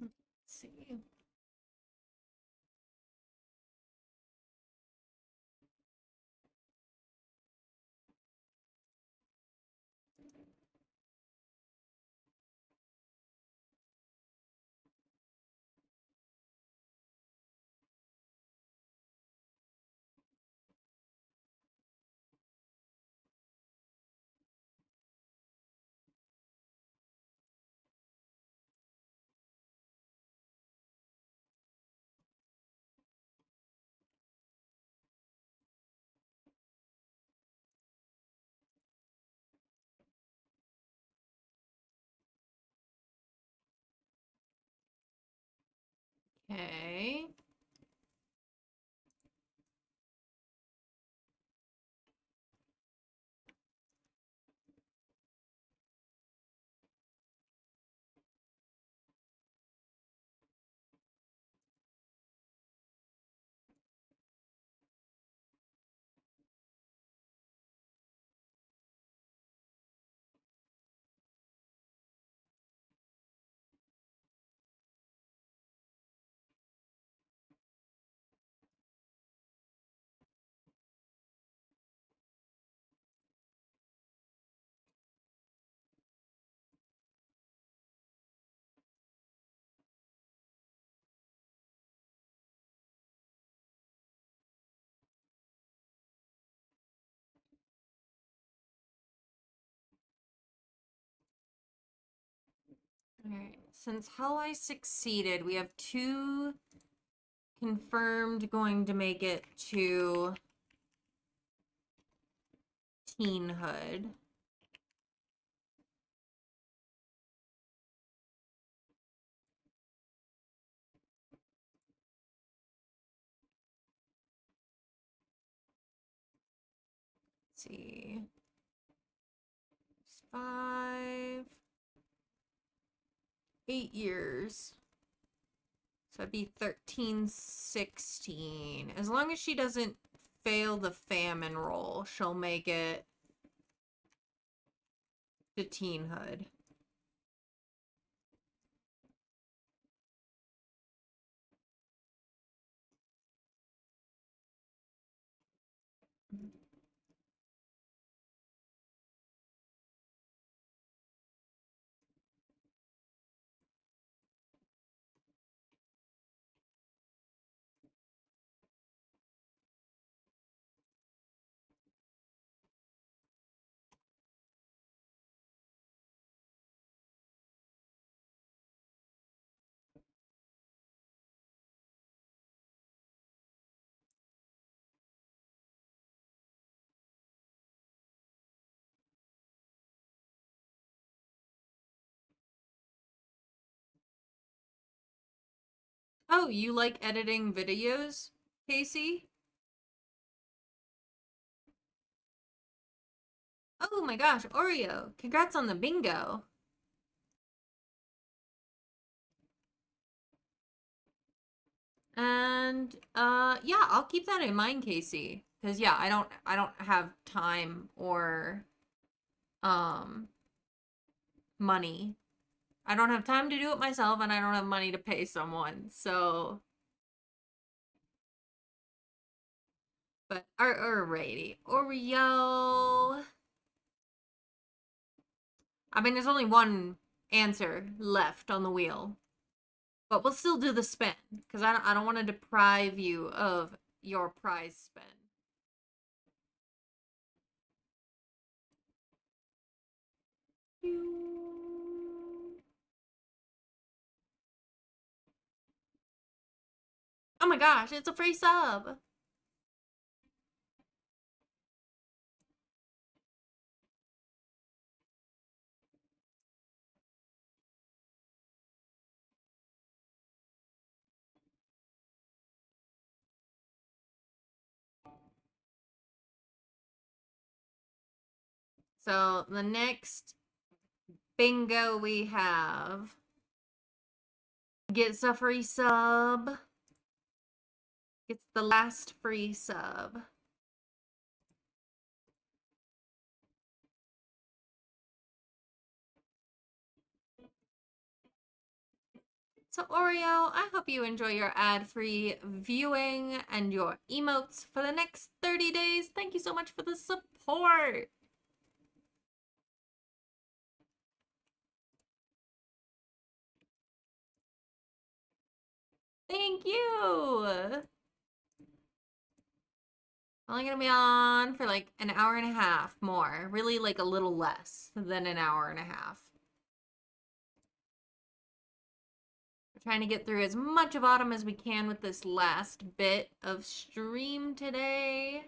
Let's see. Okay. All right. Since Hell I succeeded, we have 2 confirmed going to make it to teenhood. Let's see. 5, 8 years. So it'd be 13, 16. As long as she doesn't fail the famine roll, she'll make it to teenhood. Oh, you like editing videos, Casey? Oh my gosh, Oreo, congrats on the bingo. And yeah, I'll keep that in mind, Casey. Cause yeah, I don't have time or um money. I don't have time to do it myself and I don't have money to pay someone. So but alrighty. Oreo. I mean there's only one answer left on the wheel. But we'll still do the spin. Because I don't want to deprive you of your prize spin. Oh my gosh, it's a free sub. So the next bingo we have gets a free sub. It's the last free sub. So Oreo, I hope you enjoy your ad-free viewing and your emotes for the next 30 days. Thank you so much for the support. Thank you. Only gonna be on for like an hour and a half more. Really like a little less than an hour and a half. We're trying to get through as much of autumn as we can with this last bit of stream today.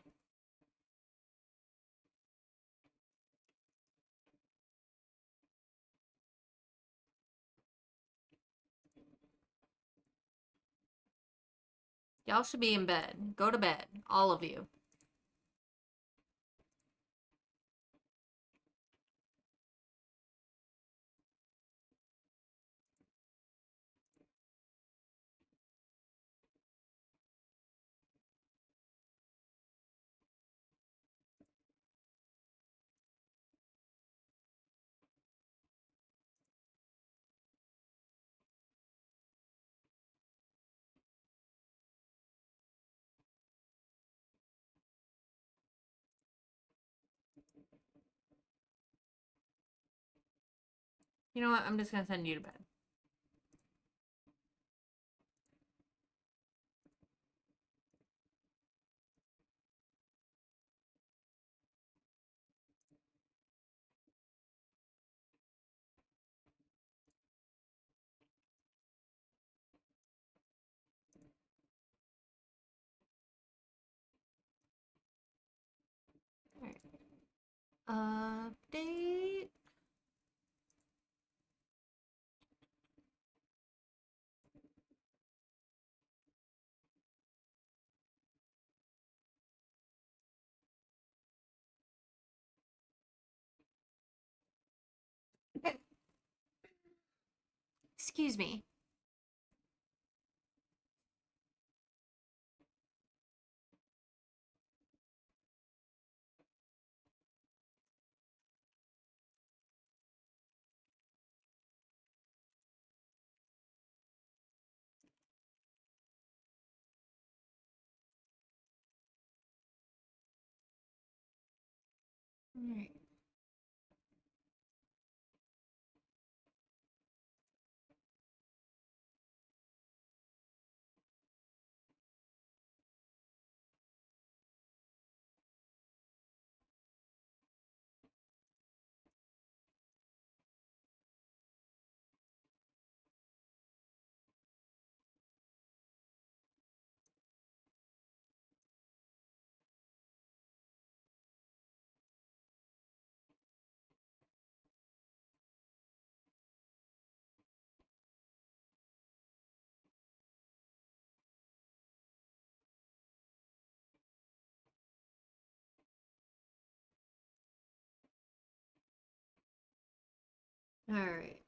Y'all should be in bed. Go to bed. All of you. You know what? I'm just gonna send you to bed. Alright. Update. Excuse me. Alright. Alright.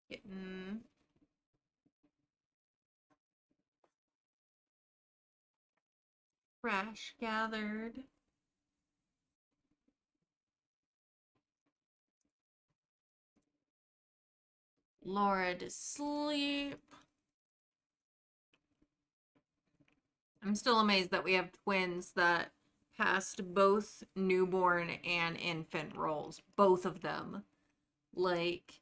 Getting trash gathered. Laura to sleep. I'm still amazed that we have twins that passed both newborn and infant roles. Both of them. Like,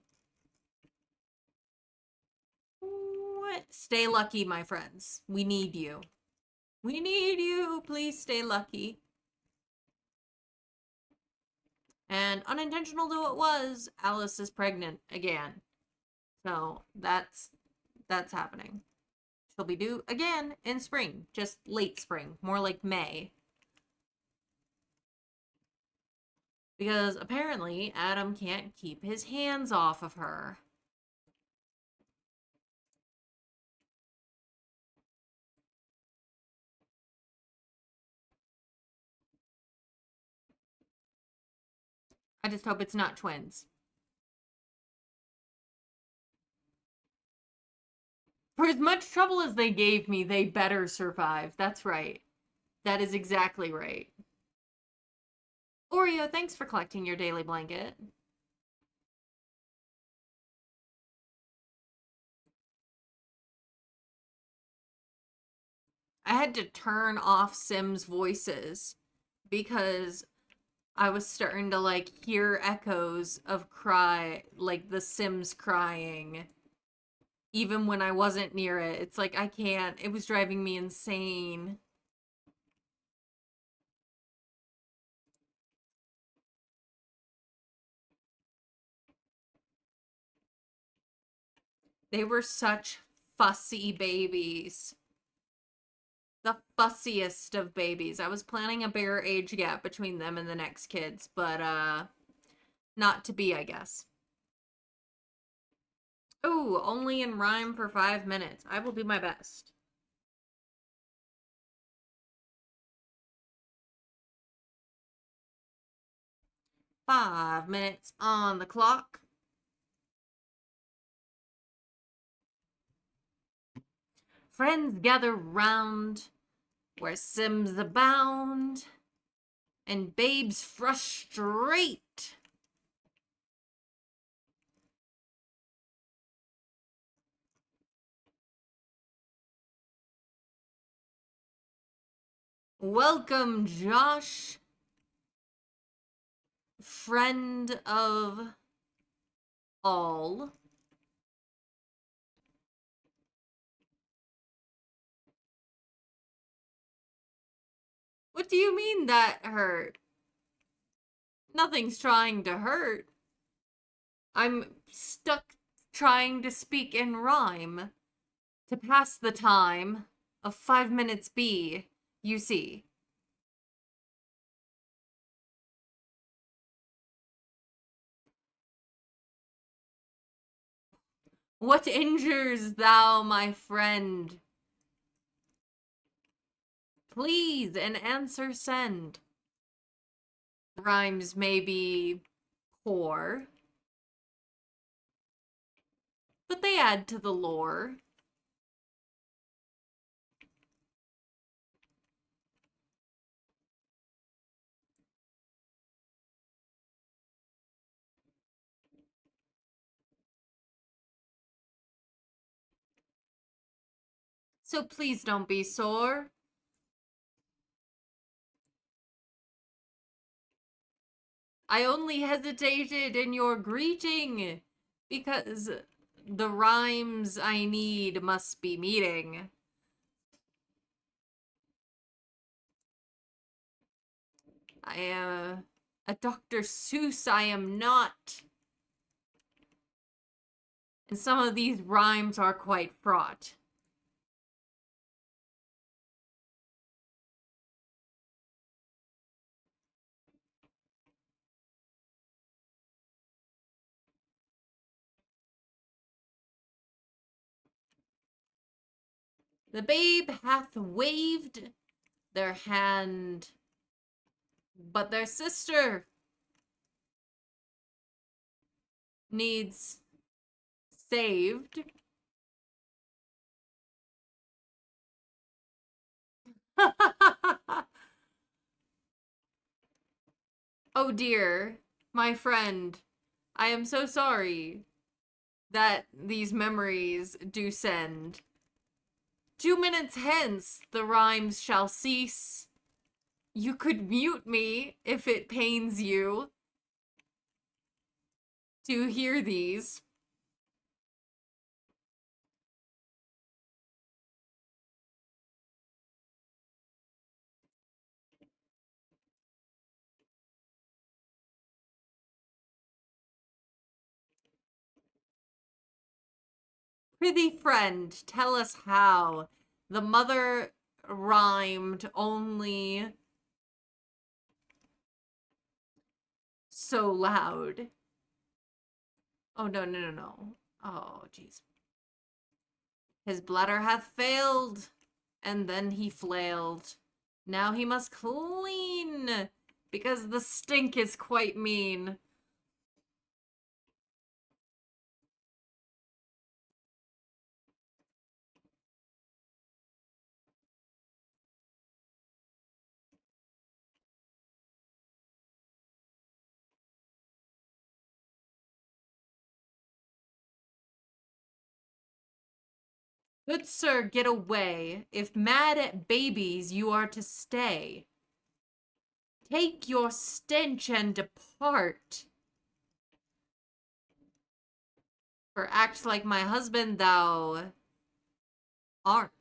what? Stay lucky, my friends. We need you. We need you. Please stay lucky. And unintentional though it was, Alice is pregnant again. So that's happening. She'll be due again in spring, just late spring, more like May. Because apparently Adam can't keep his hands off of her. I just hope it's not twins. For as much trouble as they gave me, they better survive. That's right. That is exactly right. Oreo, thanks for collecting your daily blanket. I had to turn off Sim's voices because I was starting to like hear echoes of like the Sims crying even when I wasn't near it. It's like I can't. It was driving me insane. They were such fussy babies. The fussiest of babies. I was planning a bigger age gap between them and the next kids, but not to be, I guess. Oh, only in rhyme for 5 minutes. I will do my best. $5 on the clock. Friends gather round where Sims abound, and babes frustrate Welcome, Josh. Friend of all. What do you mean that hurt? Nothing's trying to hurt. I'm stuck trying to speak in rhyme to pass the time of 5 minutes B, you see. What injures thou, my friend? Please an answer send. Rhymes may be poor, but they add to the lore. So please don't be sore. I only hesitated in your greeting because the rhymes I need must be meeting. I am a Dr. Seuss, I am not. And some of these rhymes are quite fraught. The babe hath waved their hand, but their sister needs saved. Oh dear, my friend, I am so sorry that these memories do send. 2 minutes hence the rhymes shall cease. You could mute me if it pains you to hear these. Prithee, friend, tell us how the mother rhymed only so loud. Oh, no, no, no, no. Oh, jeez. His bladder hath failed, and then he flailed. Now he must clean, because the stink is quite mean. Good sir, get away. If mad at babies you are to stay, take your stench and depart. For act like my husband thou art.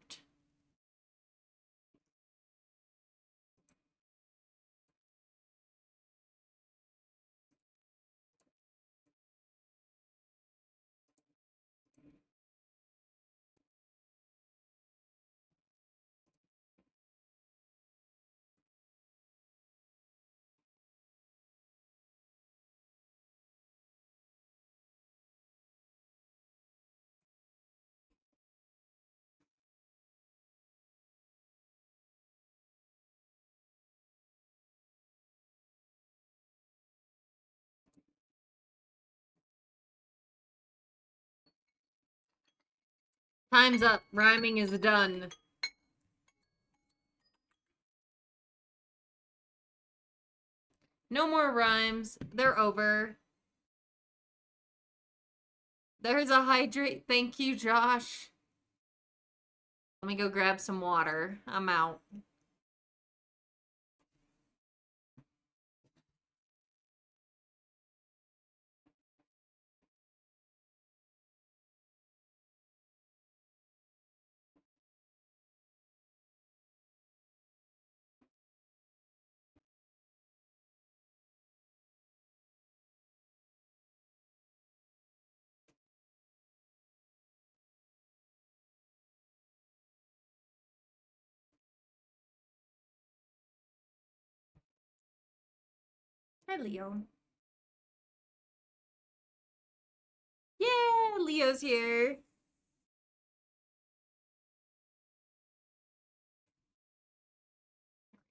Time's up. Rhyming is done. No more rhymes. They're over. There's a hydrate. Thank you, Josh. Let me go grab some water. I'm out. Hi, Leo. Yeah, Leo's here.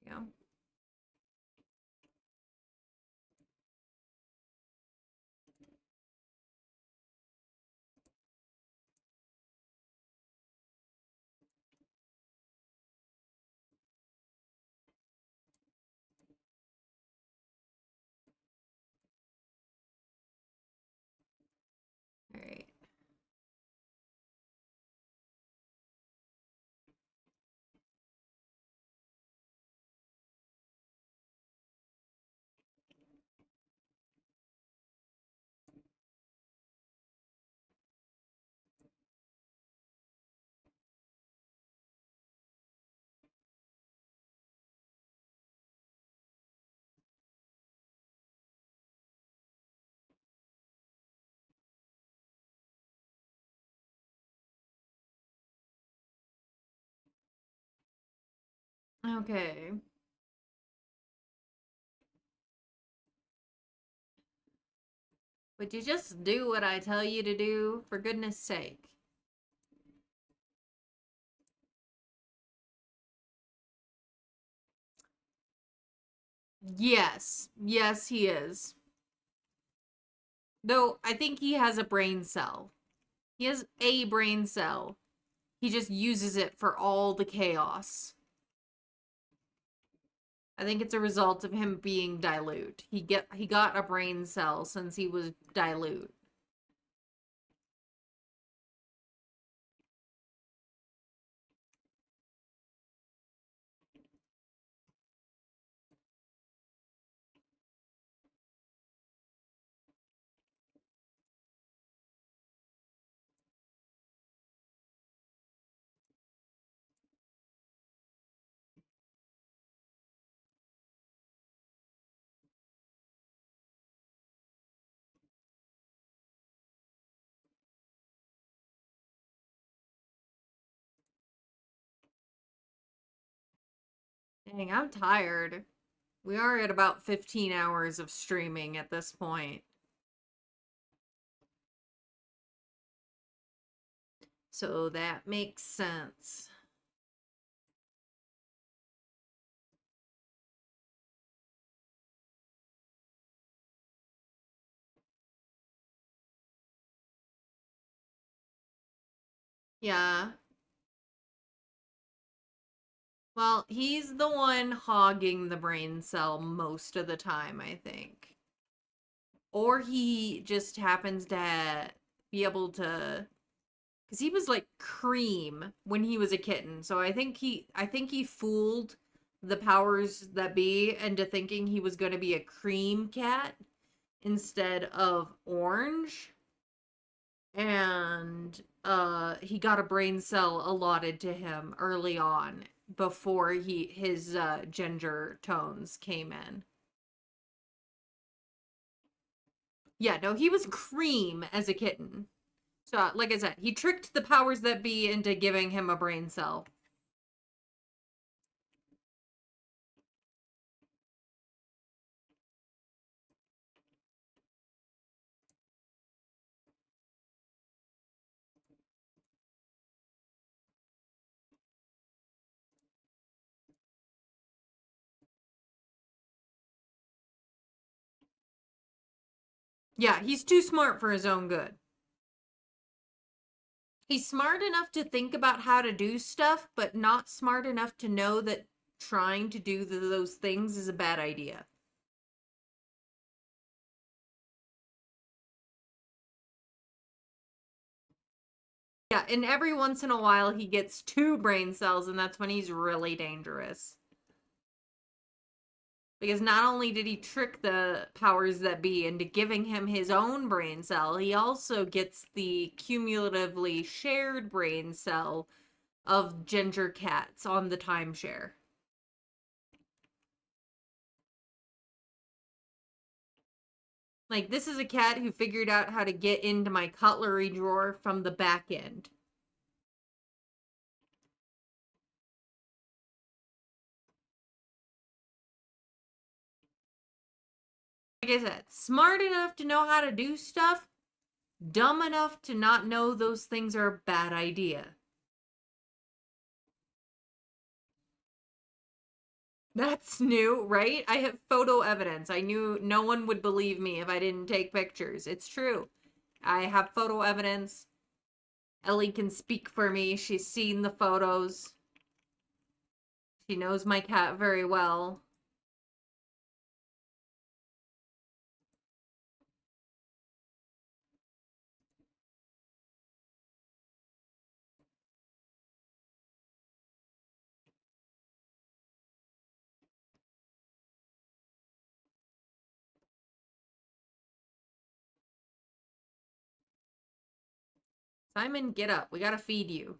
There we go. All right. Okay. Would you just do what I tell you to do, for goodness sake? Yes. Yes, he is. Though I think he has a brain cell. He has a brain cell. He just uses it for all the chaos. I think it's a result of him being dilute. He got a brain cell since he was dilute. Dang, I'm tired. We are at about 15 hours of streaming at this point. So that makes sense. Yeah. Well, he's the one hogging the brain cell most of the time, I think. Or he just happens to be able to, because he was like cream when he was a kitten. So I think he fooled the powers that be into thinking he was going to be a cream cat instead of orange. And he got a brain cell allotted to him early on before his ginger tones came in. Yeah, no, he was cream as a kitten. So, like I said, he tricked the powers that be into giving him a brain cell. Yeah, he's too smart for his own good. He's smart enough to think about how to do stuff, but not smart enough to know that trying to do those things is a bad idea. Yeah, and every once in a while he gets two brain cells, and that's when he's really dangerous. Because not only did he trick the powers that be into giving him his own brain cell, he also gets the cumulatively shared brain cell of ginger cats on the timeshare. Like, this is a cat who figured out how to get into my cutlery drawer from the back end. Like I said, smart enough to know how to do stuff, dumb enough to not know those things are a bad idea. That's new, right? I have photo evidence. I knew no one would believe me if I didn't take pictures. It's true. I have photo evidence. Ellie can speak for me. She's seen the photos. She knows my cat very well. Simon, get up. We gotta feed you.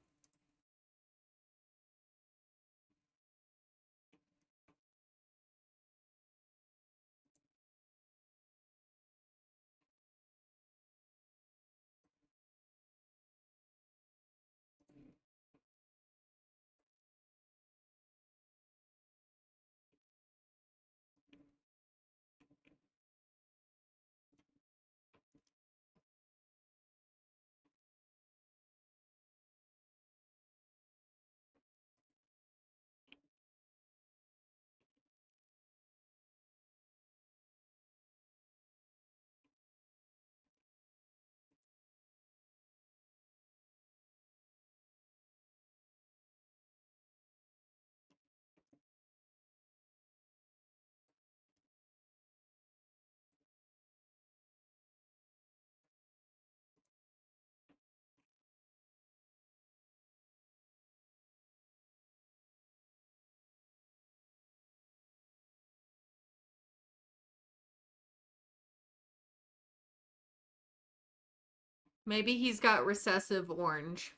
Maybe he's got recessive orange.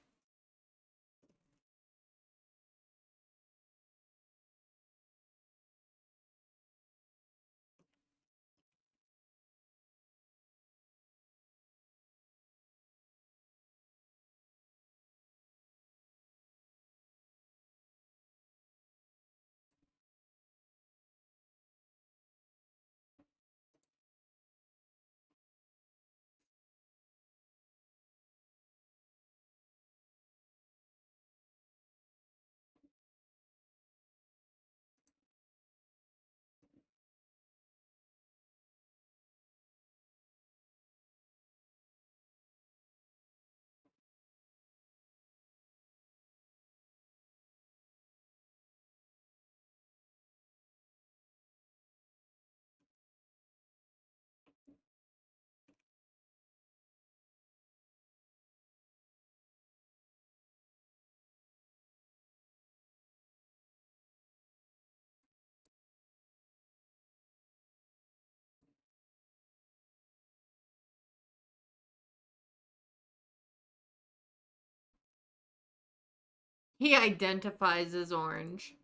He identifies as orange.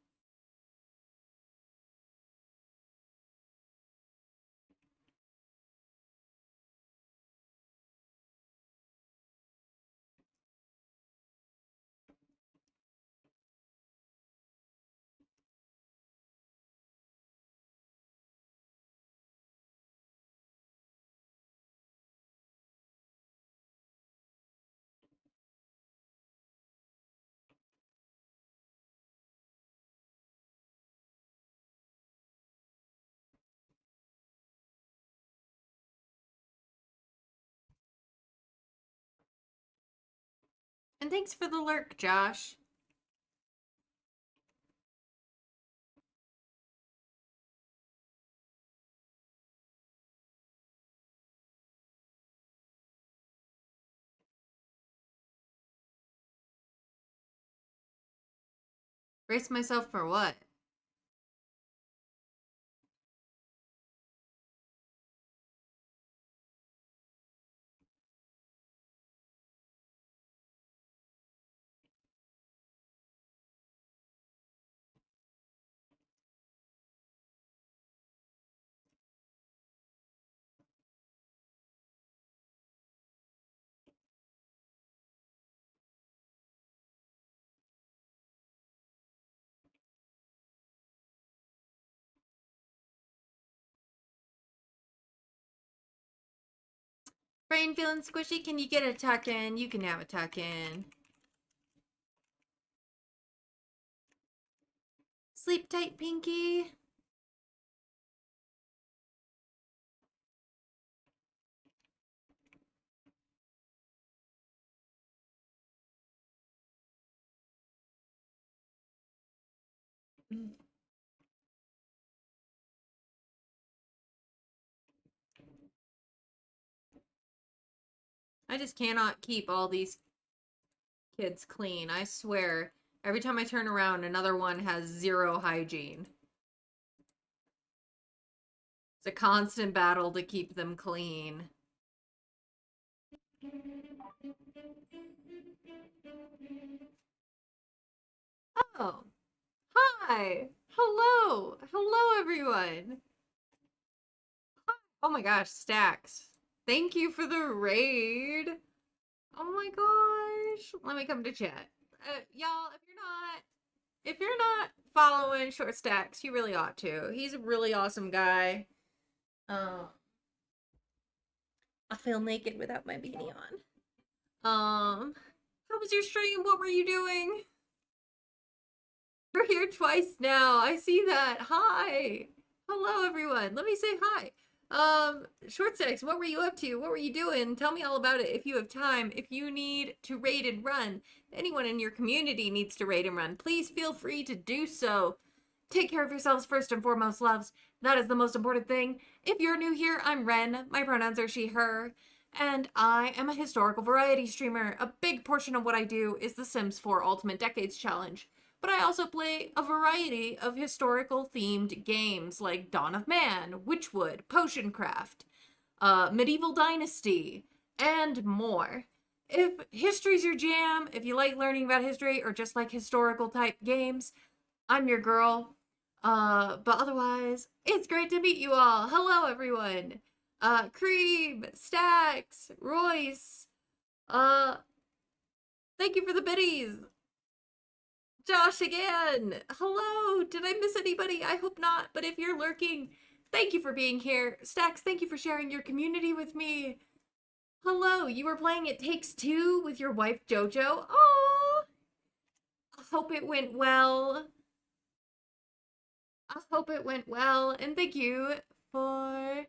And thanks for the lurk, Josh. Brace myself for what? Brain feeling squishy? Can you get a tuck in? You can have a tuck in. Sleep tight, Pinky. I just cannot keep all these kids clean. I swear, every time I turn around, another one has zero hygiene. It's a constant battle to keep them clean. Oh, hi. Hello. Hello, everyone. Oh my gosh, Stacks. Thank you for the raid. Oh my gosh. Let me come to chat. Y'all, if you're not following Short Stacks, you really ought to. He's a really awesome guy. I feel naked without my beanie on. How was your stream? What were you doing? We're here twice now. I see that. Hi. Hello, everyone. Let me say hi. Short Stacks, what were you up to? What were you doing? Tell me all about it if you have time. If you need to raid and run, anyone in your community needs to raid and run, please feel free to do so. Take care of yourselves first and foremost, loves. That is the most important thing. If you're new here, I'm Ren. My pronouns are she, her. And I am a historical variety streamer. A big portion of what I do is the Sims 4 Ultimate Decades Challenge. But I also play a variety of historical themed games like Dawn of Man, Witchwood, Potioncraft, Medieval Dynasty, and more. If history's your jam, if you like learning about history or just like historical type games, I'm your girl. But otherwise, it's great to meet you all. Hello, everyone. Cream, Stacks, Royce. Thank you for the biddies. Josh again. Hello. Did I miss anybody? I hope not. But if you're lurking, thank you for being here. Stacks, thank you for sharing your community with me. Hello. You were playing It Takes Two with your wife Jojo. Oh. I hope it went well. I hope it went well. And thank you for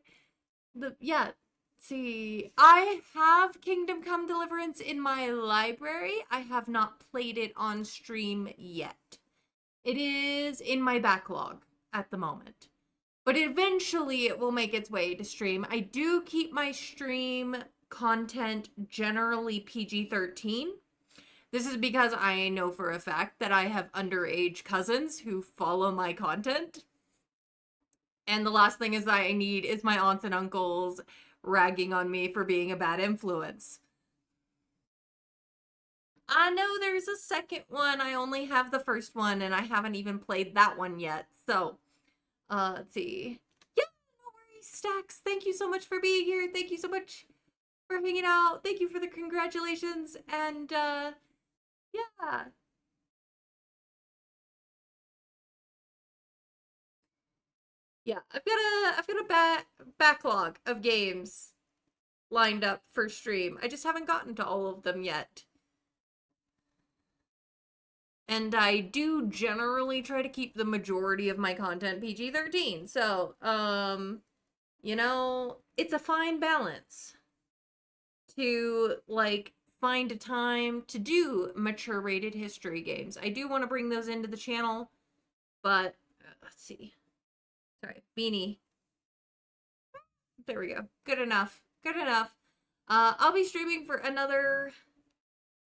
see, I have Kingdom Come Deliverance in my library. I have not played it on stream yet. It is in my backlog at the moment. But eventually it will make its way to stream. I do keep my stream content generally PG-13. This is because I know for a fact that I have underage cousins who follow my content. And the last thing is I need is my aunts and uncles ragging on me for being a bad influence. I know there's a second one. I only have the first one and I haven't even played that one yet. So, let's see. Yeah, no worries, Stacks. Thank you so much for being here. Thank you so much for hanging out. Thank you for the congratulations. And, yeah. Yeah, I've got a backlog of games lined up for stream. I just haven't gotten to all of them yet. And I do generally try to keep the majority of my content PG-13. So, you know, it's a fine balance to, like, find a time to do mature rated history games. I do want to bring those into the channel, but, let's see. Sorry, beanie. There we go. Good enough. Good enough. I'll be streaming for another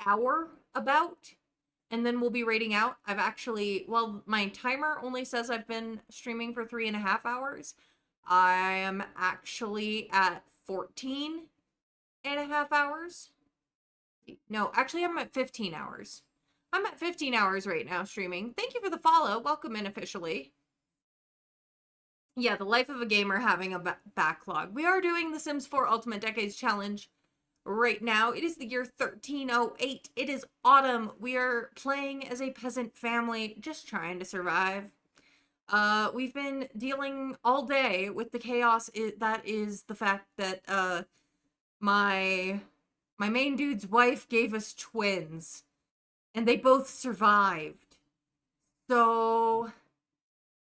hour about, and then we'll be rating out. I've actually, well, my timer only says I've been streaming for 3.5 hours. I am actually at 14.5 hours. No, actually I'm at 15 hours. I'm at 15 hours right now streaming. Thank you for the follow. Welcome in officially. Yeah, the life of a gamer having a backlog. We are doing the Sims 4 Ultimate Decades Challenge right now. It is the year 1308. It is autumn. We are playing as a peasant family, just trying to survive. We've been dealing all day with the chaos that is the fact that my my main dude's wife gave us twins, and they both survived. So,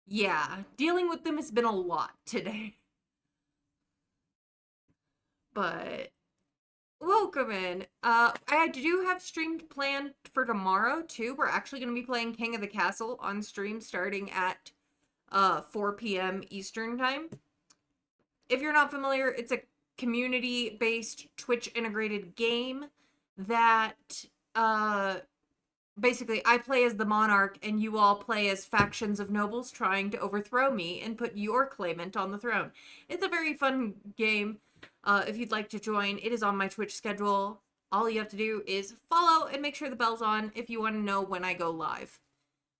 yeah, dealing with them has been a lot today. But welcome in. I do have streamed planned for tomorrow too. We're actually going to be playing King of the Castle on stream starting at 4 p.m. Eastern time. If you're not familiar, it's a community-based Twitch integrated game that uh basically I play as the monarch and you all play as factions of nobles trying to overthrow me and put your claimant on the throne. It's a very fun game. If you'd like to join, it is on my Twitch schedule. All you have to do is follow and make sure the bell's on if you want to know when I go live.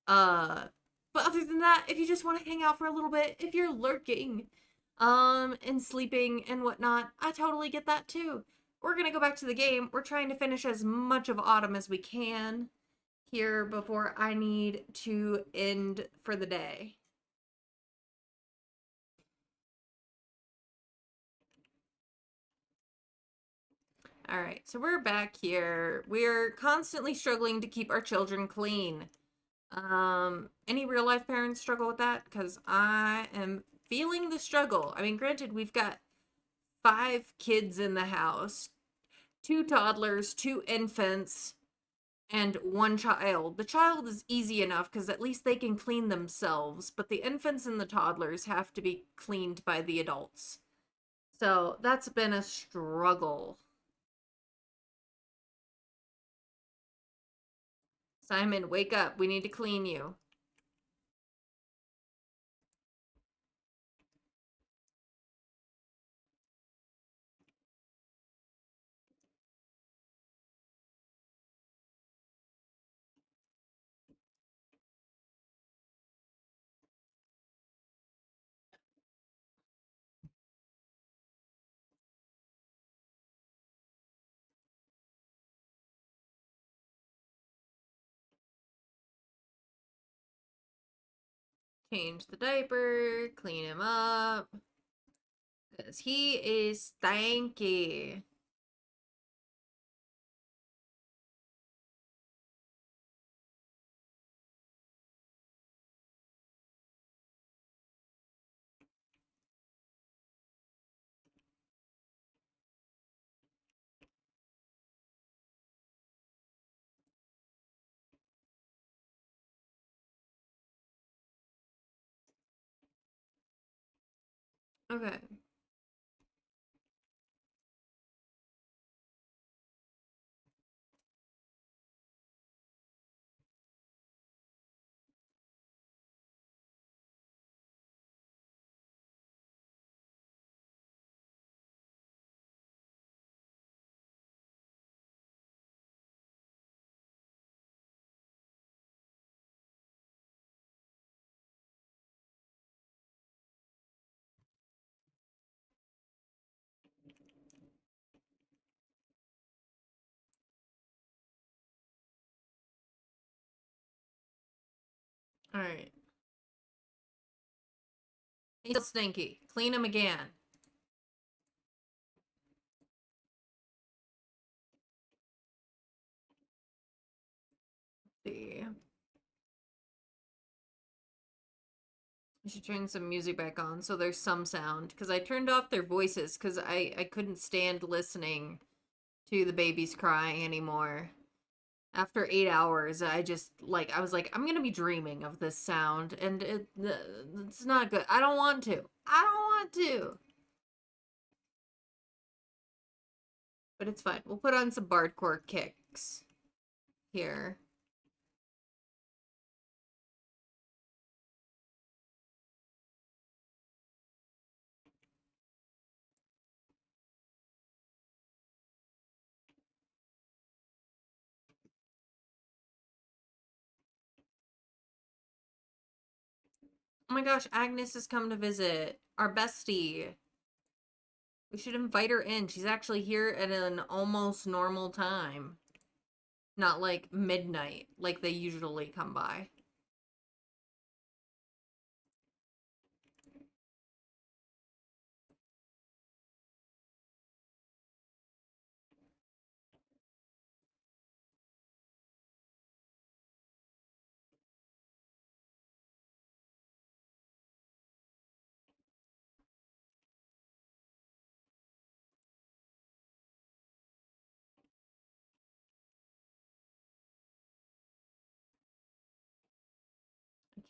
Uh, but other than that, if you just want to hang out for a little bit, if you're lurking, and sleeping and whatnot, I totally get that too. We're gonna go back to the game. We're trying to finish as much of autumn as we can here before I need to end for the day. All right, so we're back here. We're constantly struggling to keep our children clean. Any real life parents struggle with that? Because I am feeling the struggle. I mean, granted, we've got 5 kids in the house, 2 toddlers, 2 infants, and 1 child. The child is easy enough because at least they can clean themselves, but the infants and the toddlers have to be cleaned by the adults. So that's been a struggle. Simon, wake up. We need to clean you. Change the diaper, clean him up. Because he is stanky. Okay. Alright. He's still stinky. Clean him again. Let's see. I should turn some music back on so there's some sound. Because I turned off their voices because I couldn't stand listening to the babies crying anymore. After 8 hours, I was like, I'm gonna be dreaming of this sound, and it's not good. I don't want to. I don't want to. But it's fine. We'll put on some bardcore kicks here. Oh my gosh, Agnes has come to visit. Our bestie. We should invite her in. She's actually here at an almost normal time. Not like midnight, like they usually come by.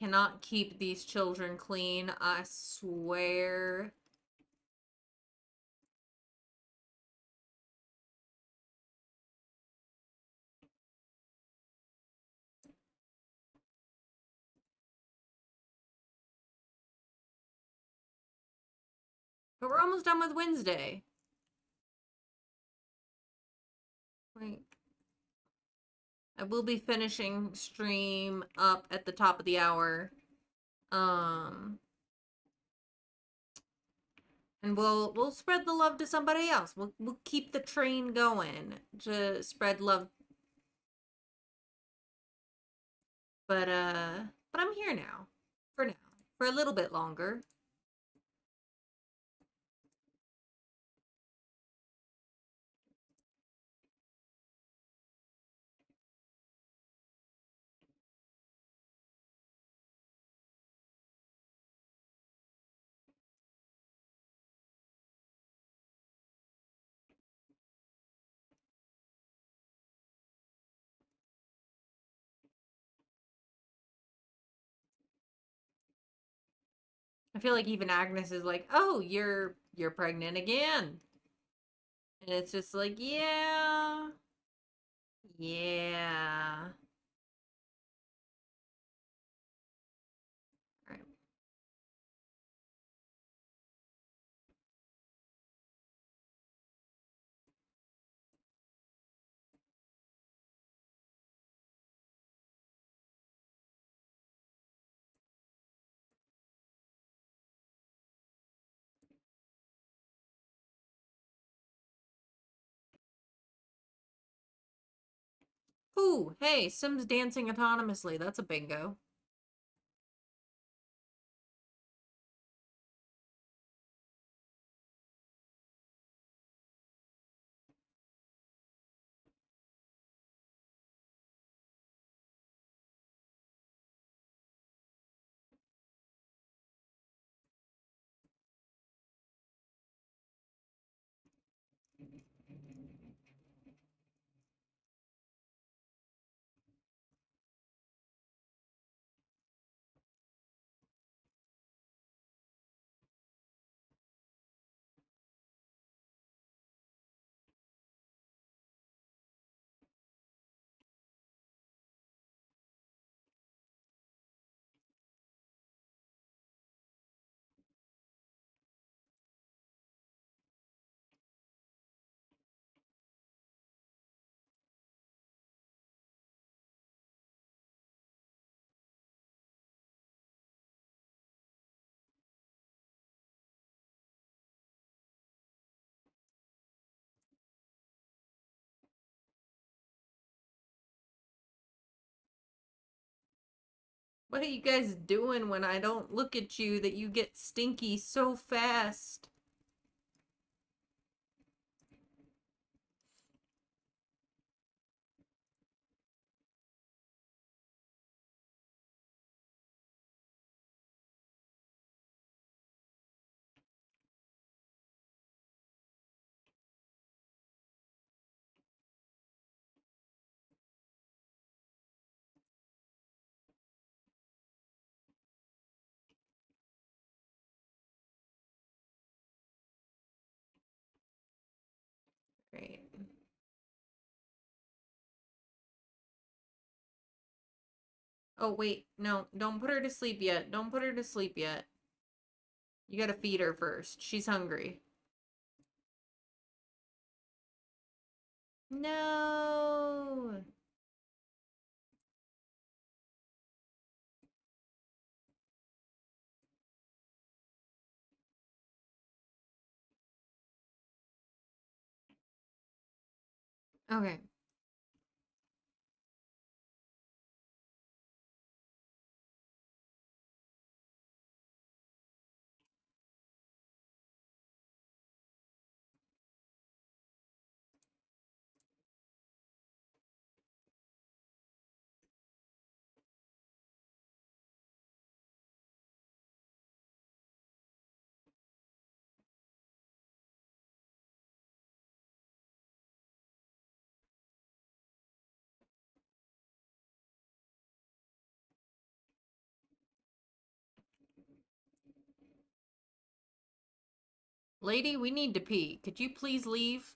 cannot keep these children clean, I swear. But we're almost done with Wednesday. Wait. I will be finishing stream up at the top of the hour. And we'll spread the love to somebody else. We'll keep the train going to spread love. But I'm here now. For now. For a little bit longer. I feel like even Agnes is like, "Oh, you're pregnant again." And it's just like, "Yeah. Yeah." All right. Ooh, hey, Sim's dancing autonomously. That's a bingo. What are you guys doing when I don't look at you that you get stinky so fast? Great. Oh, wait. No, don't put her to sleep yet. Don't put her to sleep yet. You gotta feed her first. She's hungry. No. Okay. Lady, we need to pee. Could you please leave?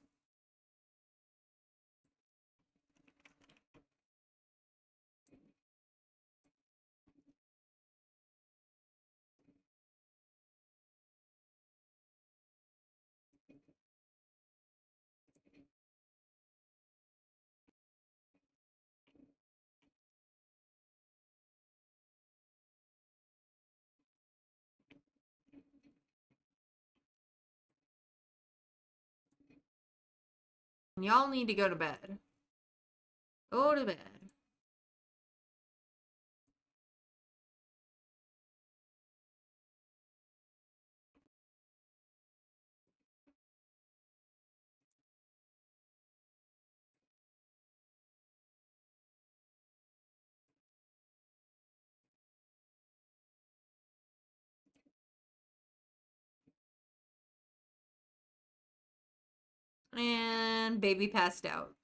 Y'all need to go to bed. Go to bed. And baby passed out.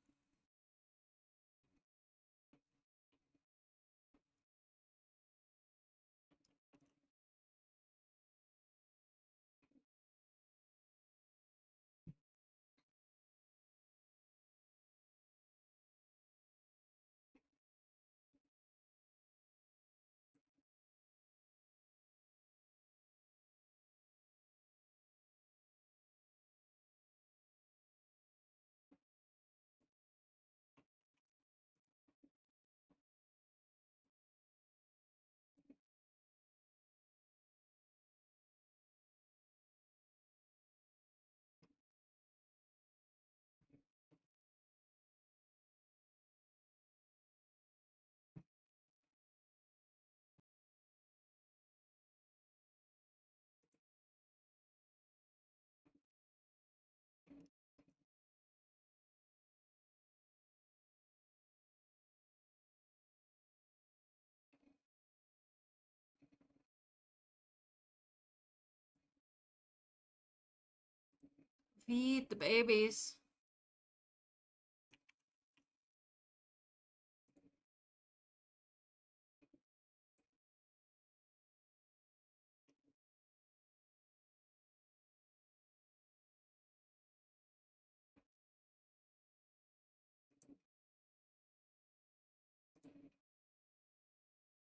Feed the babies.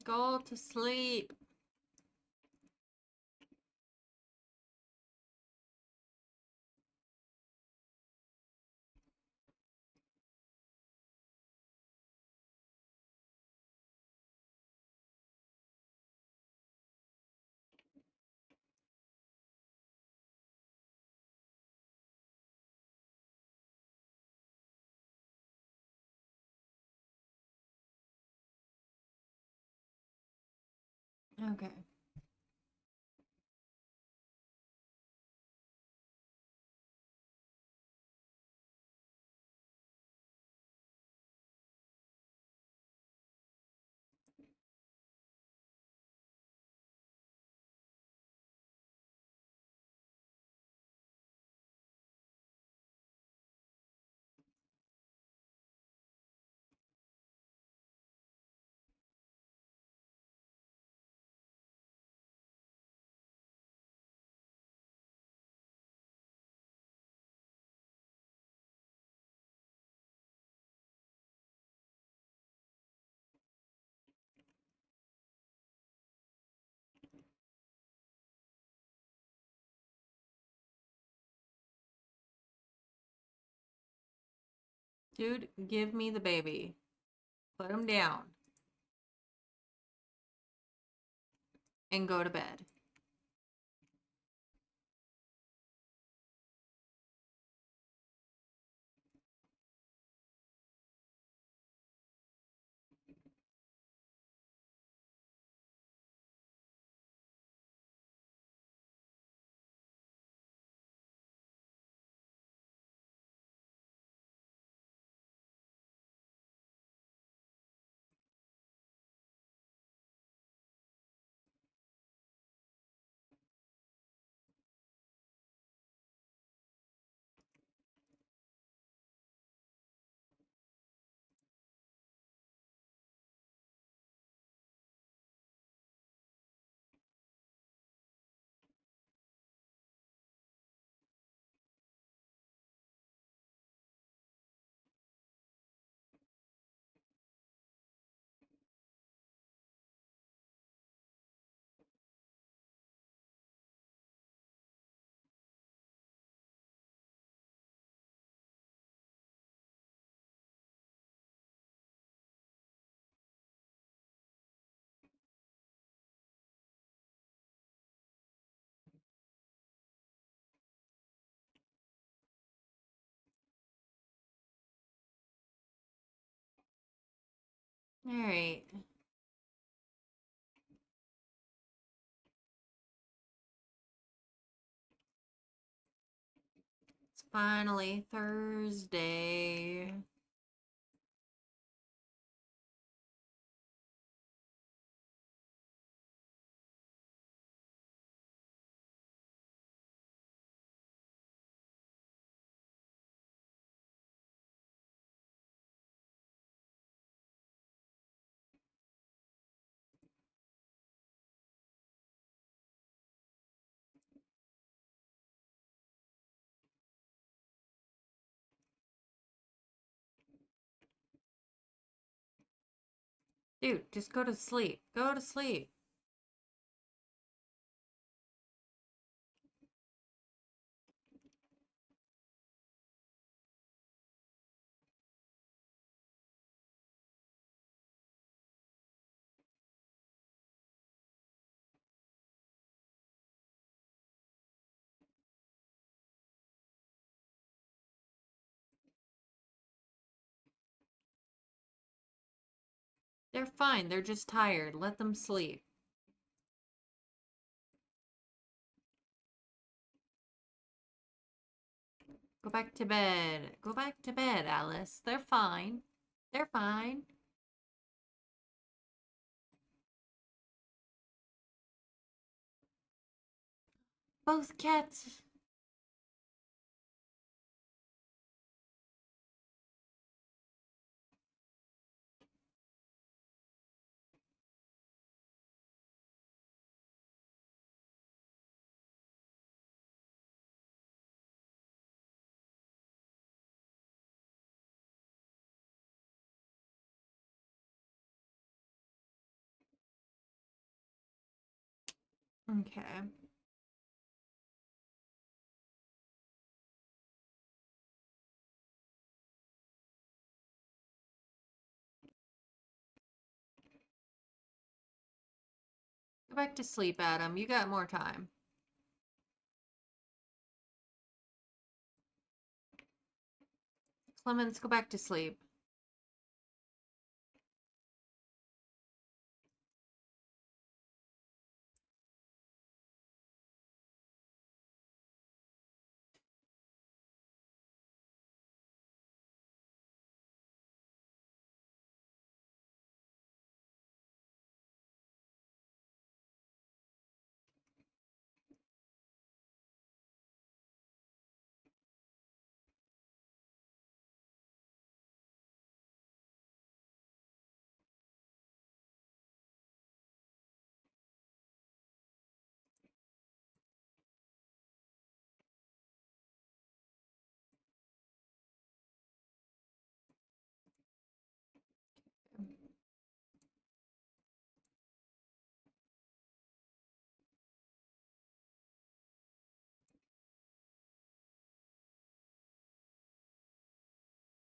Go to sleep. Okay. Dude, give me the baby. Put him down. And go to bed. All right. It's finally Thursday. Dude, just go to sleep. Go to sleep. They're fine. They're just tired. Let them sleep. Go back to bed. Go back to bed, Alice. They're fine. They're fine. Both cats. Okay. Go back to sleep, Adam. You got more time. Clemens, go back to sleep.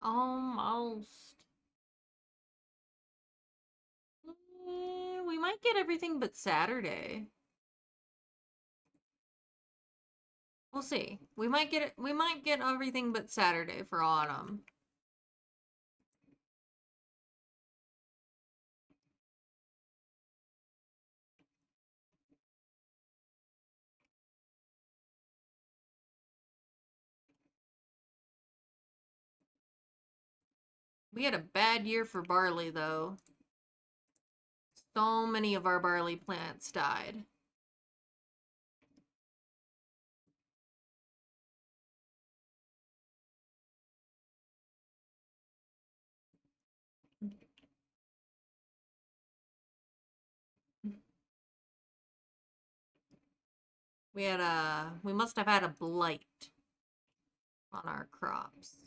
Almost. We might get everything but Saturday. We'll see. We might get it. We might get everything but Saturday for autumn. We had a bad year for barley, though. So many of our barley plants died. We must have had a blight on our crops.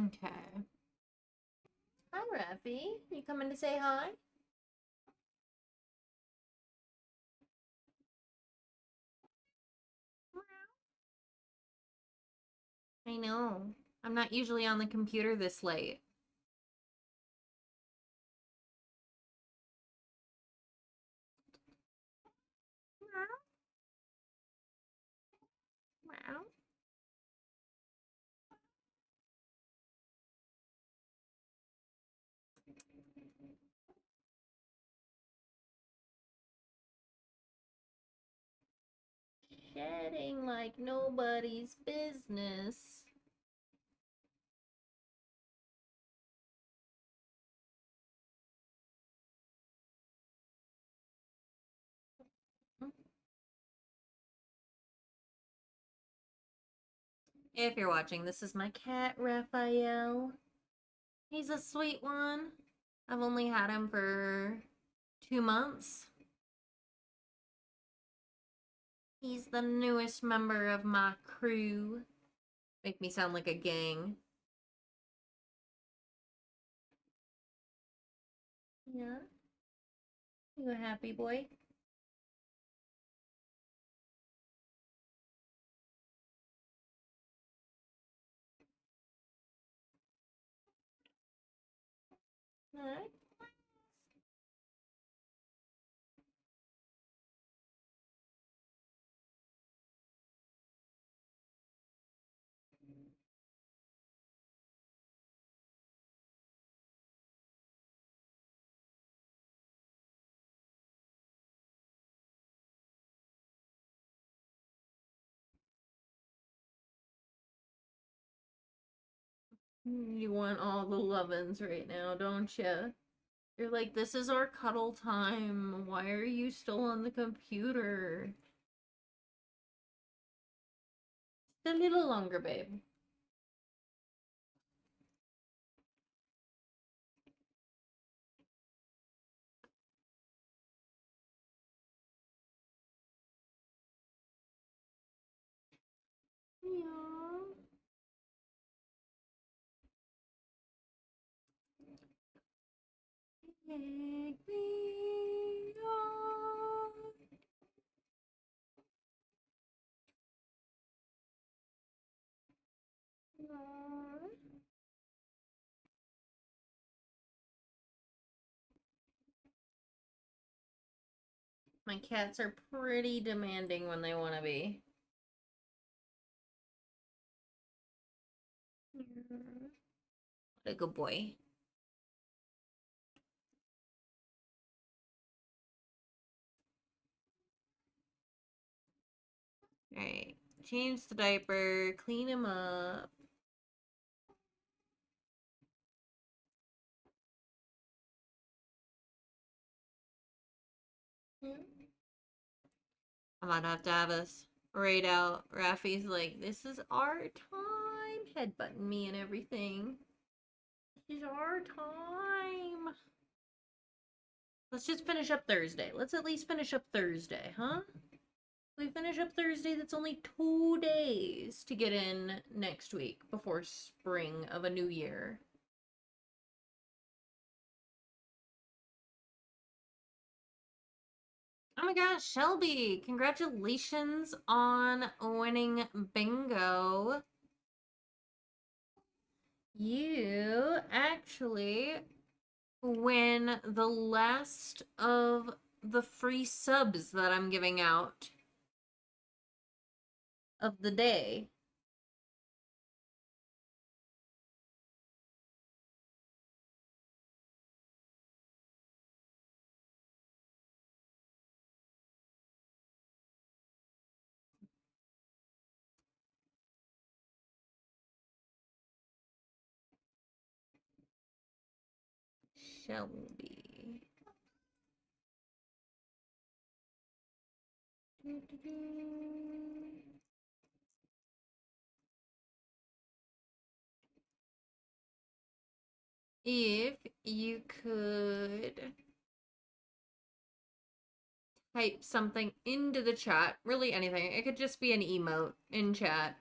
Okay. Hi, Raffy. You coming to say hi? I know. I'm not usually on the computer this late. Wow. Shedding like nobody's business. If you're watching, this is my cat, Raphael. He's a sweet one. I've only had him for 2 months. He's the newest member of my crew. Make me sound like a gang. Yeah. You a happy boy? Alright. You want all the lovin's right now, don't you? You're like, this is our cuddle time. Why are you still on the computer? Just a little longer, babe. Yeah. Take me on. My cats are pretty demanding when they want to be. What a good boy. Alright. Change the diaper, clean him up. I might have to have us raid out. Raffy's like, this is our time. Headbutting me and everything. This is our time. Let's just finish up Thursday. Let's at least finish up Thursday, huh? We finish up Thursday, that's only 2 days to get in next week before spring of a new year. Oh my gosh, Shelby, congratulations on winning bingo. You actually win the last of the free subs that I'm giving out of the day. Shelby. If you could type something into the chat, really anything. It could just be an emote in chat.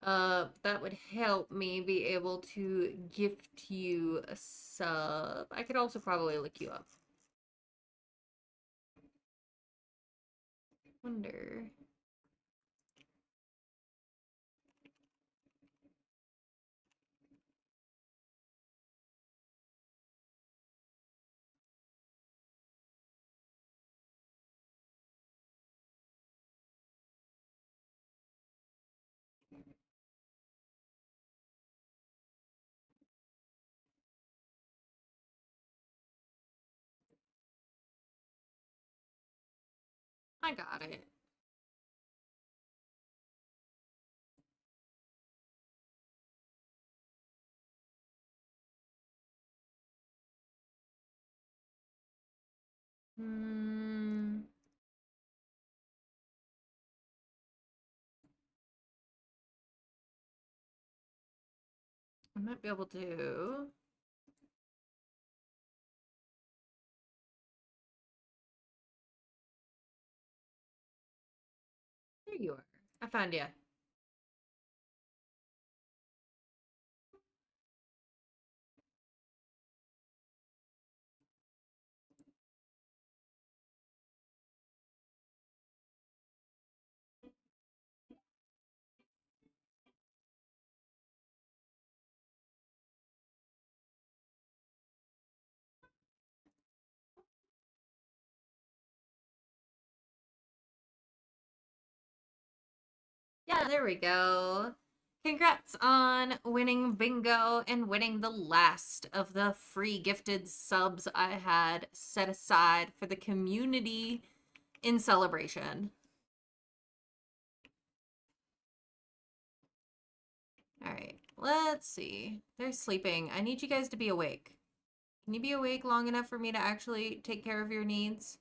That would help me be able to gift you a sub. I could also probably look you up. Wonder. I got it. Hmm. I might be able to. There you are. I found you. Yeah, there we go. Congrats on winning bingo and winning the last of the free gifted subs I had set aside for the community in celebration. All right, let's see. They're sleeping. I need you guys to be awake. Can you be awake long enough for me to actually take care of your needs?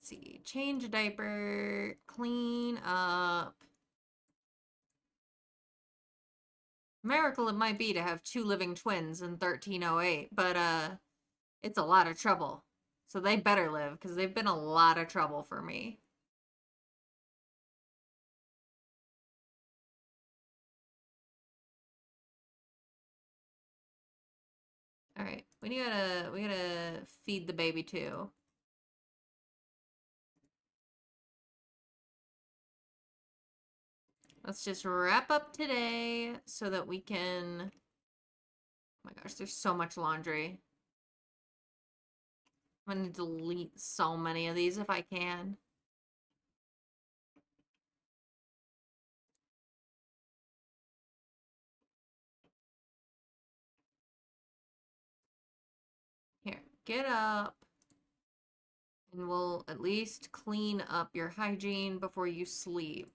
Let's see. Change a diaper, clean up. Miracle it might be to have 2 living twins in 1308, but it's a lot of trouble. So they better live because they've been a lot of trouble for me. All right, we gotta feed the baby too. Let's just wrap up today so that we can. Oh my gosh, there's so much laundry. I'm gonna delete so many of these if I can. Here, get up. And we'll at least clean up your hygiene before you sleep.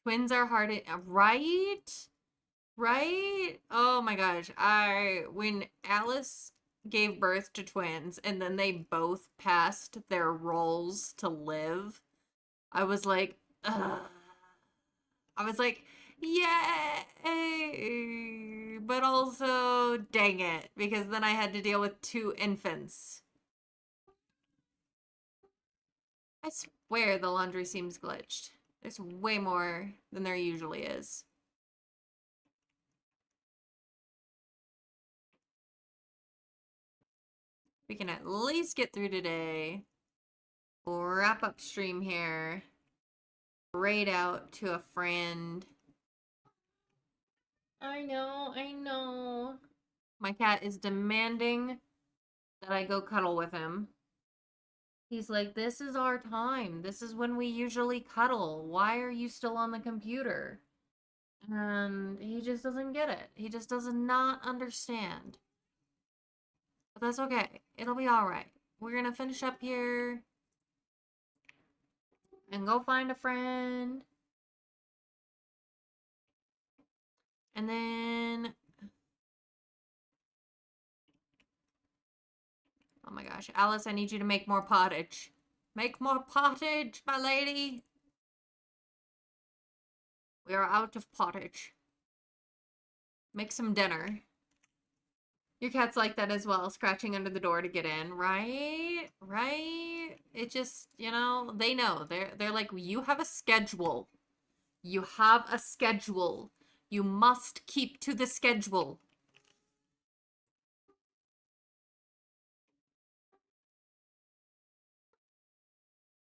Twins are hard to, right? Right? Oh my gosh. When Alice gave birth to twins and then they both passed their roles to live, I was like, ugh. I was like, yay! But also, dang it, because then I had to deal with 2 infants. I swear the laundry seems glitched. There's way more than there usually is. We can at least get through today. We'll wrap up stream here. Raid out to a friend. I know, I know. My cat is demanding that I go cuddle with him. He's like, this is our time. This is when we usually cuddle. Why are you still on the computer? And he just doesn't get it. He just does not understand. But that's okay. It'll be alright. We're gonna finish up here and go find a friend. And then Oh my gosh. Alice, I need you to make more pottage. Make more pottage, my lady. We are out of pottage. Make some dinner. Your cat's like that as well, scratching under the door to get in, right? Right? It just, you know, they know. They're like, you have a schedule. You have a schedule. You must keep to the schedule.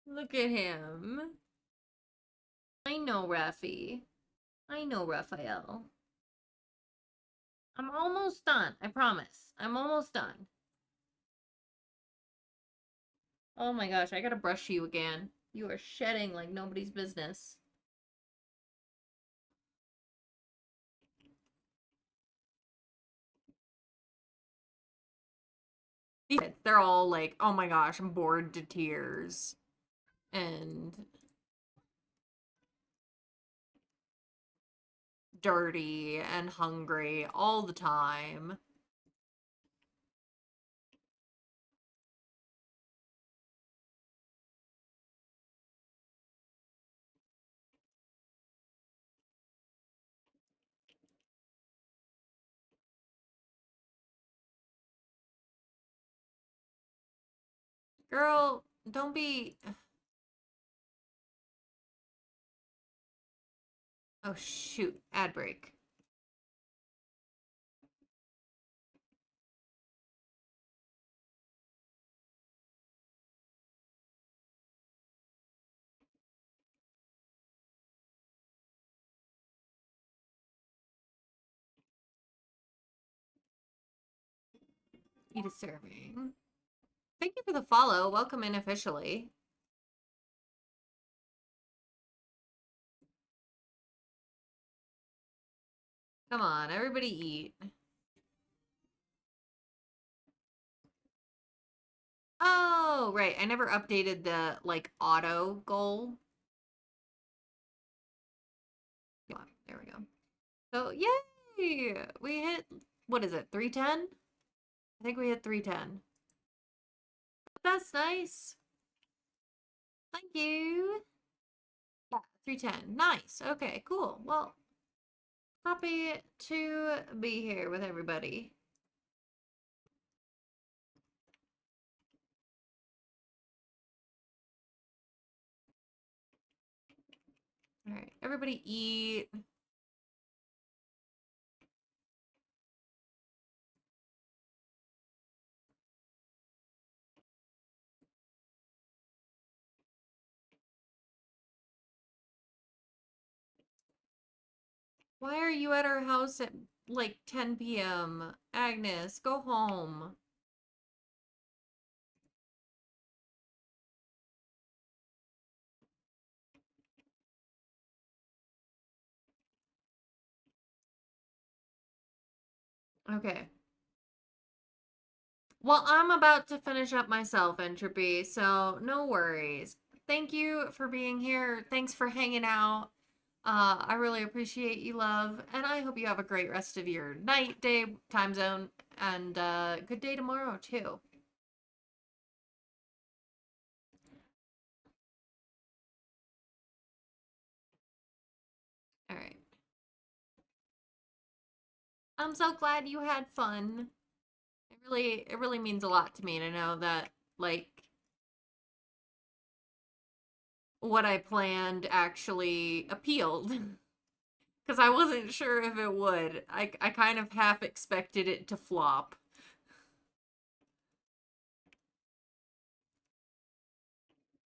Look at him. I know, Raffy. I know, Raphael. I'm almost done. I promise. I'm almost done. Oh my gosh, I gotta brush you again. You are shedding like nobody's business. They're all like, oh my gosh, I'm bored to tears. And dirty and hungry all the time. Girl, don't be... Oh shoot, ad break. Eat a serving. Thank you for the follow. Welcome in officially. Come on, everybody eat. Oh, right. I never updated the, like, auto goal. There we go. So, yay! We hit, what is it, 310? I think we hit 310. That's nice. Thank you. Yeah, 310. Nice. Okay, cool. Well, happy to be here with everybody. All right, everybody eat. Why are you at our house at like 10 p.m.? Agnes, go home. Okay. Well, I'm about to finish up myself, Entropy, so no worries. Thank you for being here. Thanks for hanging out. I really appreciate you, love, and I hope you have a great rest of your night, day, time zone, and good day tomorrow, too. All right. I'm so glad you had fun. It really means a lot to me to know that, like, what I planned actually appealed. Because I wasn't sure if it would. I kind of half expected it to flop.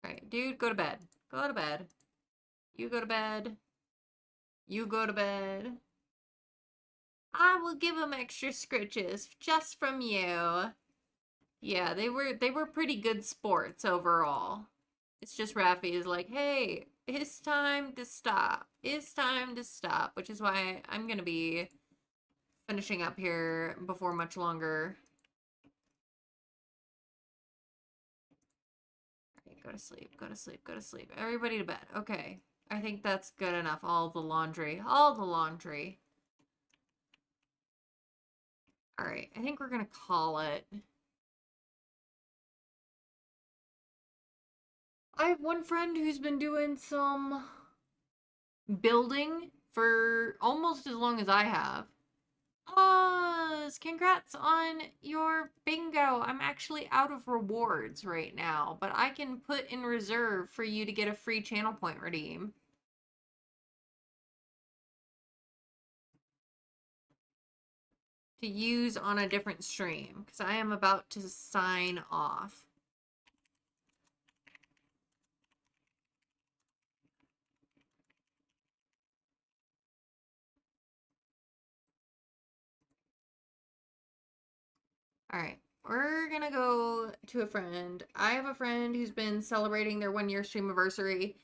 Alright, dude, go to bed. Go to bed. You go to bed. You go to bed. I will give him extra scritches just from you. Yeah, they were pretty good sports overall. It's just Raffy is like, hey, it's time to stop. It's time to stop, which is why I'm gonna be finishing up here before much longer. Alright, go to sleep, go to sleep, go to sleep. Everybody to bed. Okay. I think that's good enough. All the laundry. All the laundry. Alright, I think we're gonna call it. I have one friend who's been doing some building for almost as long as I have. Congrats on your bingo. I'm actually out of rewards right now, but I can put in reserve for you to get a free channel point redeem. To use on a different stream, because I am about to sign off. Alright, we're gonna go to a friend. I have a friend who's been celebrating their 1 year stream anniversary.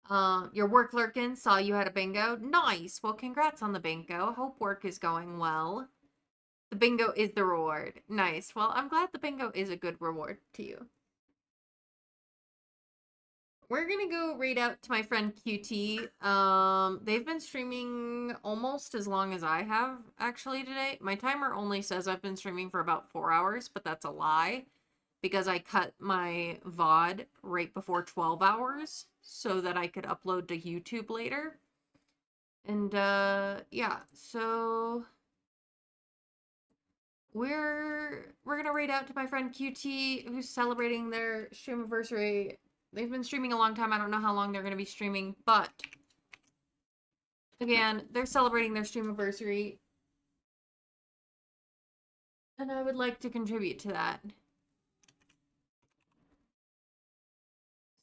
Your work lurkin saw you had a bingo. Nice. Well, congrats on the bingo. Hope work is going well. The bingo is the reward. Nice. Well, I'm glad the bingo is a good reward to you. We're gonna go raid out to my friend QT. They've been streaming almost as long as I have actually today. My timer only says I've been streaming for about 4 hours, but that's a lie because I cut my VOD right before 12 hours so that I could upload to YouTube later. And yeah, so we're gonna raid out to my friend QT who's celebrating their stream anniversary. They've been streaming a long time. I don't know how long they're gonna be streaming, but again, they're celebrating their stream anniversary. And I would like to contribute to that.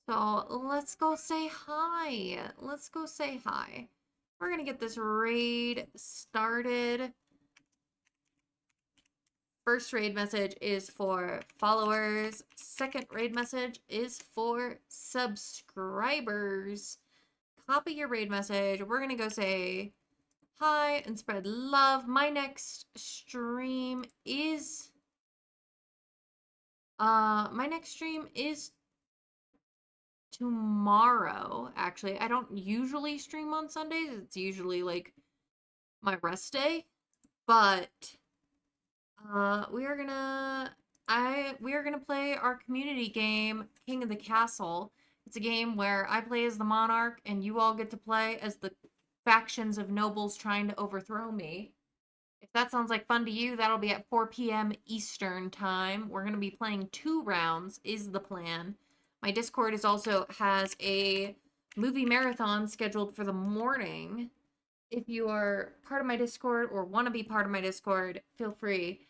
So let's go say hi. Let's go say hi. We're gonna get this raid started. First raid message is for followers. Second raid message is for subscribers. Copy your raid message. We're gonna go say hi and spread love. My next stream is tomorrow, actually. I don't usually stream on Sundays. It's usually like my rest day. But we are gonna play our community game, King of the Castle. It's a game where I play as the monarch and you all get to play as the factions of nobles trying to overthrow me. If that sounds like fun to you, that'll be at 4 p.m. Eastern time. We're gonna be playing 2 rounds is the plan. My Discord has a movie marathon scheduled for the morning. If you are part of my Discord or want to be part of my Discord, feel free.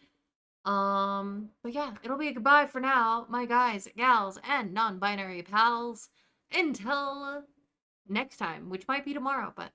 But yeah, it'll be a goodbye for now, my guys, gals, and non-binary pals. Until next time, which might be tomorrow, but